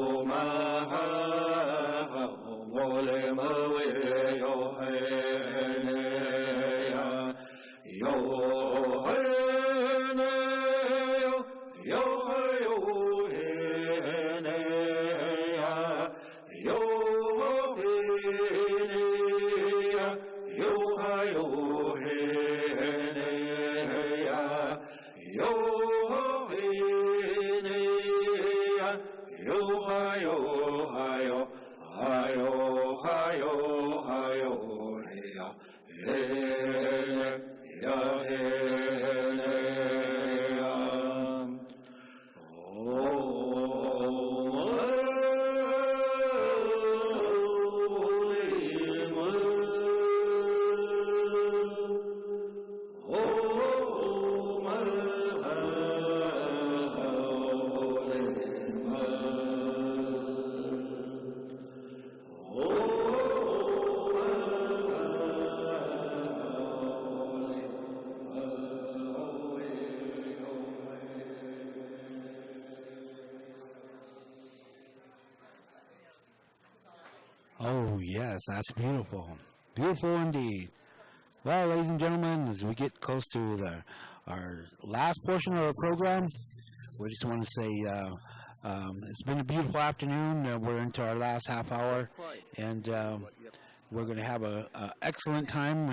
Oh, my holy mo, Oh, yes, that's beautiful. Beautiful indeed. Well, ladies and gentlemen, as we get close to our last portion of our program, we just want to say it's been a beautiful afternoon. We're into our last half hour, and we're going to have a excellent time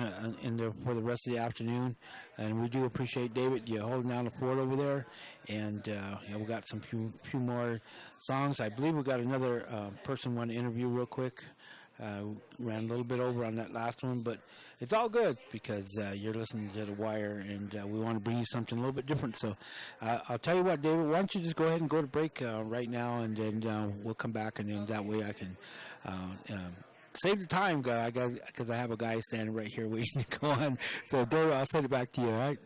for the rest of the afternoon, and we do appreciate David you holding down the fort over there. And we got some few more songs. I believe we got another person want to interview real quick. Ran a little bit over on that last one, but it's all good because you're listening to The Wire, and we want to bring you something a little bit different. So I'll tell you what, David, why don't you just go ahead and go to break right now, and then we'll come back, and then that way I can save the time, because I have a guy standing right here waiting to go on. So, David, I'll send it back to you, all right?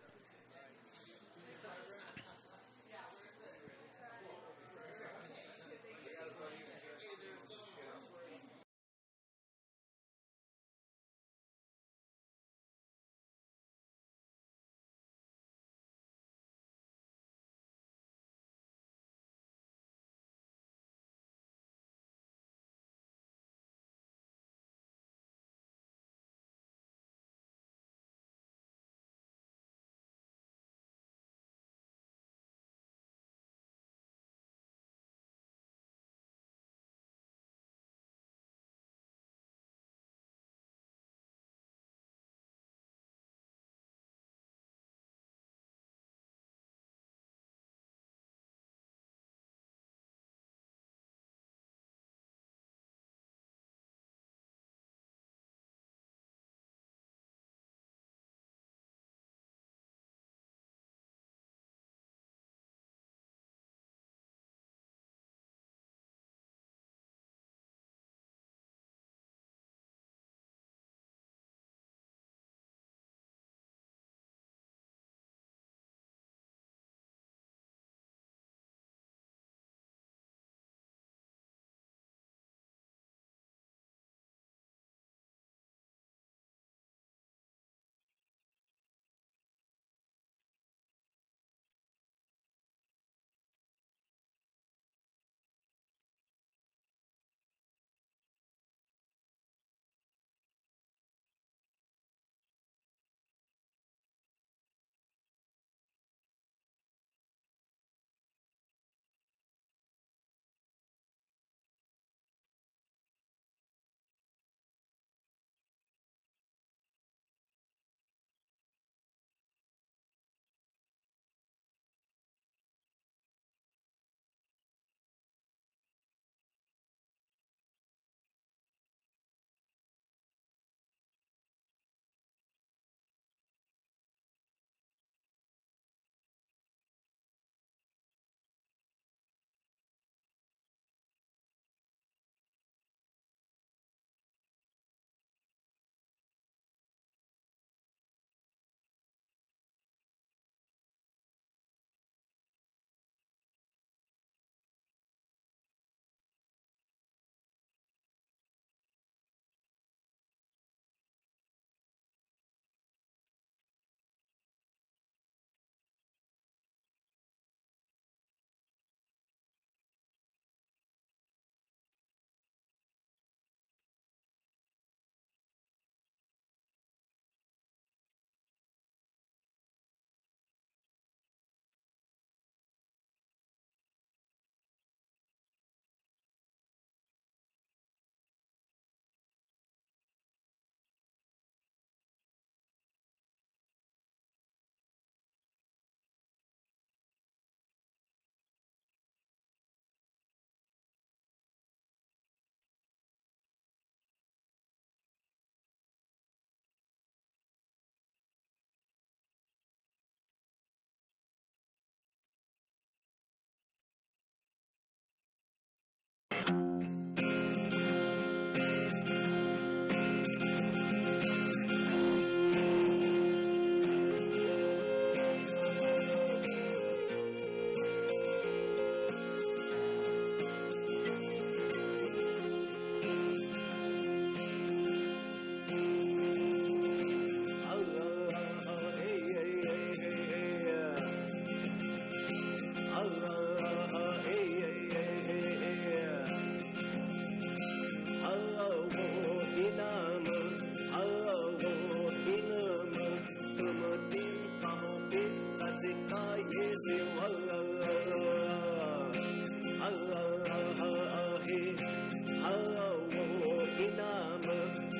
inama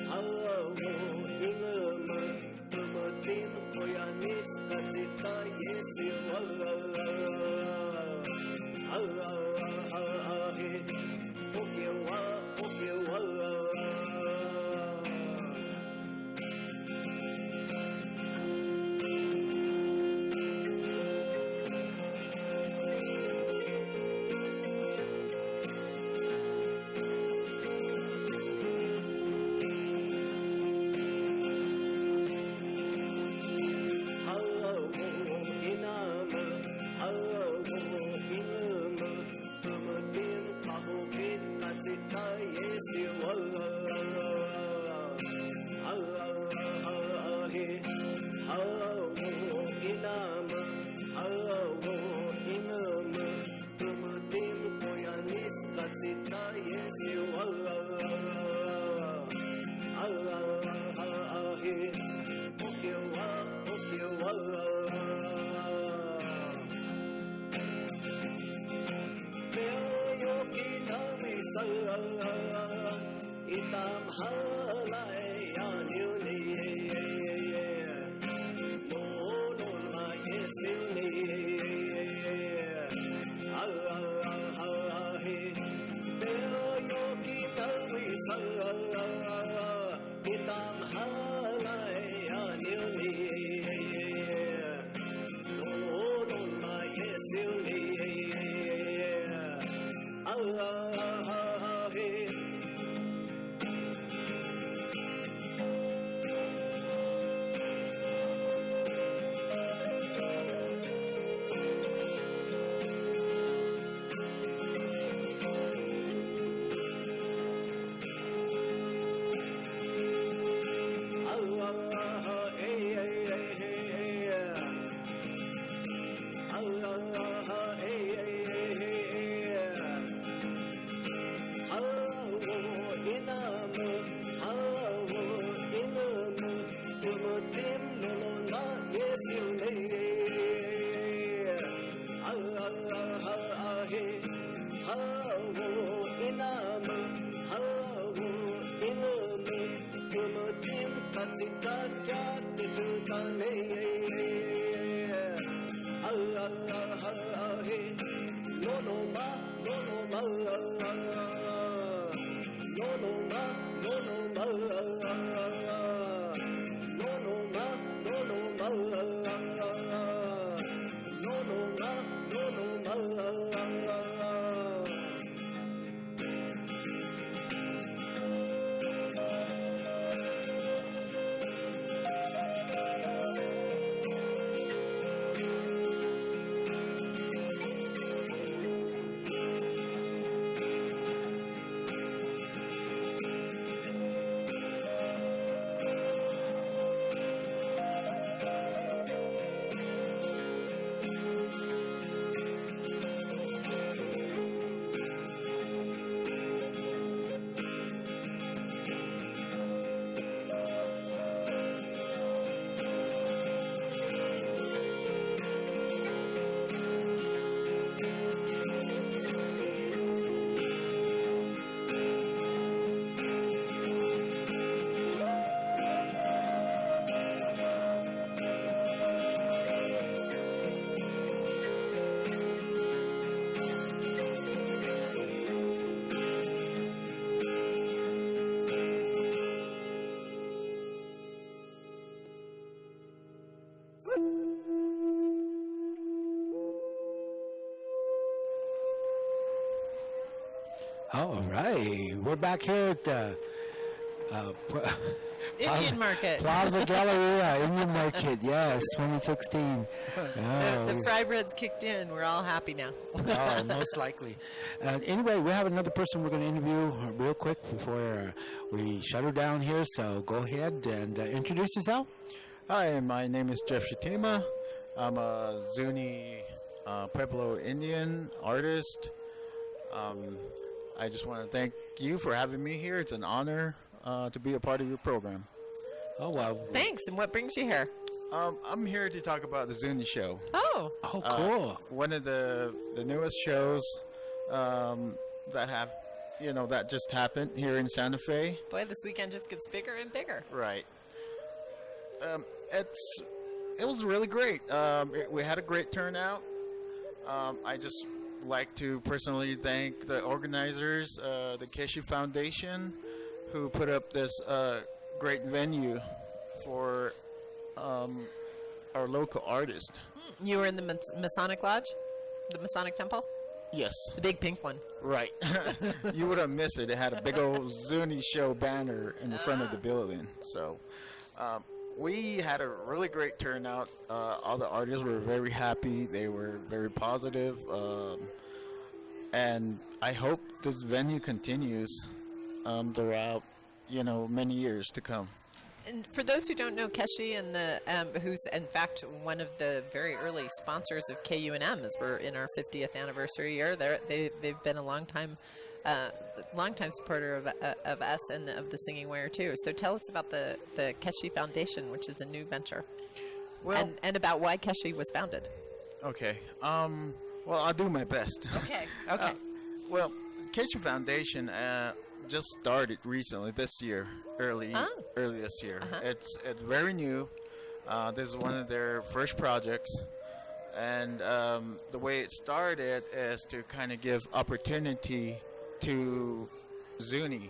hawo ingama tumatim koyanis katita yesi itam halai anuni monon la yesuni yogi tawi itam halai anuni monon la yesuni All right, we're back here at the Indian Market. Plaza Galleria, Indian Market, yes, 2016. The fry bread's kicked in. We're all happy now. Oh, most likely. Anyway, we have another person we're going to interview real quick before we shut her down here, so go ahead and introduce yourself. Hi, my name is Jeff Shatima. I'm a Zuni Pueblo Indian artist. I just want to thank you for having me here. It's an honor to be a part of your program. Oh, wow. Thanks. And what brings you here? I'm here to talk about the Zuni show. Oh. Oh, cool. One of the newest shows that have that just happened here in Santa Fe. Boy, this weekend just gets bigger and bigger. Right. It was really great. We had a great turnout. I just like to personally thank the organizers, the Keshi Foundation, who put up this great venue for our local artist. You were in the Masonic Lodge? The Masonic Temple? Yes. The big pink one. Right. You would have missed it. It had a big old Zuni show banner in the front of the building. So we had a really great turnout. All the artists were very happy. They were very positive. And I hope this venue continues throughout, many years to come. And for those who don't know, Keshi and who's in fact one of the very early sponsors of KUNM, as we're in our 50th anniversary year, they've been a long time supporter of us and of the Singing Wire too. So tell us about the Keshi Foundation, which is a new venture, and about why Keshi was founded. Okay. Well, I'll do my best. Okay. Well, Keshi Foundation just started recently this year, early this year. It's very new. This is one of their first projects, and the way it started is to kind of give opportunity to Zuni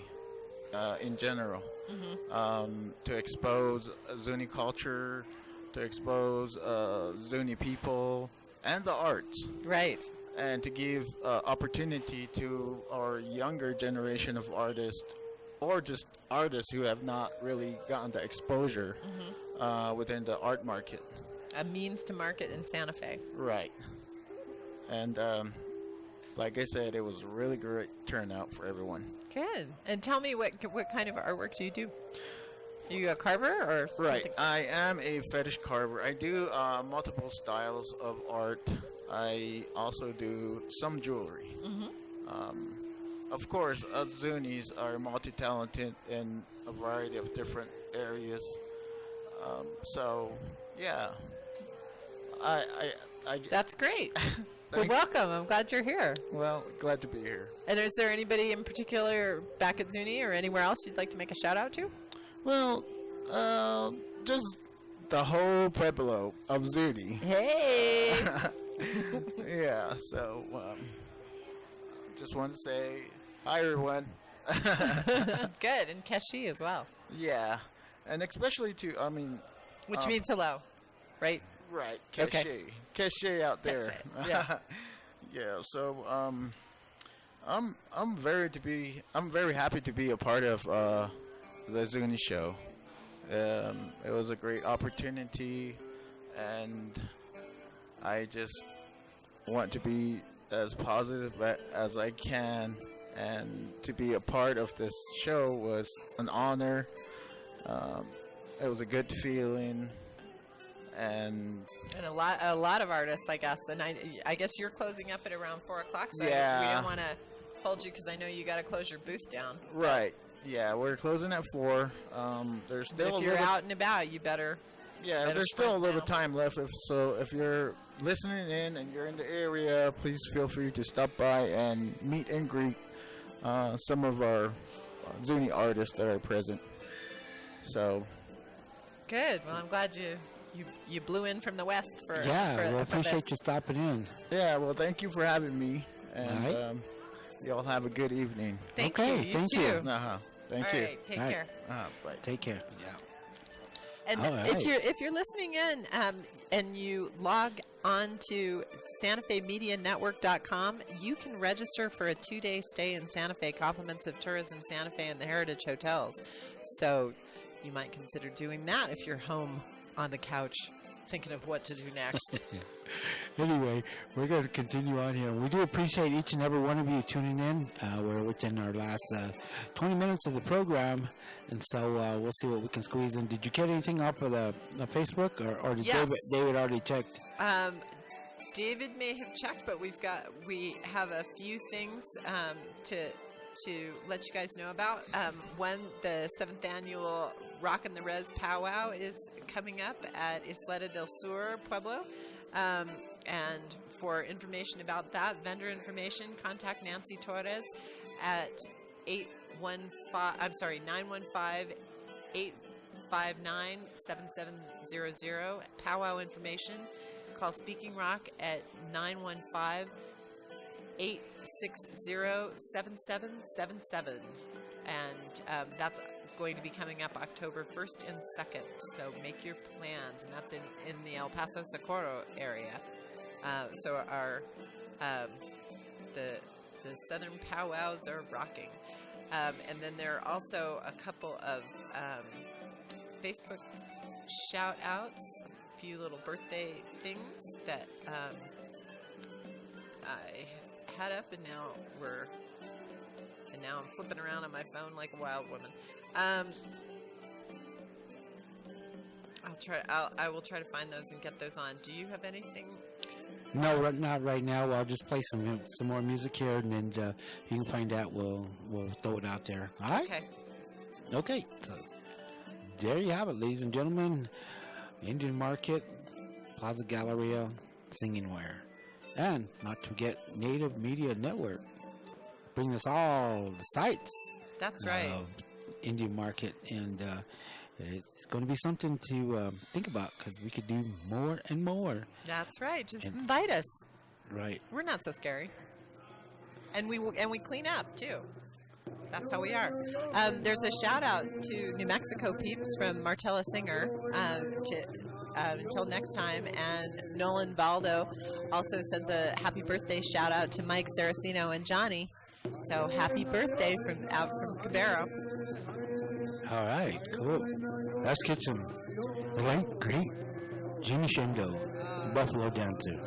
in general, to expose Zuni culture, to expose Zuni people and the arts. Right. And to give opportunity to our younger generation of artists, or just artists who have not really gotten the exposure within the art market. A means to market in Santa Fe. Right. And like I said, it was a really great turnout for everyone. Good. And tell me, what kind of artwork do you do? Are you a carver or? Right. I am a fetish carver. I do multiple styles of art. I also do some jewelry. Of course, us Zunis are multi-talented in a variety of different areas. So, yeah. That's great. Well, welcome. I'm glad you're here. Well, glad to be here. And is there anybody in particular back at Zuni or anywhere else you'd like to make a shout out to? Well, just the whole Pueblo of Zuni. Hey! Yeah, so just want to say hi, everyone. Good, and Keshi as well. Yeah, and especially to, which means hello, right? Right, Keshi. Okay. Keshi out there. Keshi. Yeah. Yeah, so I'm very happy to be a part of the Zuni show. It was a great opportunity, and I just want to be as positive as I can, and to be a part of this show was an honor. It was a good feeling, and a lot of artists, I guess. And I guess you're closing up at around 4 o'clock, so yeah. we don't want to hold you because I know you got to close your booth down. Right. Yeah, we're closing at 4. There's still if you're out and about, you better. Yeah, there's still a little time left. If you're listening in and you're in the area, please feel free to stop by and meet and greet some of our Zuni artists that are present. So. Good. Well, I'm glad you blew in from the west for. Yeah, we appreciate you stopping in. Yeah, well, thank you for having me, and y'all have a good evening. Thank you. Thank you. Thank you. All right, take care. Bye. Take care. Yeah. And if you're listening in and you log on to SantaFeMediaNetwork.com, you can register for a 2-day stay in Santa Fe, compliments of Tourism Santa Fe and the Heritage Hotels. So you might consider doing that if you're home on the couch thinking of what to do next. Anyway, we're going to continue on here. We do appreciate each and every one of you tuning in. We're within our last 20 minutes of the program, and so we'll see what we can squeeze in. Did you get anything off of the Facebook, or did Yes. David already checked? David may have checked, but we have a few things to let you guys know about. One, the 7th annual Rockin' the Res powwow is coming up at Isleta del Sur, Pueblo. And for information about that, vendor information, contact Nancy Torres at 915-859-7700. Powwow information. Call Speaking Rock at 915-860-7777. And that's going to be coming up October 1st and 2nd. So make your plans. And that's in the El Paso Socorro area. So our the Southern powwows are rocking. And then there are also a couple of Facebook shout outs, a few little birthday things that I had up, and now I'm flipping around on my phone like a wild woman. I will try to find those and get those on. Do you have anything? No, not right now. I'll just play some more music here, and then you can find out. We'll throw it out there. All right. Okay. So there you have it, ladies and gentlemen. Indian Market, Plaza Galleria, Singing Ware, and not to forget Native Media Network. Bring us all the sites. That's right. Indian Market, and it's going to be something to think about, because we could do more and more. That's right. Just invite us. Right. We're not so scary, and we clean up too. That's how we are. There's a shout out to New Mexico peeps from Martella Singer. Until next time, and Nolan Valdo also sends a happy birthday shout out to Mike Saraceno and Johnny. So happy birthday from Cabero. All right, cool. Let's get the late great Jimmy Shendo, Buffalo dancer.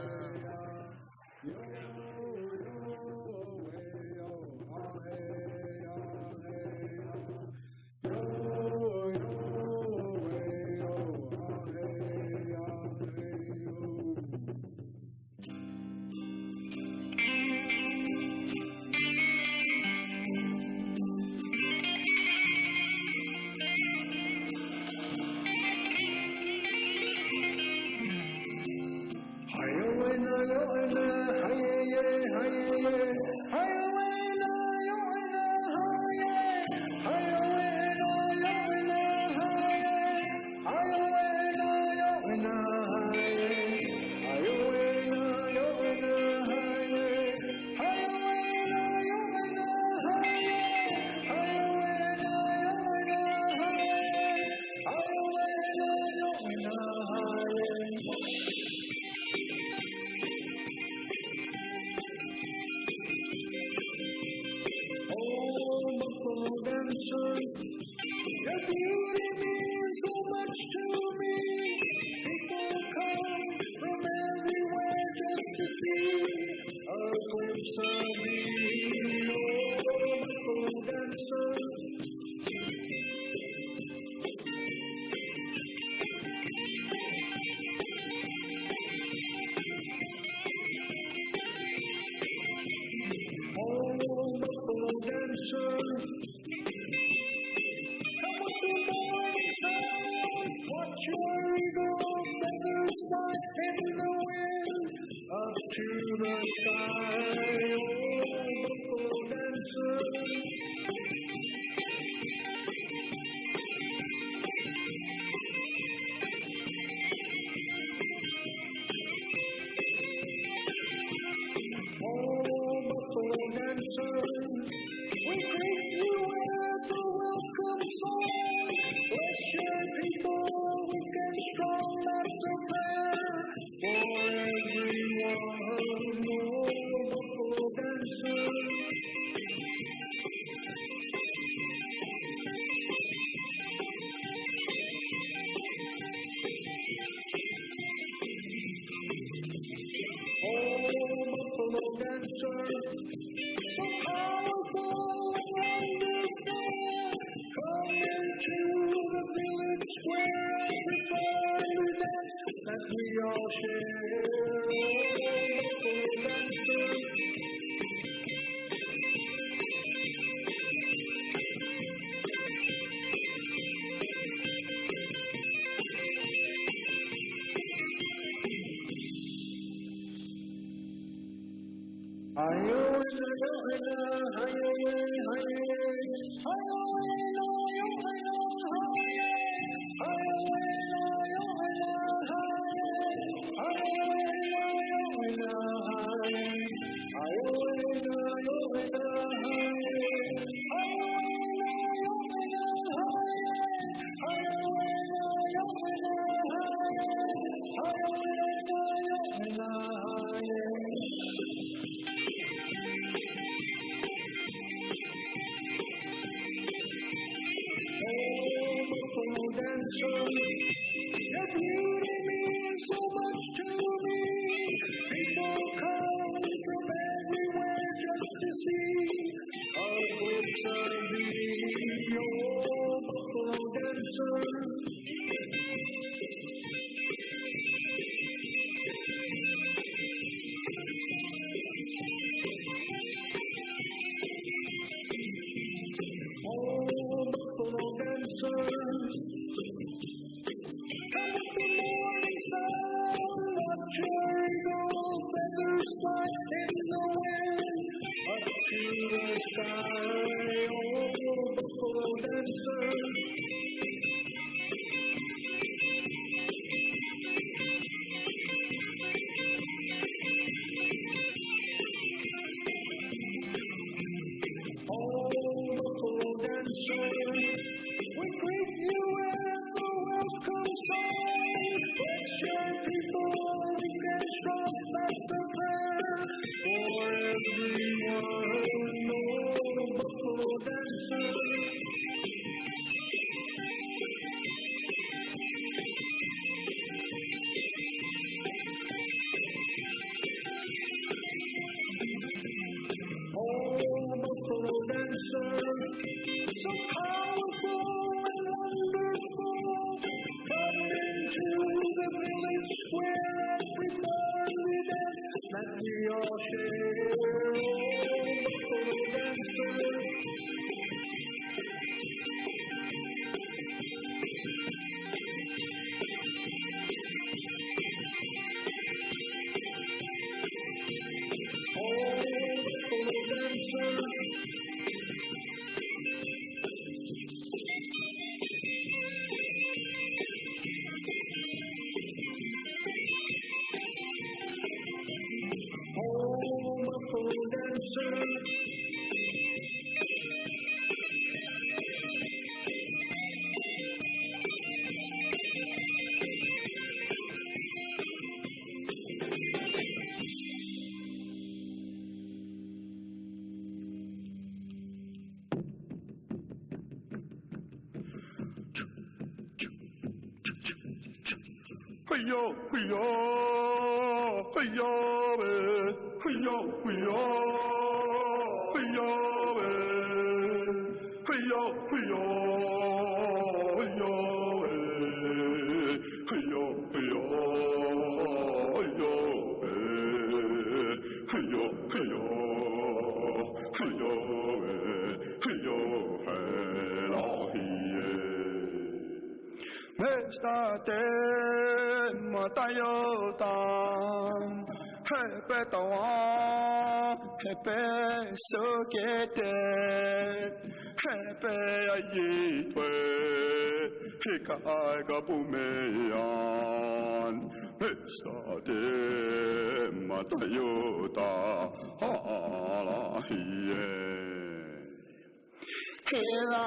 Hear the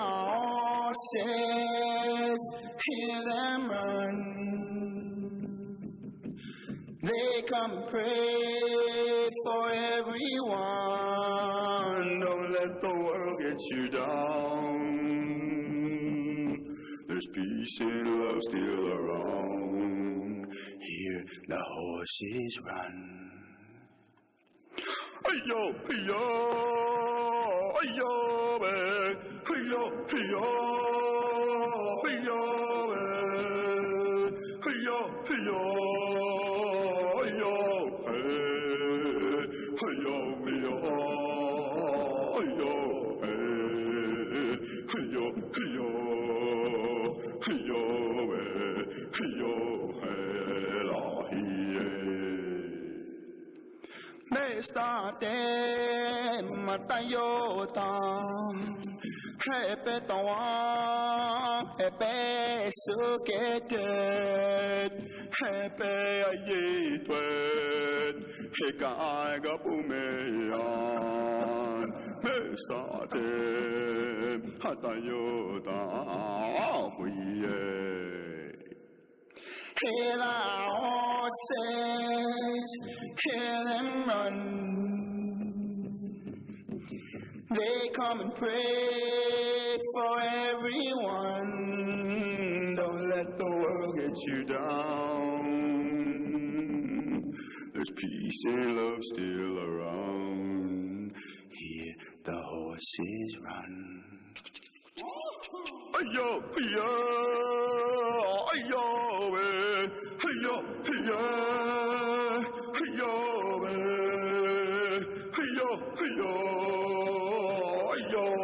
horses, hear them run. They come pray for everyone. Don't let the world get you down. There's peace and love still around. Hear the horses run. Hey-yo, hey-yo, hey-yo, hey-yo, hey-yo, hey-yo, hey-yo, hey-yo, hey-yo, hey-yo, hey-yo, hey-yo, hey-yo, hey-yo, hey-yo, hey-yo, Me starte matayota Hepetawa Hepe suketet Hepe ayitwet Hekaiga pumeyan Me starte matayota Huye Hear our horses, hear them run. They come and pray for everyone. Don't let the world get you down. There's peace and love still around. Hear the horses run. Ayo, ayo, ayo, ayo, ayo, ayo, ayo, ayo, ayo, ayo, ayo, ayo,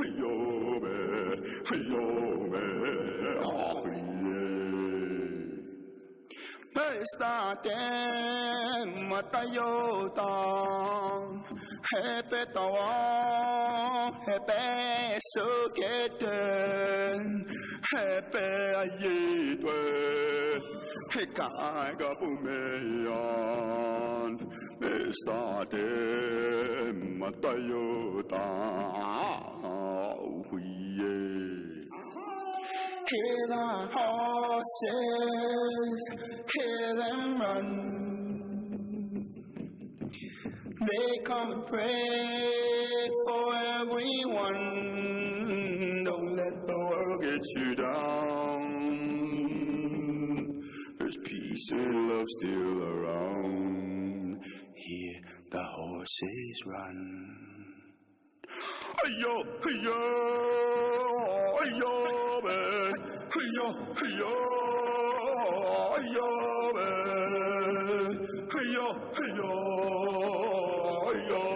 ayo, ayo, ayo, Estate matayota Hepe tawa Hepe suketen Hepe ayitwe Hekaiga pumeyan Estate matayota Huye Hear the horses, hear them run. They come and pray for everyone. Don't let the world get you down. There's peace and love still around. Hear the horses run. Ayo, ayo, ayo, ayo, ayo, ayo, ayo, ayo, ayo, ayo,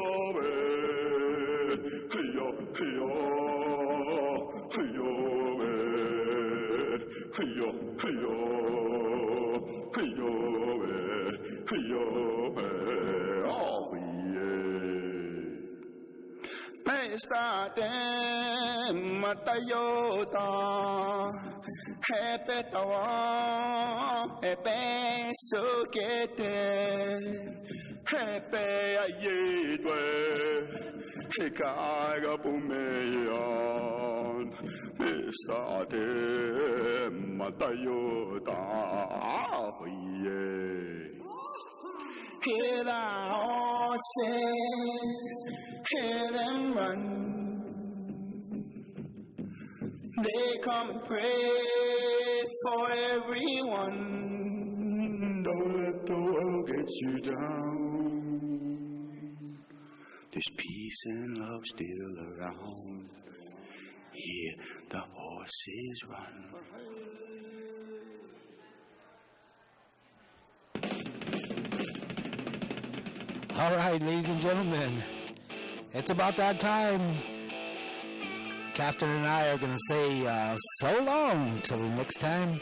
ayo, ayo, ayo, ayo, oh yeah. Me estate matayota Hepe tawa Hepe sukete Hepe ayitwe Hekaiga pumeyan Me estate matayota yeah. Hear the horses, hear them run. They come and pray for everyone. Don't let the world get you down. There's peace and love still around. Hear the horses run. All right, ladies and gentlemen, it's about that time. Catherine and I are going to say so long till the next time,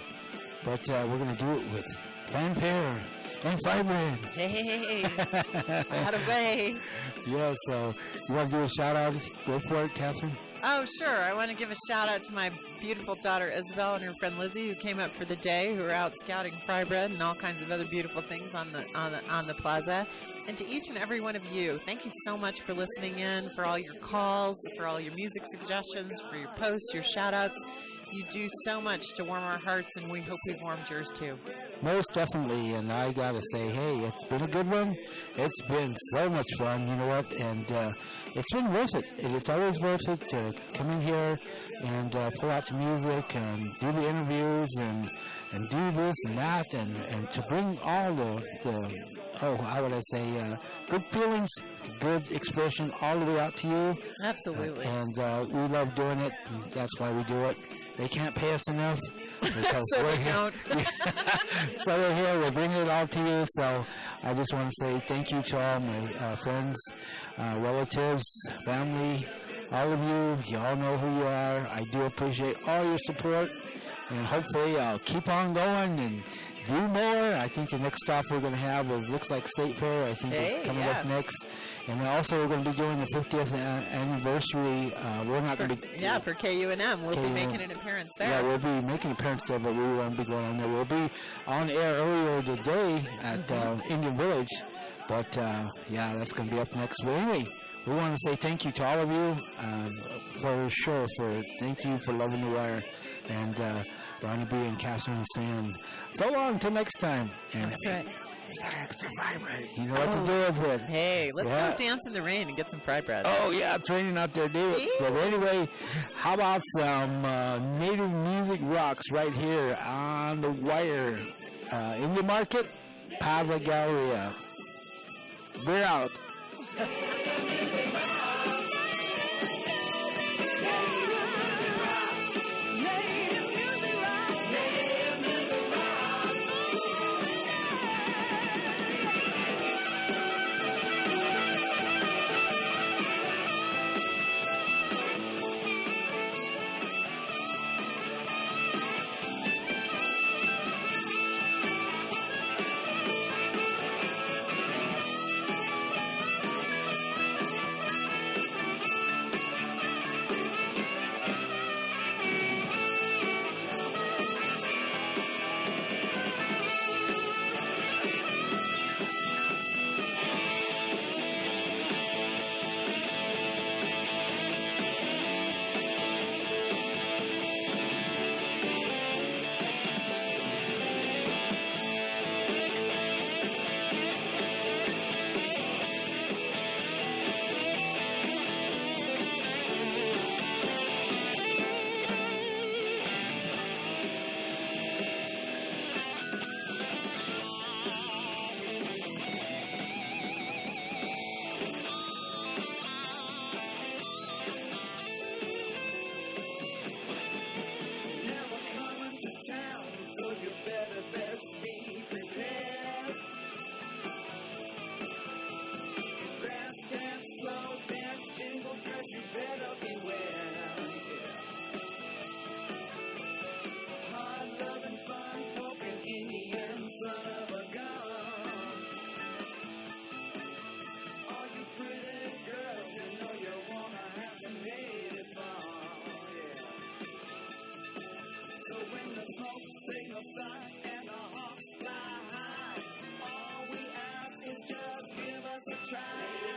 but we're going to do it with fanfare and vibrant. Hey, out of way. Yeah, so you want to do a shout out? Go for it, Catherine. Oh, sure. I want to give a shout out to my beautiful daughter Isabel and her friend Lizzie, who came up for the day, who are out scouting fry bread and all kinds of other beautiful things on the plaza. And to each and every one of you, thank you so much for listening in, for all your calls, for all your music suggestions, for your posts, your shout outs. You do so much to warm our hearts, and we hope we've warmed yours too. Most definitely, and I got to say, hey, it's been a good one. It's been so much fun, you know what, and it's been worth it. It's always worth it to come in here and pull out the music and do the interviews and do this and that and to bring all the how would I say, good feelings, good expression all the way out to you. Absolutely. And we love doing it. And that's why we do it. They can't pay us enough. Because so we don't. So we're here. We're bringing it all to you. So I just want to say thank you to all my friends, relatives, family, all of you all know who you are. I do appreciate all your support, and hopefully I'll keep on going and do more. I think the next stop we're going to have looks like State Fair. I think it's coming up next. And also we're going to be doing the 50th anniversary. We're not going to be... Yeah, for KUNM. We'll be making an appearance there. Yeah, we'll be making an appearance there, but we won't be going on there. We'll be on air earlier today at Indian Village. But, yeah, that's going to be up next. But anyway, we want to say thank you to all of you for sure. Thank you for loving the wire. And Ronnie B. and Catherine Sand. So long until next time. And that's right. You got extra fry bread. You know what to do with it. Hey, let's go dance in the rain and get some fry bread. Oh, yeah, it's raining out there, dude. But anyway, how about some native music rocks right here on the wire? Indian Market, Plaza Galleria. We're out. So you better best be prepared. Grass dance, slow dance, jingle dress, you better beware. Hard loving, fun poking, Indian son of a gun. All you pretty girls, you know you wanna have some native fun, yeah. So when the smoke signals start and the hawks fly high, all we ask is just give us a try.